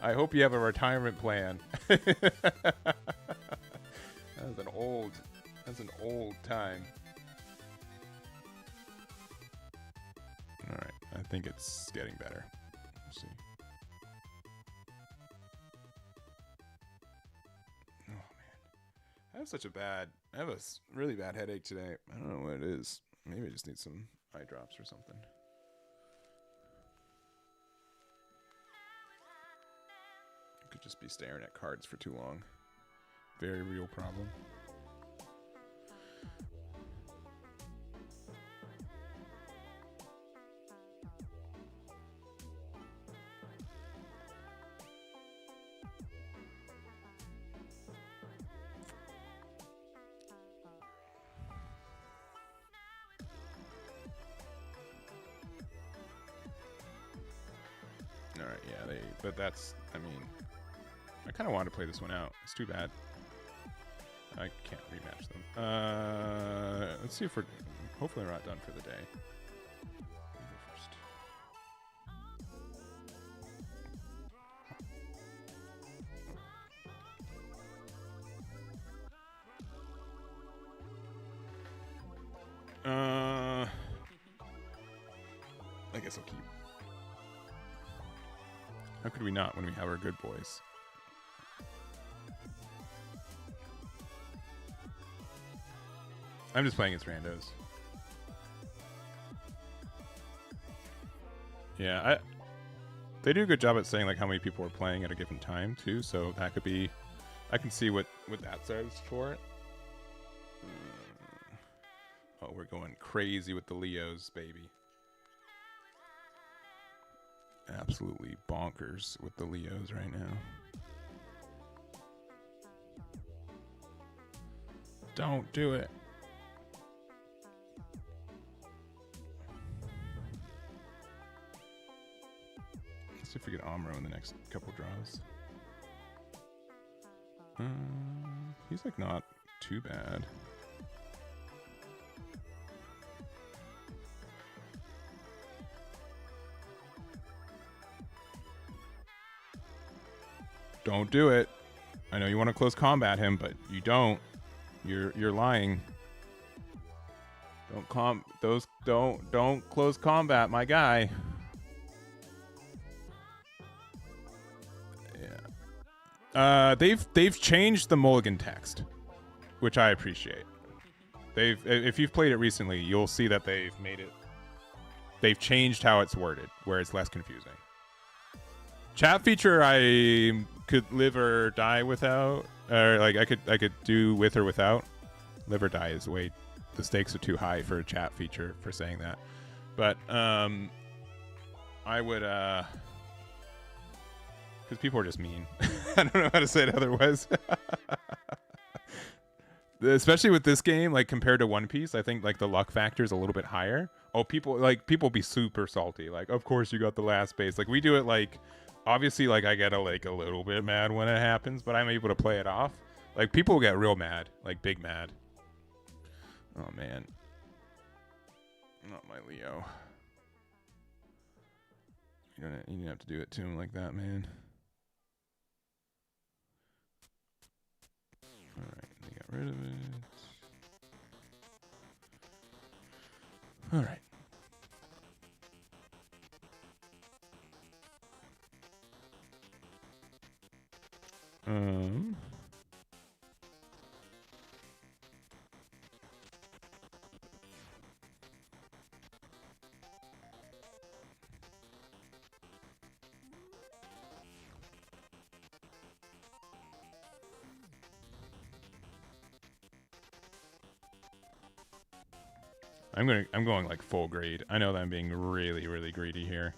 I hope you have a retirement plan. That's an old time. Alright, I think it's getting better. Let's see. Oh man. I have a really bad headache today. I don't know what it is. Maybe I just need some eye drops or something. I could just be staring at cards for too long. Very real problem. Alright, yeah, but that's, I mean, I kind of wanted to play this one out. It's too bad. I can't rematch them. Let's see if hopefully we're not done for the day. I guess I'll keep. How could we not when we have our good boys? I'm just playing against randos. Yeah, they do a good job at saying like how many people are playing at a given time too, so that could be, I can see what that says for it. Oh, we're going crazy with the Leos, baby. Absolutely bonkers with the Leos right now. Don't do it. Let's see if we get Amuro in the next couple draws. He's like not too bad. Don't do it. I know you want to close combat him, but you don't. You're lying. Don't close combat, my guy. Yeah. They've changed the mulligan text, which I appreciate. If you've played it recently, you'll see that they've changed how it's worded, where it's less confusing. Chat feature I could live or die without, or like I could do with or without. Live or die is the stakes are too high for a chat feature for saying that. But I would because people are just mean. I don't know how to say it otherwise. Especially with this game, like compared to One Piece, I think like the luck factor is a little bit higher. Oh, people be super salty. Like, of course you got the last base. Like we do it like, obviously like I get a little bit mad when it happens, but I'm able to play it off. Like people get real mad, like big mad. Oh man, not my Leo. You don't have to do it to him like that, man. All right, they got rid of it. All right. I'm going like full grade. I know that I'm being really, really greedy here.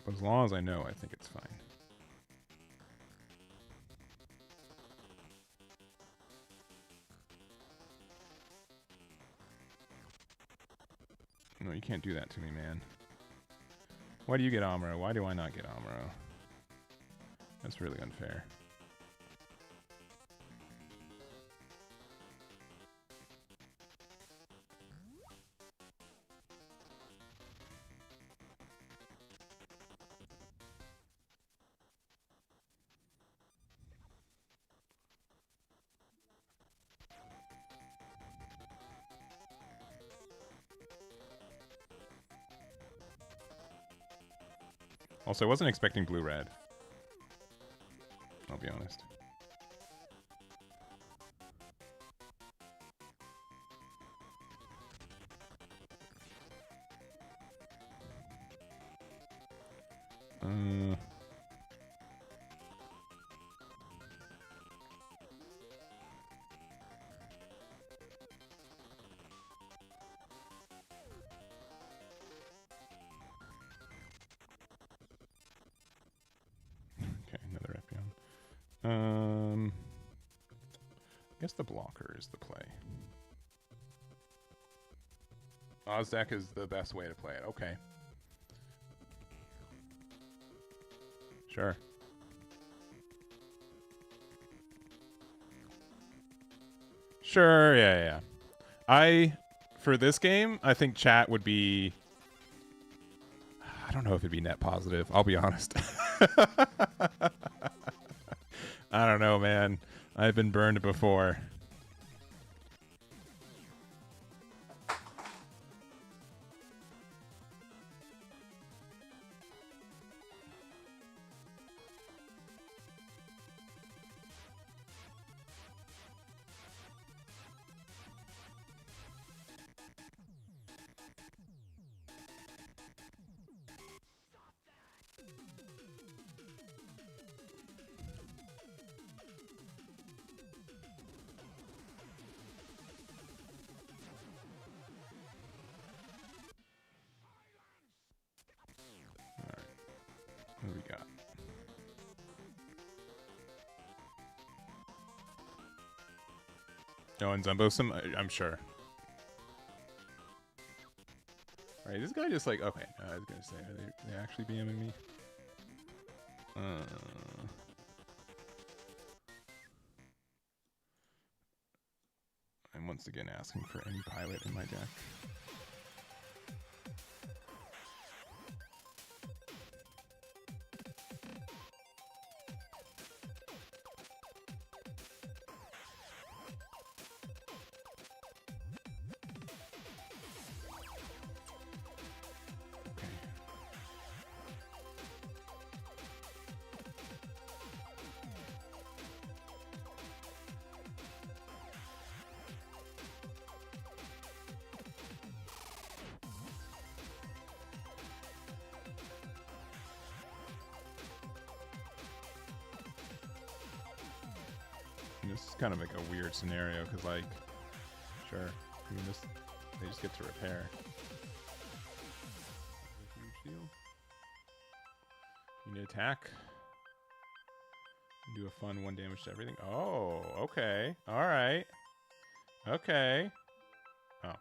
But as long as I know, I think it's fine. No, you can't do that to me, man. Why do you get Amuro? Why do I not get Amuro? That's really unfair. Also, I wasn't expecting blue-red. I'll be honest. Okay, another Epion. I guess the blocker is the play. Oz deck is the best way to play it. Okay. Sure. Sure, yeah. For this game, I think chat would be... I don't know if it'd be net positive. I'll be honest. I don't know, man. I've been burned before. Oh, and Zumbosum, I'm sure. Alright, this guy just like, okay, I was gonna say, are they actually BMing me? I'm once again asking for any pilot in my deck. This is kind of like a weird scenario because, like, sure, I mean, they just get to repair. Huge deal. You need to attack. Do a fun 1 damage to everything. Oh, okay. All right. Okay. Oh.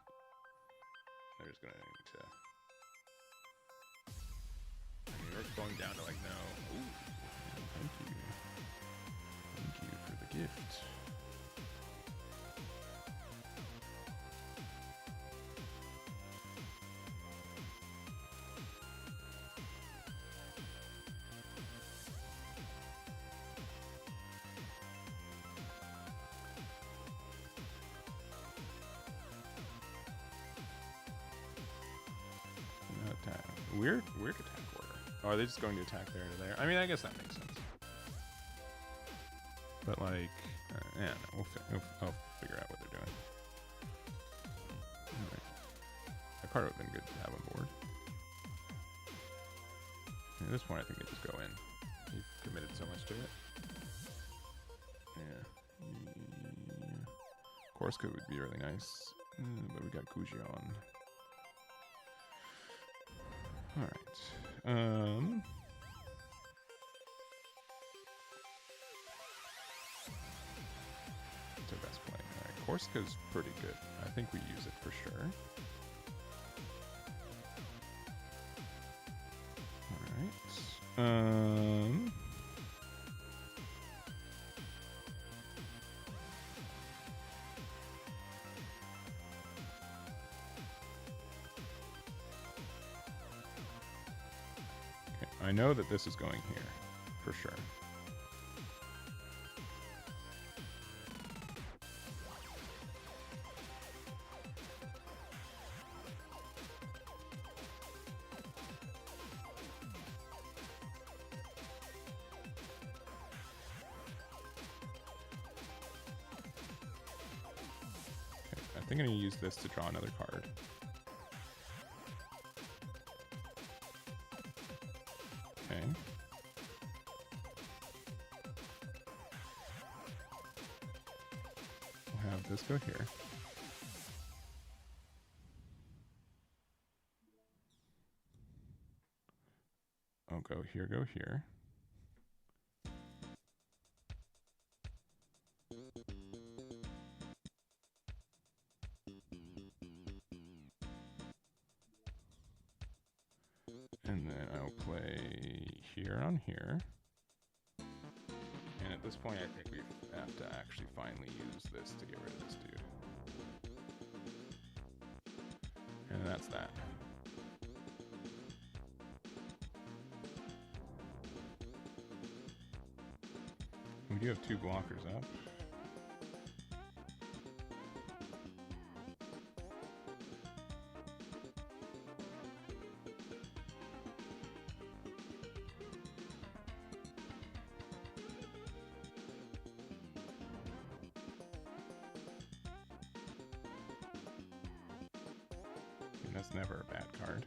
They're just gonna need to. I mean, we're going down to like no. Ooh, thank you. Thank you for the gift. Weird attack order. Oh, are they just going to attack there to there? I mean, I guess that makes sense. But like, yeah, no, I'll figure out what they're doing. All right. That card would have been good to have on board. At this point, I think they just go in. You've committed so much to it. Yeah. Corsica would be really nice, but we got Gujion. All right. What's our best play? All right, Corsica's pretty good. I think we use it for sure. All right. I know that this is going here, for sure. Okay, I think I'm going to use this to draw another card. Okay. We'll have this go here. I'll go here, go here. And then I'll play here on here. And at this point, I think we have to actually finally use this to get rid of this dude. And that's that. We do have 2 blockers up. That's never a bad card.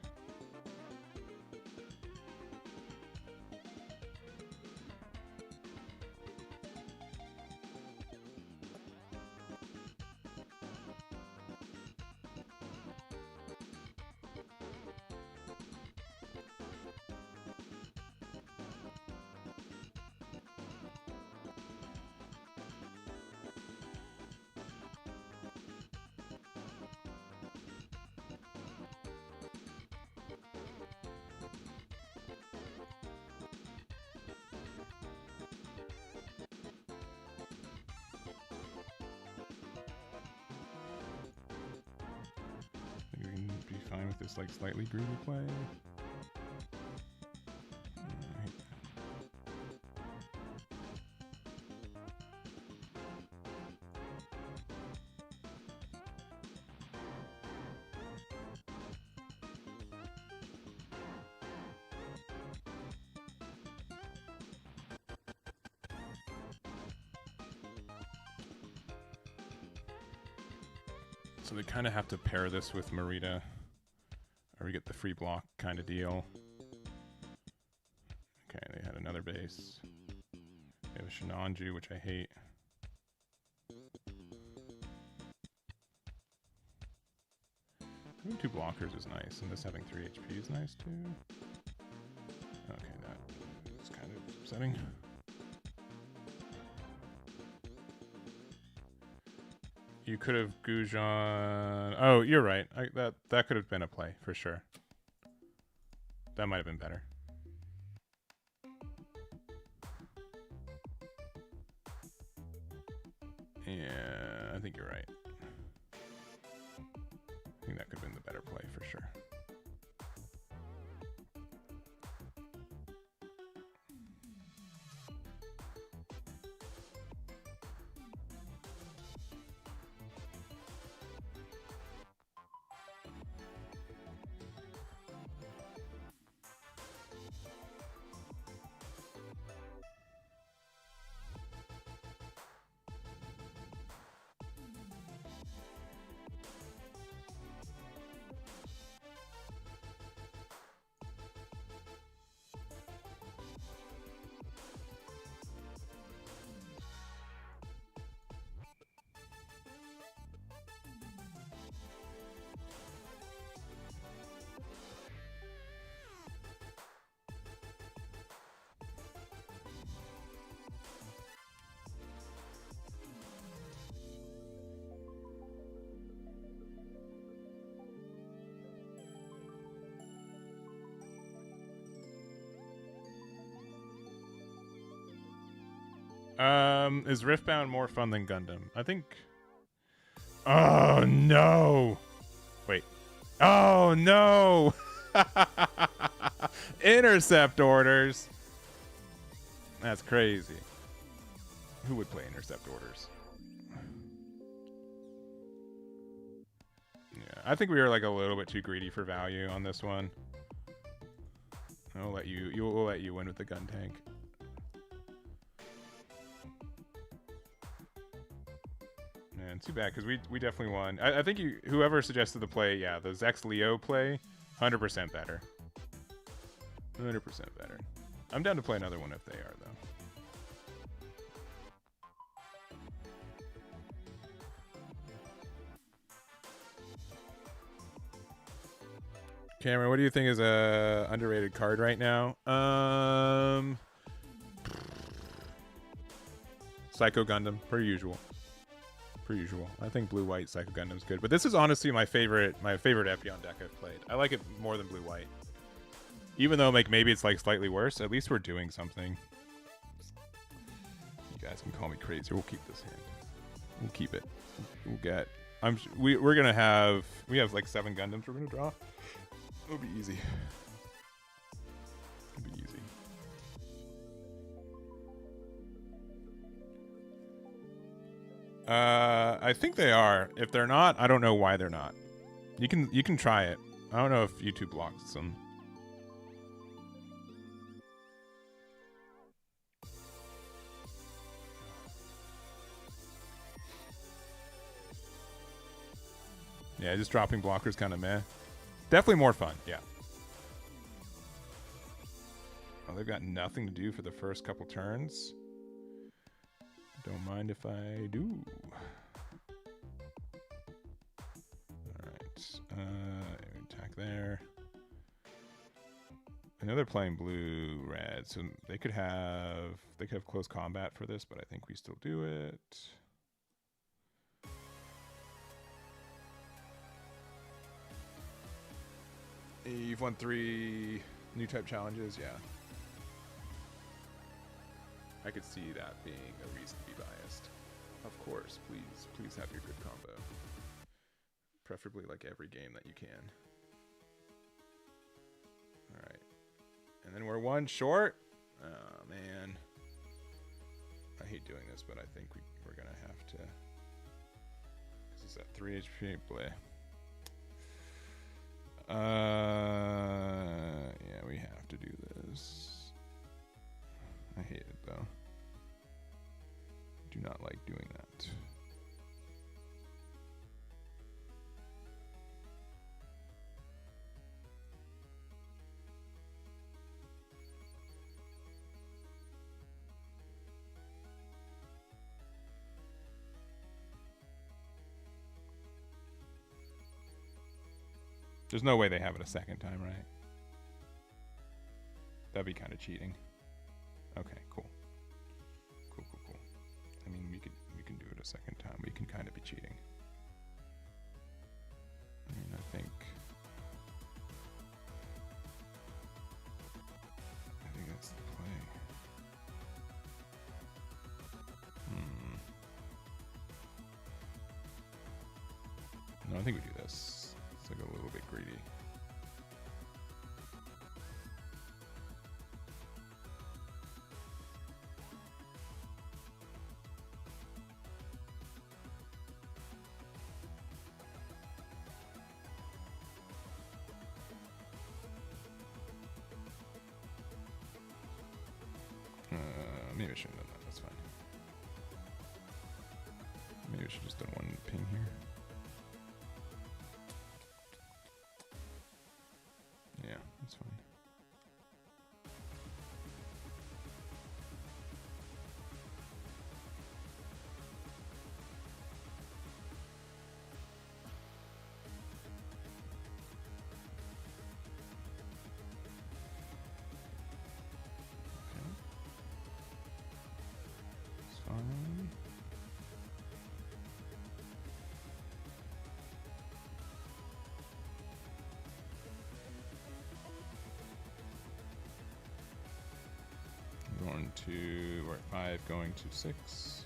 fine with this like slightly greedy play. So they kind of have to pair this with Marita, or we get the free block kind of deal. Okay, they had another base. They have a Shinanju, which I hate. Having 2 blockers is nice, and this having 3 HP is nice too. Okay, that's kind of upsetting. You could have Gujan. Oh, you're right. That could have been a play for sure. That might have been better. Yeah, I think you're right. I think that could have been the better play for sure. Is Riftbound more fun than Gundam? I think. Oh no! Wait. Oh no! Intercept orders. That's crazy. Who would play intercept orders? Yeah, I think we were like a little bit too greedy for value on this one. I'll let you. We'll let you win with the gun tank. Man, too bad, because we definitely won. I think whoever suggested the play, yeah, the Zex Leo play, 100% better. 100% better. I'm down to play another one if they are, though. Cameron, what do you think is a underrated card right now? Psycho Gundam, per usual. Per usual. I think blue-white Psycho Gundam's good. But this is honestly my favorite Epyon deck I've played. I like it more than blue-white. Even though like maybe it's like slightly worse, at least we're doing something. You guys can call me crazy. We'll keep this hand. We'll keep it. We'll get. We're gonna have. We have like 7 Gundams we're gonna draw. It'll be easy. It'll be easy. I think they are. If they're not, I don't know why they're not. You can try it. I don't know if YouTube blocks them. Yeah, just dropping blockers kind of meh. Definitely more fun, yeah. Oh, they've got nothing to do for the first couple turns. Don't mind if I do. Alright. Attack there. I know they're playing blue-red, so they could have close combat for this, but I think we still do it. You've won 3 new type challenges, yeah. I could see that being a reason to be biased. Of course, please have your good combo. Preferably like every game that you can. And then we're one short. Oh, man. I hate doing this, but I think we're going to have to. Because he's at 3 HP. Bleh. Yeah, we have to do this. I hate it, though. Do not like doing that. There's no way they have it a second time, right? That'd be kind of cheating. Okay, cool. Cool. I mean, we can do it a second time. We can kind of be cheating. I mean, I think that's the play. No, I think we do this. It's like a little bit greedy. Maybe I shouldn't have done that. That's fine. Maybe I should just done one ping here. Yeah, that's fine. Fine. We're at 5, going to 6.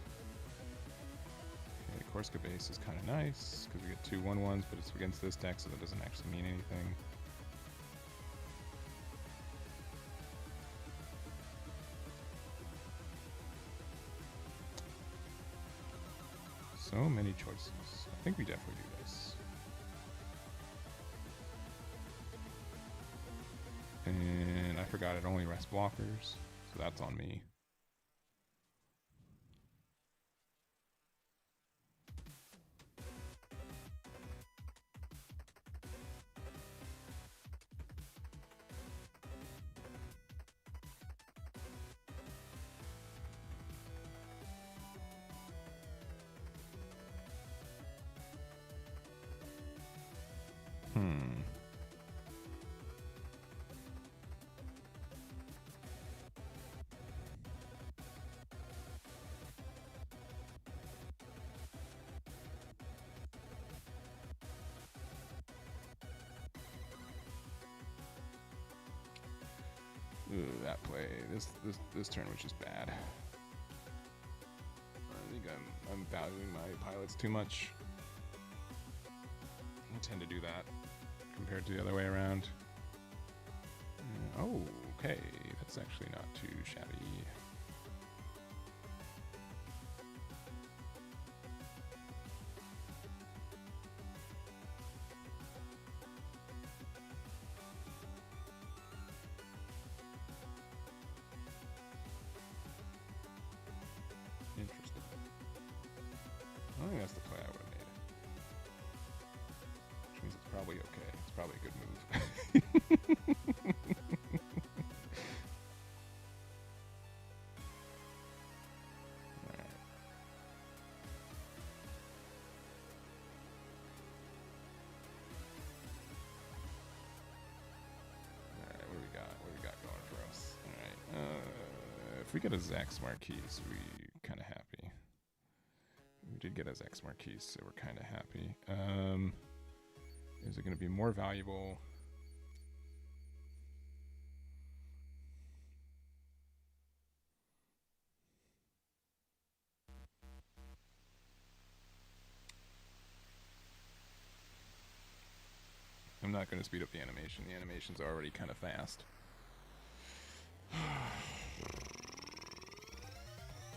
Okay, the Korska base is kind of nice because we get 2 1/1s, but it's against this deck, so that doesn't actually mean anything. So many choices. I think we definitely do this. And I forgot it only rests blockers, so that's on me. Ooh, that play. This turn was just bad. I think I'm valuing my pilots too much. I tend to do that compared to the other way around. Oh, okay. That's actually not too shabby. Interesting. I think that's the play I would have made. Which means it's probably okay. It's probably a good move. Alright, what do we got going for us? Alright, if we get a Zax Marquise, we kind of happy. We did get a Zax Marquise, so we're kind of happy. Is it going to be more valuable? I'm not going to speed up the animation. The animation's already kind of fast.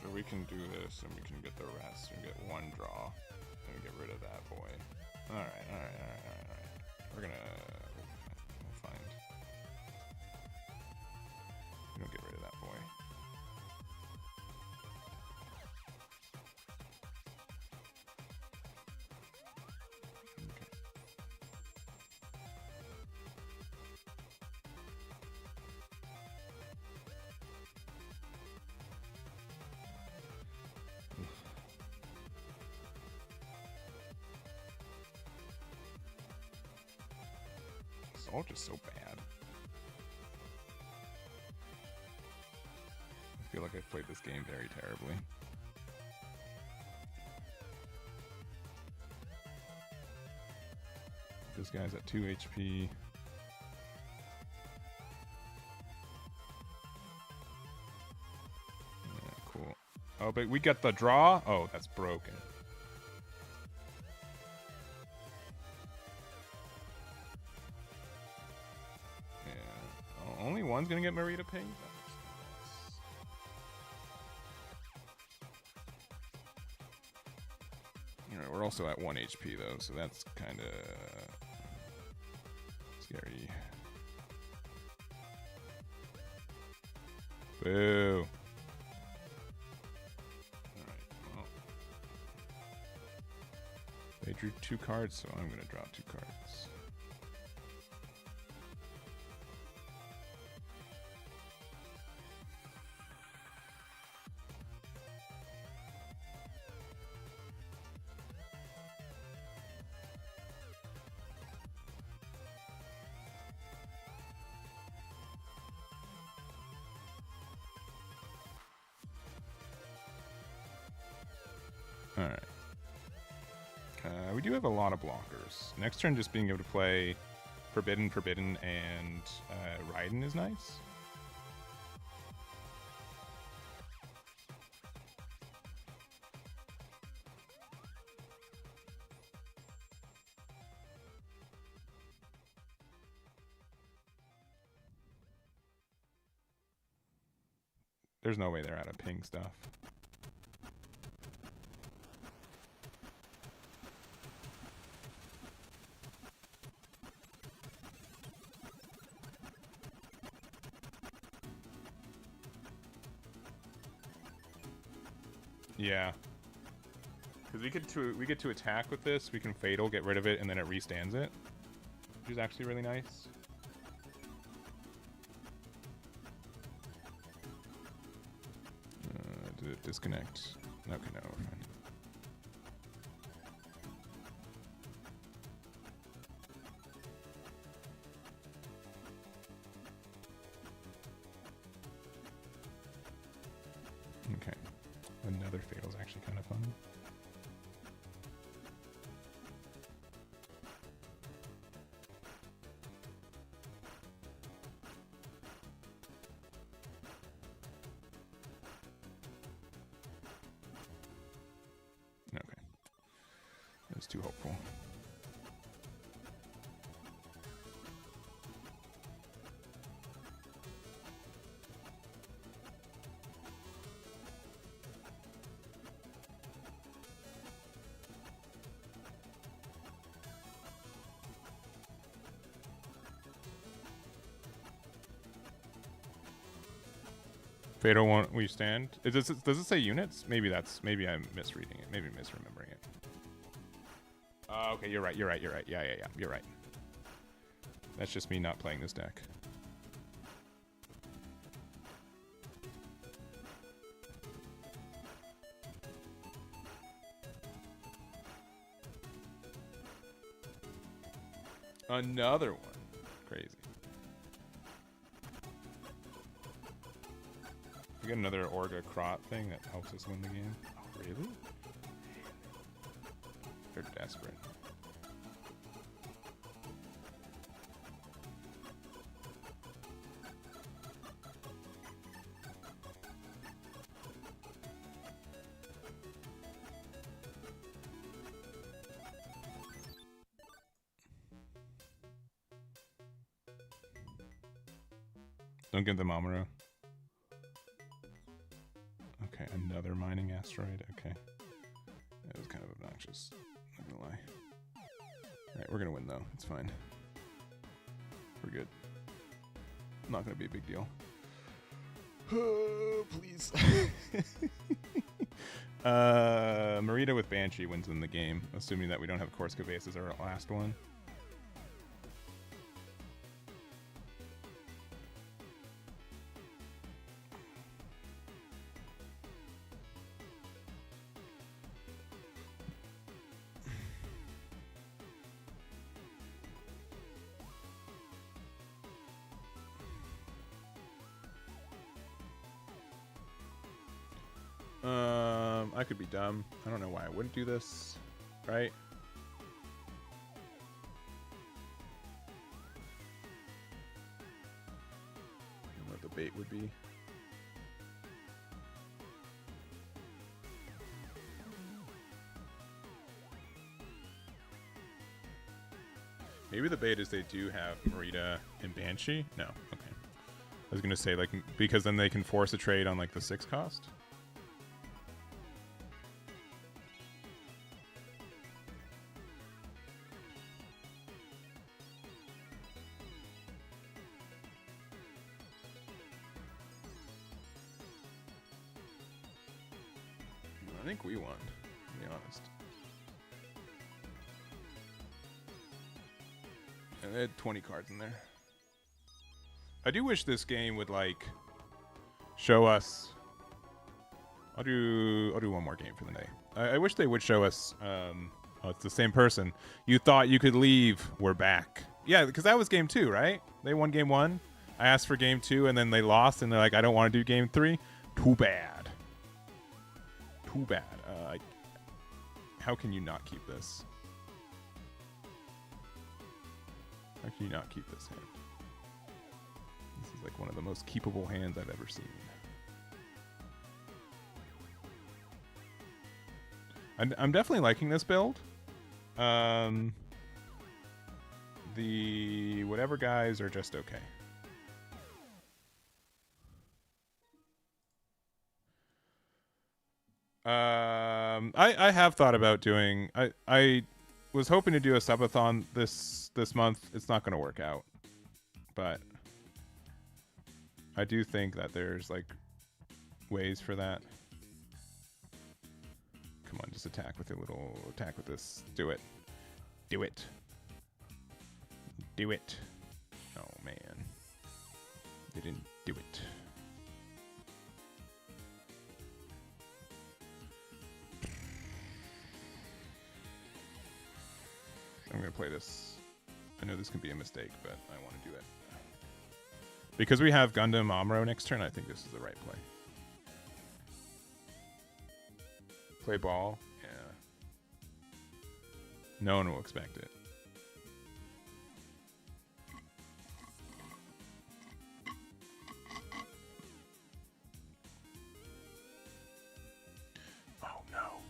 So we can do this, and we can get the rest. We get one draw, and we get rid of that boy. All right. We're gonna. We'll find. We don't get rid of that boy. Okay. It's all just so bad. I feel like I've played this game very terribly. This guy's at 2 HP. Yeah, cool. Oh, but we got the draw? Oh, that's broken. Yeah. Oh, only one's gonna get Marita pinged? Alright, we're also at 1 HP though, so that's kind of scary. Boo. Alright, well. They drew 2 cards, so I'm going to draw 2 cards. Alright. We do have a lot of blockers. Next turn, just being able to play Forbidden, and Raiden is nice. There's no way they're out of ping stuff. Yeah. Because we get to attack with this, we can Fatal, get rid of it, and then it restands it. Which is actually really nice. Did it disconnect? Okay, no, we're fine. Okay. Another Fatal is actually kind of fun. Okay. That's too hopeful. Fatal won't we stand? Does it say units? Maybe I'm misreading it. Maybe misremembering it. Okay, you're right. Yeah, you're right. That's just me not playing this deck. Another one. Crazy. We got another Orga Krot thing that helps us win the game. Oh, really? They're desperate. Don't give them Amuro. another mining asteroid. Okay. That was kind of obnoxious. Not gonna lie. Alright, we're gonna win though. It's fine. We're good. Not gonna be a big deal. Oh, please. Merida with Banshee wins in the game, assuming that we don't have Corsica base as our last one. I could be dumb. I don't know why I wouldn't do this, right? I don't know what the bait would be. Maybe the bait is they do have Merida and Banshee? No, okay. I was gonna say, like, because then they can force a trade on, like, the 6 cost. I think we won, to be honest. And they had 20 cards in there. I do wish this game would, like, show us. I'll do one more game for the day. I wish they would show us. Oh, it's the same person. You thought you could leave. We're back. Yeah, because that was game 2, right? They won game 1. I asked for game 2, and then they lost, and they're like, I don't want to do game 3. Too bad. Too bad. How can you not keep this? How can you not keep this hand? This is like one of the most keepable hands I've ever seen. I'm definitely liking this build. The whatever guys are just okay. I have thought about doing. I was hoping to do a subathon this month. It's not going to work out, but I do think that there's like ways for that. Come on, just attack with a little attack with this. Do it. Do it. Do it. Oh man, they didn't do it. I'm going to play this. I know this can be a mistake, but I want to do it. Because we have Gundam Amuro next turn, I think this is the right play. Play ball? Yeah. No one will expect it. Oh no.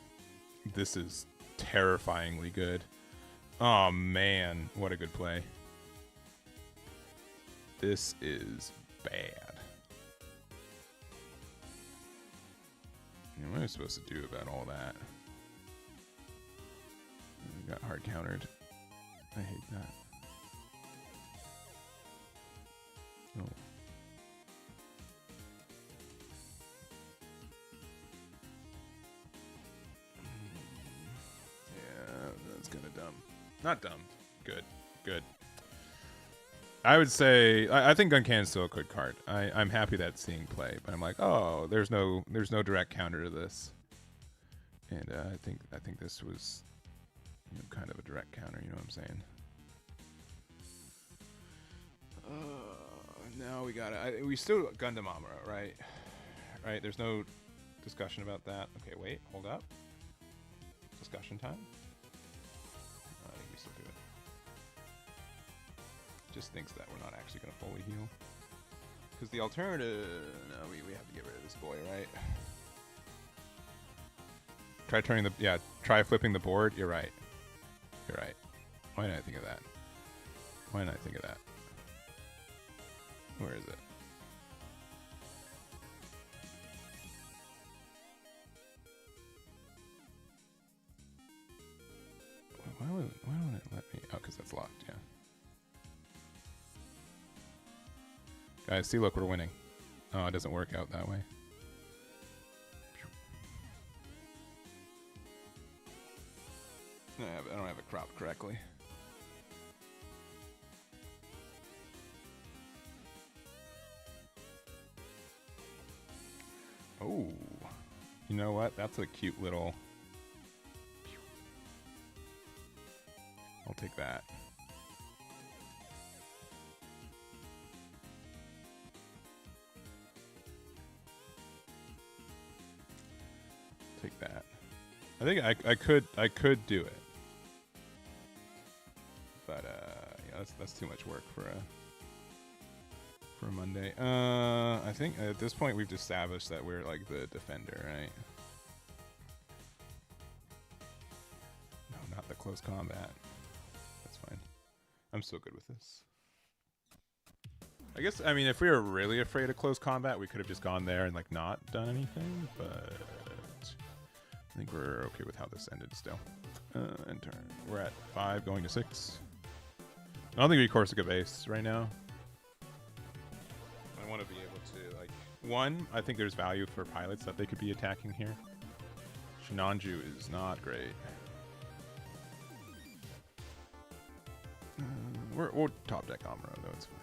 This is terrifyingly good. Oh man, what a good play. This is bad. What am I supposed to do about all that? I got hard countered. I hate that. Oh. Yeah, that's kind of dumb. Not dumb. Good. Good. I would say I think Gun Cannon's still a good card. I'm happy that it's seeing play, but I'm like, oh, there's no direct counter to this, and I think this was, you know, kind of a direct counter. You know what I'm saying? Now we got it. We still Gundam Amuro, right? Right. There's no discussion about that. Okay, wait, hold up. Discussion time. I think we still do it. Just thinks that we're not actually going to fully heal. Because the alternative... No, we have to get rid of this boy, right? Try turning the... Yeah, try flipping the board. You're right. You're right. Why didn't I think of that? Why didn't I think of that? Where is it? guess that's locked, yeah. Guys, see, look, we're winning. Oh, it doesn't work out that way. I don't have it cropped correctly. Oh, you know what? That's a cute little... I'll take that. Take that. I think I could do it. But yeah, that's too much work for a Monday. I think at this point we've established that we're like the defender, right? No, not the close combat. That's fine. I'm still good with this. I guess, I mean, if we were really afraid of close combat, we could have just gone there and like not done anything, but I think we're okay with how this ended still. And turn. We're at 5 going to 6. I don't think we course a good base right now. I want to be able to, like, one, I think there's value for pilots that they could be attacking here. Shinanju is not great. We're top deck Amuro, though, it's fine.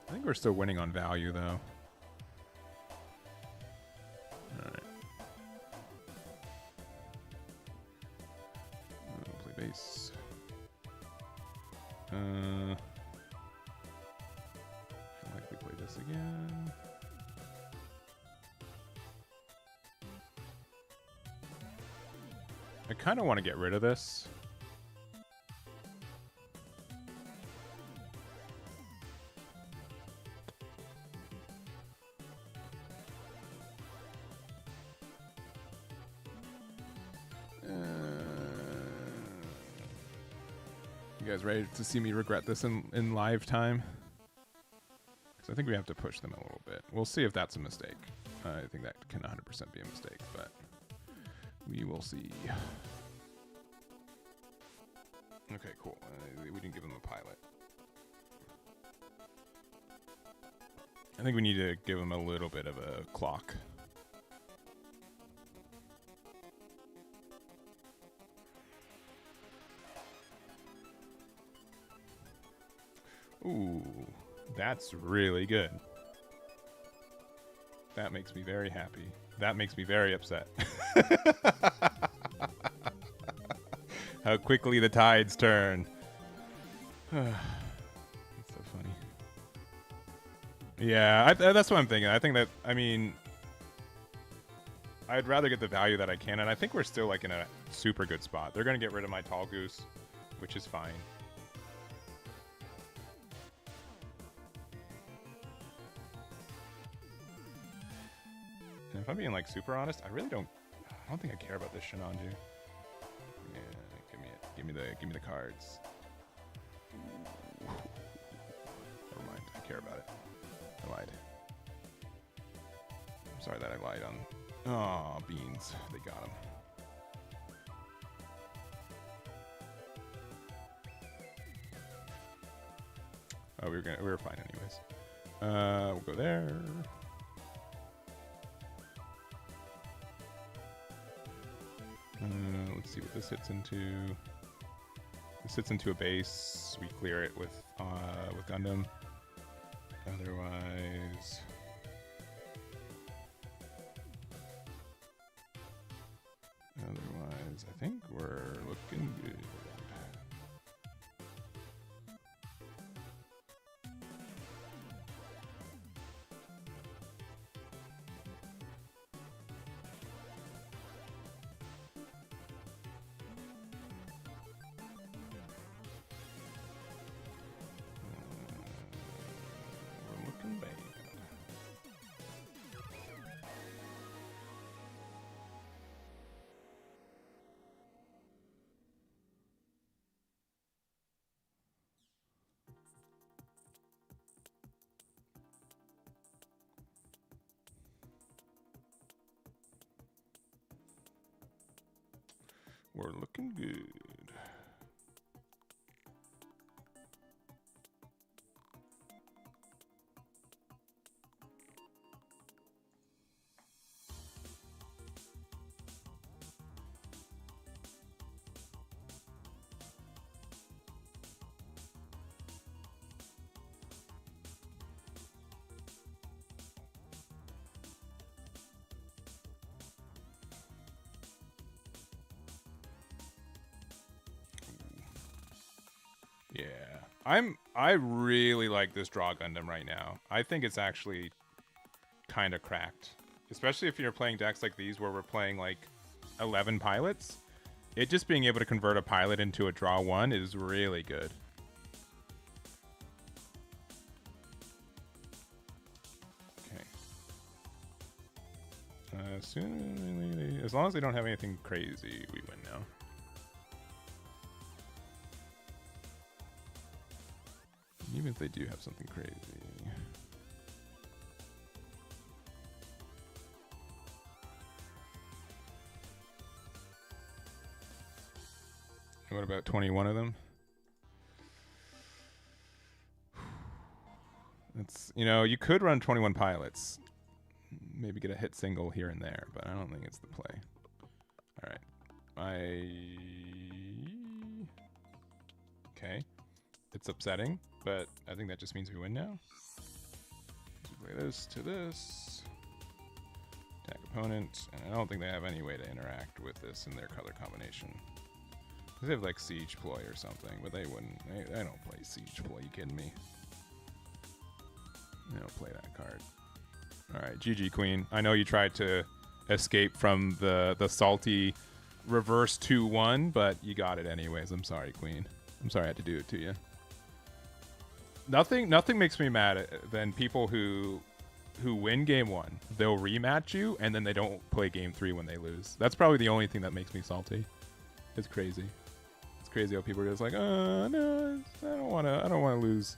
I think we're still winning on value, though. Alright. Play base. I feel like we play this again. I kind of want to get rid of this. You guys ready to see me regret this in live time? Because I think we have to push them a little bit. We'll see if that's a mistake. I think that can 100% be a mistake, but we will see. Okay, cool. We didn't give them a pilot. I think we need to give them a little bit of a clock. Ooh, that's really good. That makes me very happy. That makes me very upset. How quickly the tides turn. That's so funny. Yeah, that's what I'm thinking. I think that, I mean, I'd rather get the value that I can, and I think we're still like in a super good spot. They're going to get rid of my tall goose, which is fine. And if I'm being like super honest, I don't think I care about this Shinanju. Yeah, give me the cards. Never mind, I care about it. I lied. I'm sorry that I lied on. Oh, beans, they got him. Oh, we were fine anyways. We'll go there. Let's see what this hits into. This hits into a base. We clear it with Gundam. Otherwise, I think we're looking good. We're looking bad. We're looking good. Yeah, I really like this draw Gundam right now. I think it's actually kind of cracked, especially if you're playing decks like these where we're playing like 11 pilots. It just being able to convert a pilot into a draw one is really good. Okay. As long as they don't have anything crazy, we win now. Even if they do have something crazy. What about 21 of them? It's, you know, you could run 21 pilots. Maybe get a hit single here and there, but I don't think it's the play. All right. Okay. It's upsetting, but I think that just means we win now. We play this to this. Attack opponent. And I don't think they have any way to interact with this in their color combination. They have like Siege Ploy or something, but they wouldn't. They don't play Siege Ploy. You kidding me? They don't play that card. All right, GG Queen. I know you tried to escape from the salty reverse 2-1, but you got it anyways. I'm sorry, Queen. I'm sorry I had to do it to you. Nothing makes me mad than people who win game 1. They'll rematch you, and then they don't play game 3 when they lose. That's probably the only thing that makes me salty. It's crazy. It's crazy how people are just like, no, I don't want to lose.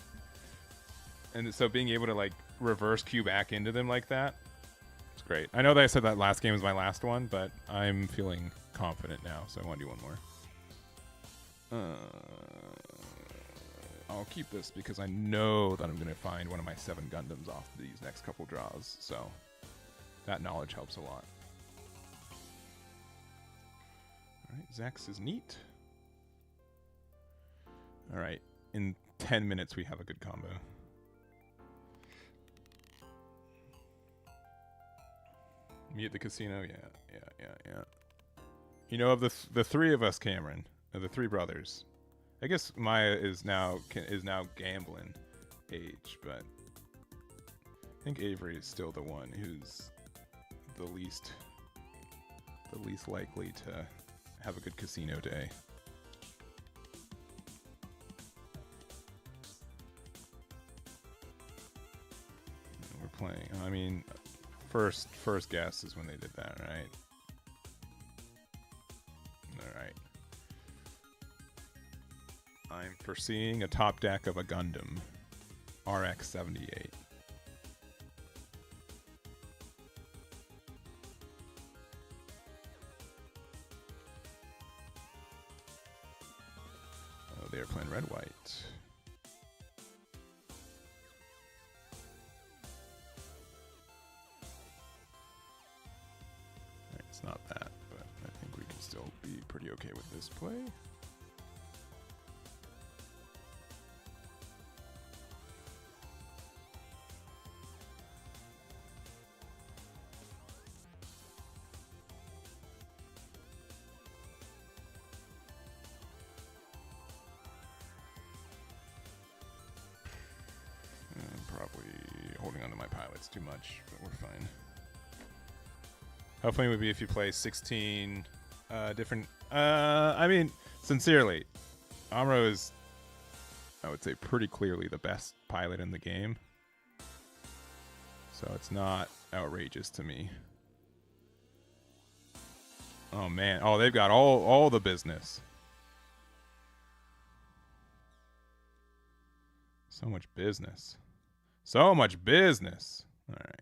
And so being able to like reverse queue back into them like that, it's great. I know that I said that last game was my last one, but I'm feeling confident now, so I want to do one more. I'll keep this because I know that I'm going to find one of my 7 Gundams off these next couple draws, so that knowledge helps a lot. Alright, Zex is neat. Alright, in 10 minutes we have a good combo. Me at the casino? Yeah. You know, of the 3 of us, Cameron, of the 3 brothers, I guess Maya is now gambling age, but I think Avery is still the one who's the least likely to have a good casino day. We're playing. I mean, first guess is when they did that, right? All right. I'm foreseeing a top deck of a Gundam, RX-78. Oh, they're playing red-white. It's not that, but I think we can still be pretty okay with this play. Too much, but we're fine. How funny would it be if you play 16 different... I mean, sincerely, Amuro is, I would say, pretty clearly the best pilot in the game. So it's not outrageous to me. Oh, man. Oh, they've got all the business. So much business. So much business. All right.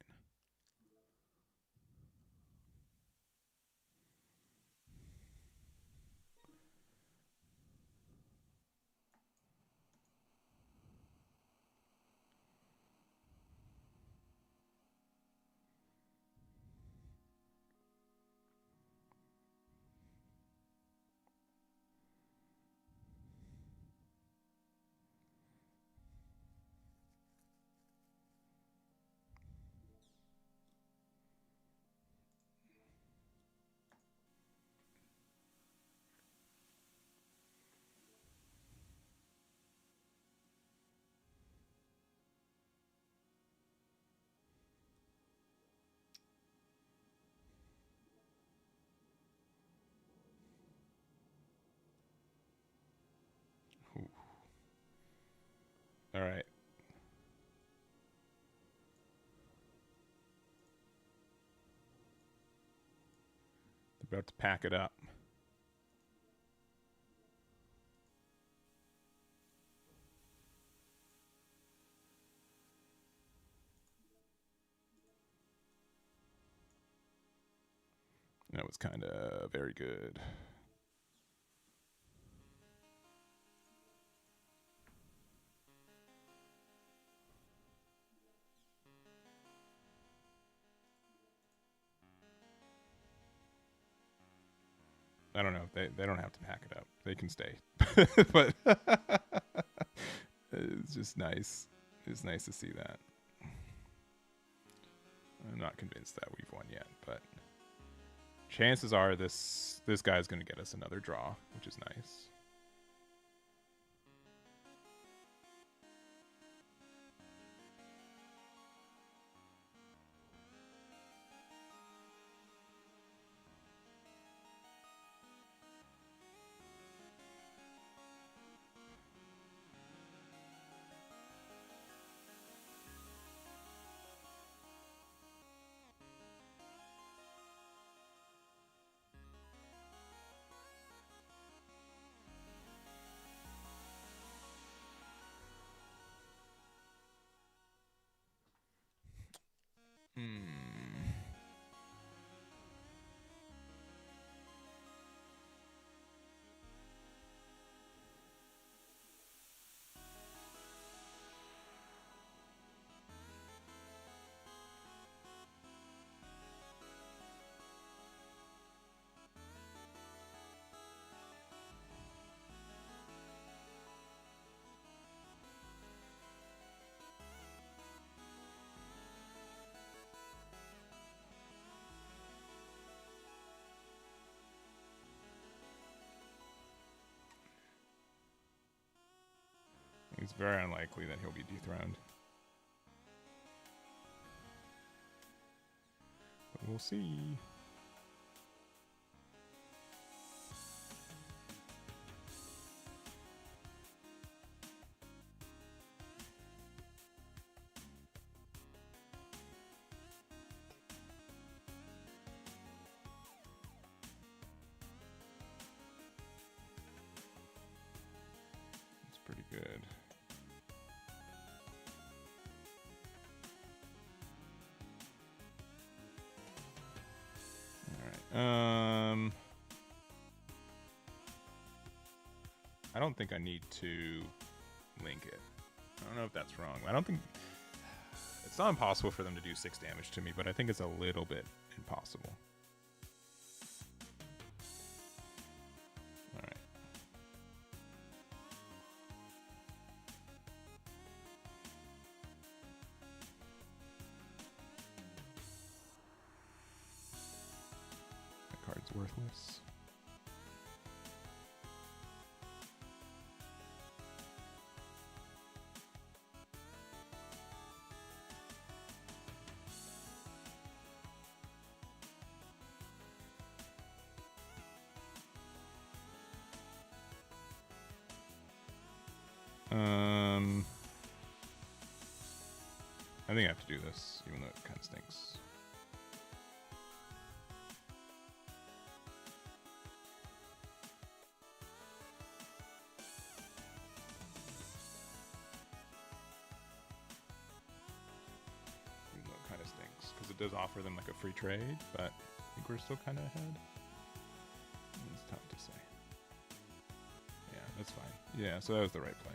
All right. They're about to pack it up. That was kind of very good. I don't know. They don't have to pack it up. They can stay. But it's just nice. It's nice to see that. I'm not convinced that we've won yet, but chances are this guy's going to get us another draw, which is nice. It's very unlikely that he'll be dethroned. But we'll see. It's pretty good. I don't think I need to link it. I don't know if that's wrong. I don't think... It's not impossible for them to do 6 damage to me, but I think it's a little bit impossible. Alright. That card's worthless. I think I have to do this, even though it kind of stinks. Even though it kind of stinks, because it does offer them like a free trade, but I think we're still kind of ahead. It's tough to say. Yeah, that's fine. Yeah, so that was the right play.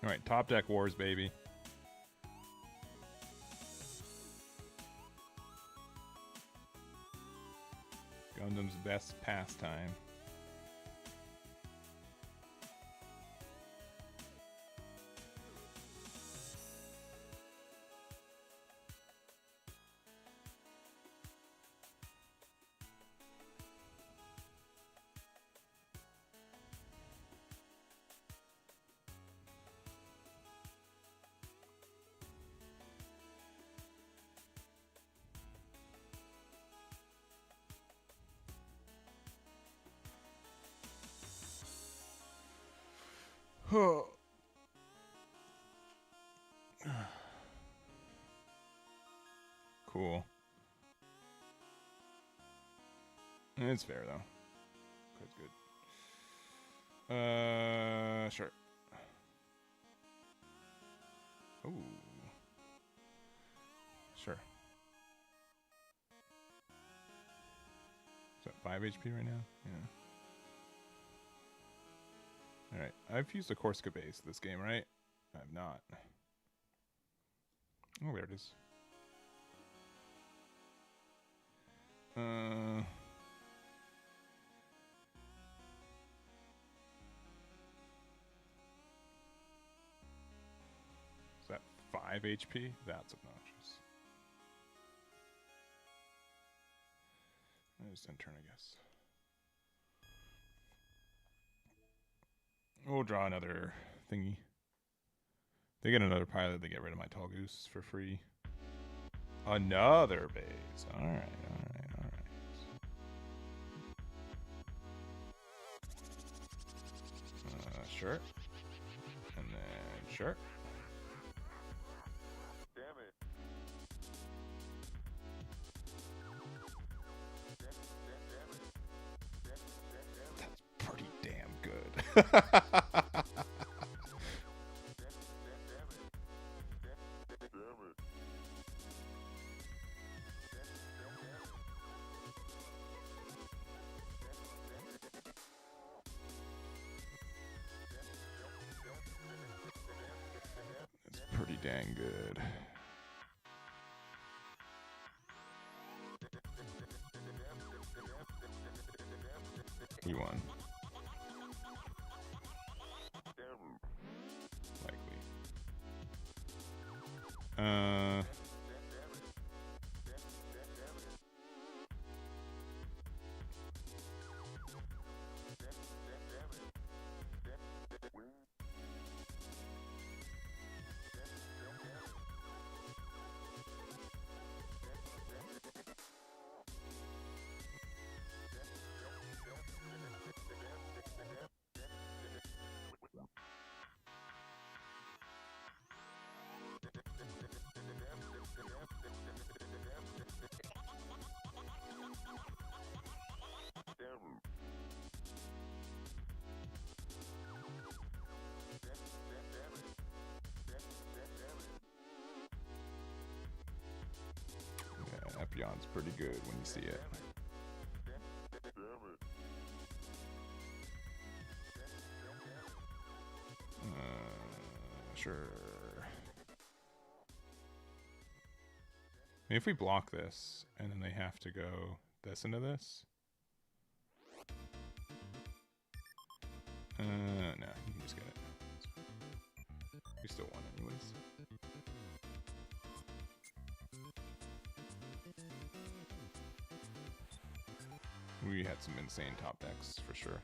All right, Top Deck Wars, baby. Gundam's best pastime. Cool. It's fair though. That's good. Sure. Ooh. Sure. Is that 5 HP right now? Yeah. Alright. I've used a Corsica base this game, right? I've not. Oh, there it is. Is that 5 HP? That's obnoxious. I just end turn, I guess. We'll draw another thingy. They get another pilot, they get rid of my tall goose for free. Another base. Alright, alright, alright. Sure. And then sure. Damn it. That's pretty damn good. Pretty dang good. He won. Likely. Epion's pretty good when you see it. Sure. I mean, if we block this, and then they have to go this into this. No, you can just get it. We still won anyways. We had some insane top decks for sure.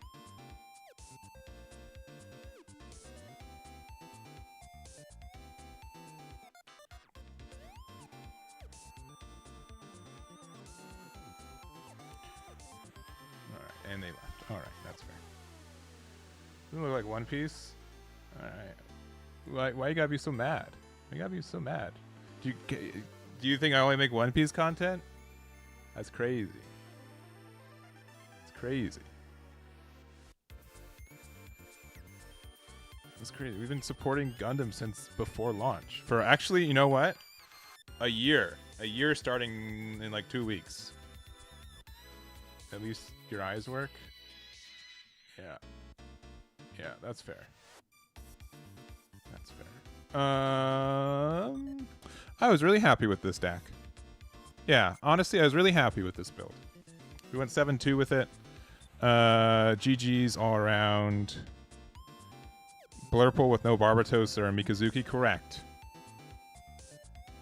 Alright, and they left. Alright, that's fair. Doesn't look like One Piece. Alright. Why you gotta be so mad? Why you gotta be so mad? Do you think I only make One Piece content? That's crazy. Crazy. That's crazy. We've been supporting Gundam since before launch. For actually, you know what? A year. A year starting in like 2 weeks. At least your eyes work. Yeah. Yeah, that's fair. That's fair. I was really happy with this deck. Yeah, honestly, I was really happy with this build. We went 7-2 with it. GG's all around. Blurple with no Barbatos or Mikazuki, correct.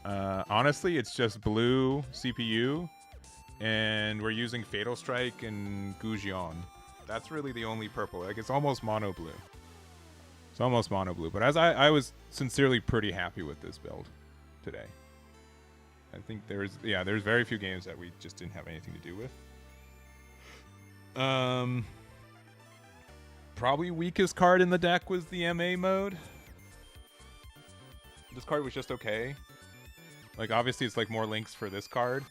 Honestly, it's just blue CPU, and we're using Fatal Strike and Gujion. That's really the only purple. Like, it's almost mono blue. It's almost mono blue. But as I was sincerely pretty happy with this build today. I think there's very few games that we just didn't have anything to do with. Probably weakest card in the deck was the MA mode. This card was just okay. Like, obviously it's like more links for this card.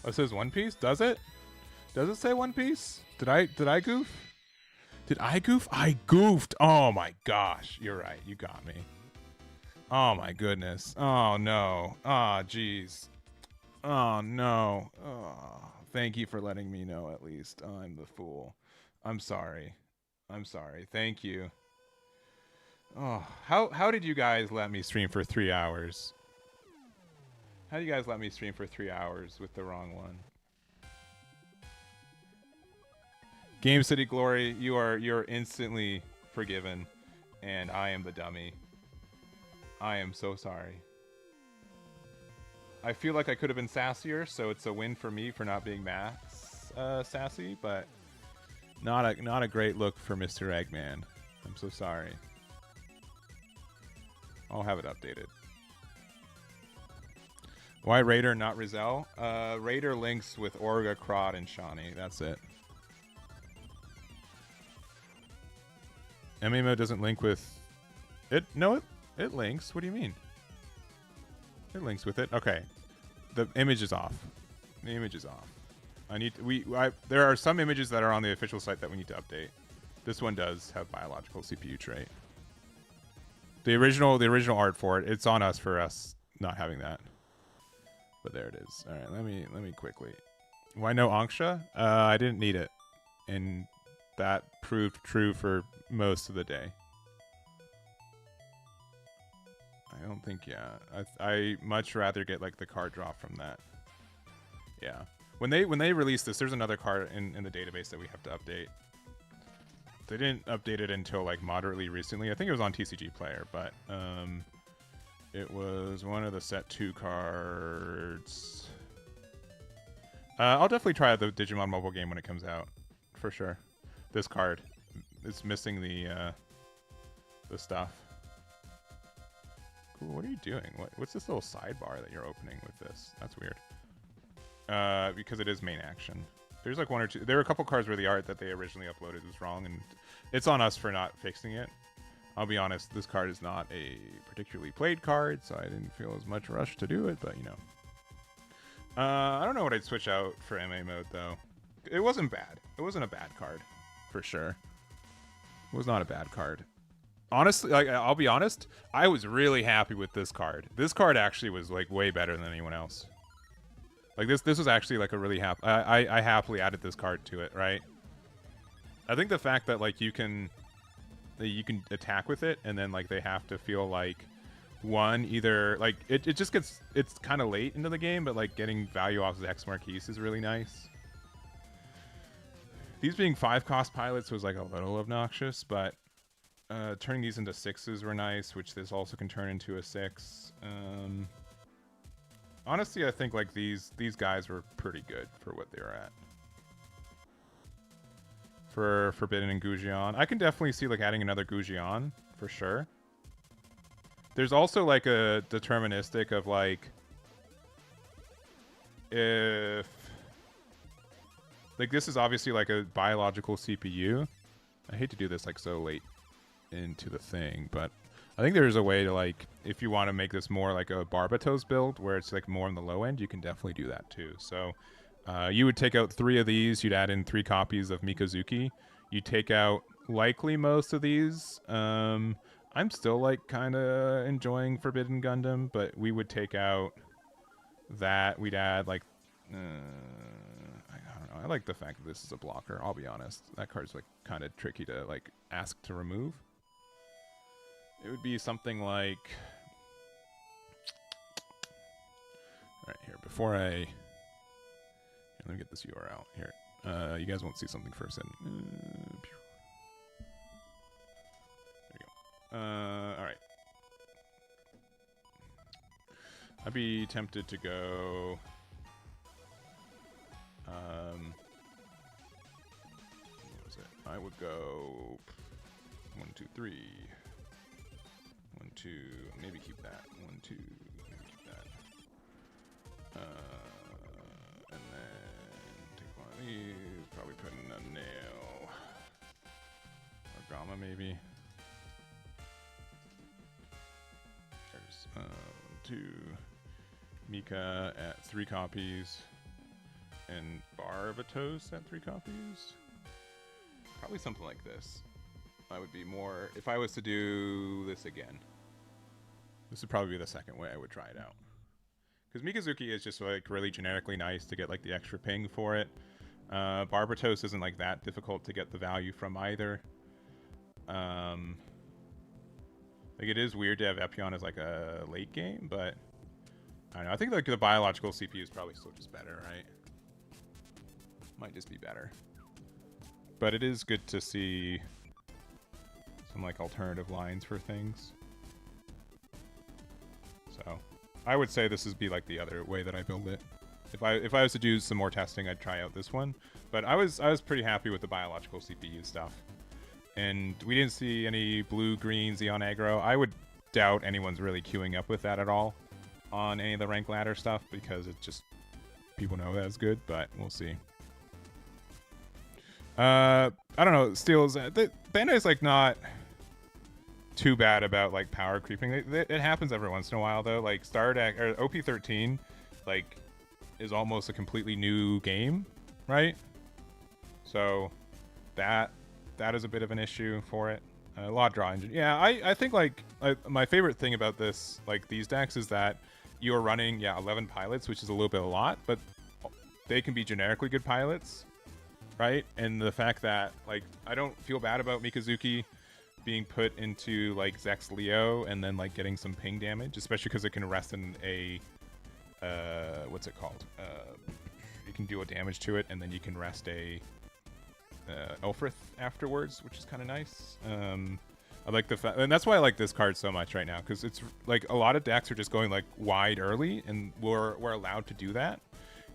Oh, it says One Piece? Does it? Does it say One Piece? Did I goof? Did I goof? I goofed. Oh my gosh. You're right. You got me. Oh my goodness. Oh no. Oh jeez. Oh no. Oh, thank you for letting me know at least. Oh, I'm the fool. I'm sorry. I'm sorry. Thank you. Oh, how did you guys let me stream for 3 hours? How do you guys let me stream for 3 hours with the wrong one? Game City Glory, you're instantly forgiven, and I am the dummy. I am so sorry. I feel like I could have been sassier, so it's a win for me for not being max sassy, but not a great look for Mr. Eggman. I'm so sorry. I'll have it updated. Why Raider, not Rizal? Raider links with Orga, Krod, and Shawnee. That's it. MMO doesn't link with it. No, it links. What do you mean? It links with it. Okay, the image is off. The image is off. There are some images that are on the official site that we need to update. This one does have biological CPU trait. The original art for it. It's on us for us not having that. But there it is. All right, let me quickly. Why no Anksha? I didn't need it, and that proved true for most of the day. I don't think, yeah. I much rather get like the card drop from that. Yeah. When they release this, there's another card in the database that we have to update. They didn't update it until like moderately recently. I think it was on TCG Player, but it was one of the set 2 cards. I'll definitely try the Digimon mobile game when it comes out, for sure. This card, it's missing the stuff. Cool. What are you doing? What's this little sidebar that you're opening with this? That's weird. Because it is main action. There's like one or two. There are a couple cards where the art that they originally uploaded was wrong, and it's on us for not fixing it. I'll be honest, this card is not a particularly played card, so I didn't feel as much rush to do it, but you know. I don't know what I'd switch out for MA mode, though. It wasn't bad. It wasn't a bad card, for sure. It was not a bad card. Honestly, like, I'll be honest, I was really happy with this card. This card actually was like way better than anyone else. Like this was actually like a really I happily added this card to it, right? I think the fact that like you can attack with it, and then like they have to feel like one either like it just gets, it's kind of late into the game, but like getting value off of X Marquise is really nice. These being 5-cost pilots was like a little obnoxious, but turning these into 6s were nice, which this also can turn into a 6. Honestly, I think like these guys were pretty good for what they were at. For Forbidden and Gujion, I can definitely see like adding another Gujion for sure. There's also like a deterministic of like if like this is obviously like a biological CPU. I hate to do this like so late into the thing, but I think there's a way to like, if you want to make this more like a Barbatos build where it's like more on the low end, you can definitely do that too. So you would take out 3 of these, you'd add in 3 copies of Mikazuki. You take out likely most of these. I'm still like kind of enjoying Forbidden Gundam, but we would take out that. We'd add like, I don't know. I like the fact that this is a blocker. I'll be honest. That card's like kind of tricky to like ask to remove. it would be something like. All right, here before I. Let me get this URL here. You guys won't see something first. There you go. All right. I'd be tempted to go. What was it? I would go 1, 2, 3. 1, 2. Maybe keep that. 1, 2. Maybe keep that. And then take one of these. Probably put in a nail. Or gamma, maybe. There's 2. Mika at 3 copies. And Barbatos at 3 copies. Probably something like this. I would be more... If I was to do this again. This would probably be the second way I would try it out. Because Mikazuki is just like really generically nice to get like the extra ping for it. Barbatos isn't like that difficult to get the value from either. Like it is weird to have Epion as like a late game, but I don't know. I think like the biological CPU is probably still just better, right? Might just be better. But it is good to see some like alternative lines for things. So I would say this would be like the other way that I build it. If I was to do some more testing, I'd try out this one. But I was pretty happy with the biological CPU stuff. And we didn't see any blue-green Xeon aggro. I would doubt anyone's really queuing up with that at all on any of the rank ladder stuff because it's just people know that's good, but we'll see. I don't know. Steel's Bandai's like not too bad about like power creeping. It happens every once in a while though. Like Stardeck or OP13, like is almost a completely new game, right? So that is a bit of an issue for it. A lot of draw engine. Yeah, I think like my favorite thing about this, like these decks, is that you are running 11 pilots, which is a little bit a lot, but they can be generically good pilots, right? And the fact that like I don't feel bad about Mikazuki being put into like Zex Leo and then like getting some ping damage, especially because it can rest in a what's it called? You can deal damage to it, and then you can rest a Elfrith afterwards, which is kind of nice. I like the fact, and that's why I like this card so much right now, because it's like a lot of decks are just going like wide early, and we're allowed to do that.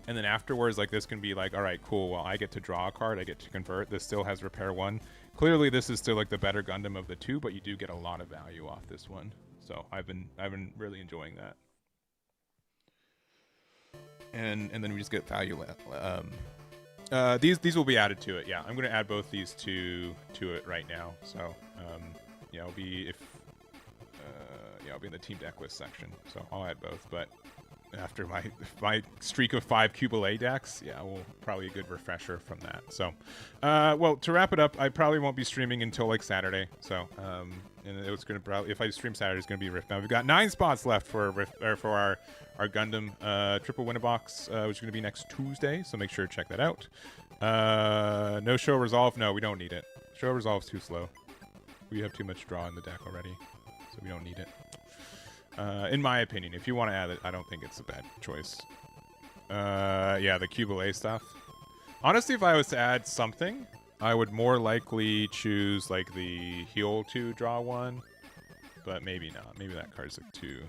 And then afterwards, like this can be like, all right, cool. Well, I get to draw a card, I get to convert. This still has repair 1. Clearly, this is still like the better Gundam of the two, but you do get a lot of value off this one. So I've been really enjoying that. And then we just get value. These will be added to it. Yeah, I'm going to add both these to it right now. So yeah, I'll be I'll be in the team deck list section. So I'll add both. But after my streak of 5 Cubile decks, yeah, we'll probably a good refresher from that. So, well, to wrap it up, I probably won't be streaming until like Saturday. So, and it's gonna probably, if I stream Saturday, it's gonna be Rift. Now we've got 9 spots left for our Gundam triple Winnabox, which is gonna be next Tuesday. So make sure to check that out. No show resolve. No, we don't need it. Show resolve's too slow. We have too much draw in the deck already, so we don't need it. In my opinion, if you want to add it, I don't think it's a bad choice. Yeah, the Cubile stuff. Honestly, if I was to add something, I would more likely choose like the heal 2 draw 1, but maybe not. Maybe that card's like too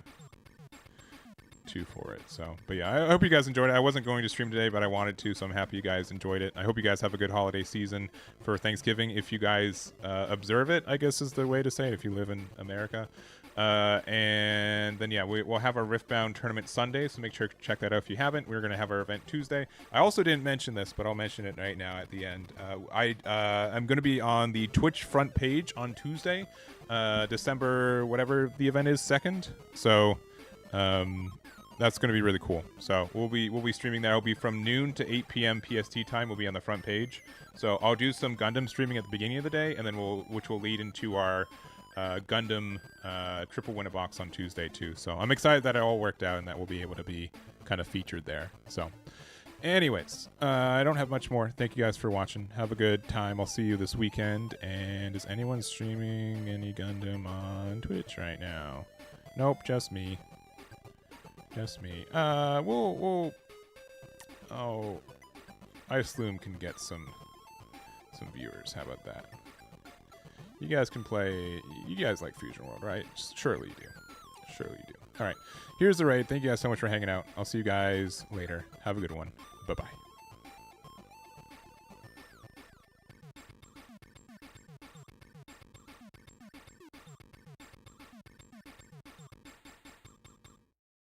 for it. So, but yeah, I hope you guys enjoyed it. I wasn't going to stream today, but I wanted to, so I'm happy you guys enjoyed it. I hope you guys have a good holiday season for Thanksgiving. If you guys observe it, I guess is the way to say it, if you live in America. And then, yeah, we'll have our Riftbound tournament Sunday, so make sure to check that out if you haven't. We're going to have our event Tuesday. I also didn't mention this, but I'll mention it right now at the end. I'm going to be on the Twitch front page on Tuesday, December, whatever the event is, 2nd. So, that's going to be really cool. So we'll be streaming that. It'll be from noon to 8 p.m. PST time. We'll be on the front page. So I'll do some Gundam streaming at the beginning of the day, and then which will lead into our Gundam triple Winnabox on Tuesday too. So I'm excited that it all worked out and that we'll be able to be kind of featured there. So, Anyways, I don't have much more. Thank you guys for watching. Have a good time. I'll see you this weekend. And is anyone streaming any Gundam on Twitch right now? Nope, just me. Just me. Oh, Ice-Loom can get some viewers. How about that? You guys can play. You guys like Fusion World, right? Surely you do. Surely you do. All right. Here's the raid. Thank you guys so much for hanging out. I'll see you guys later. Have a good one. Bye-bye.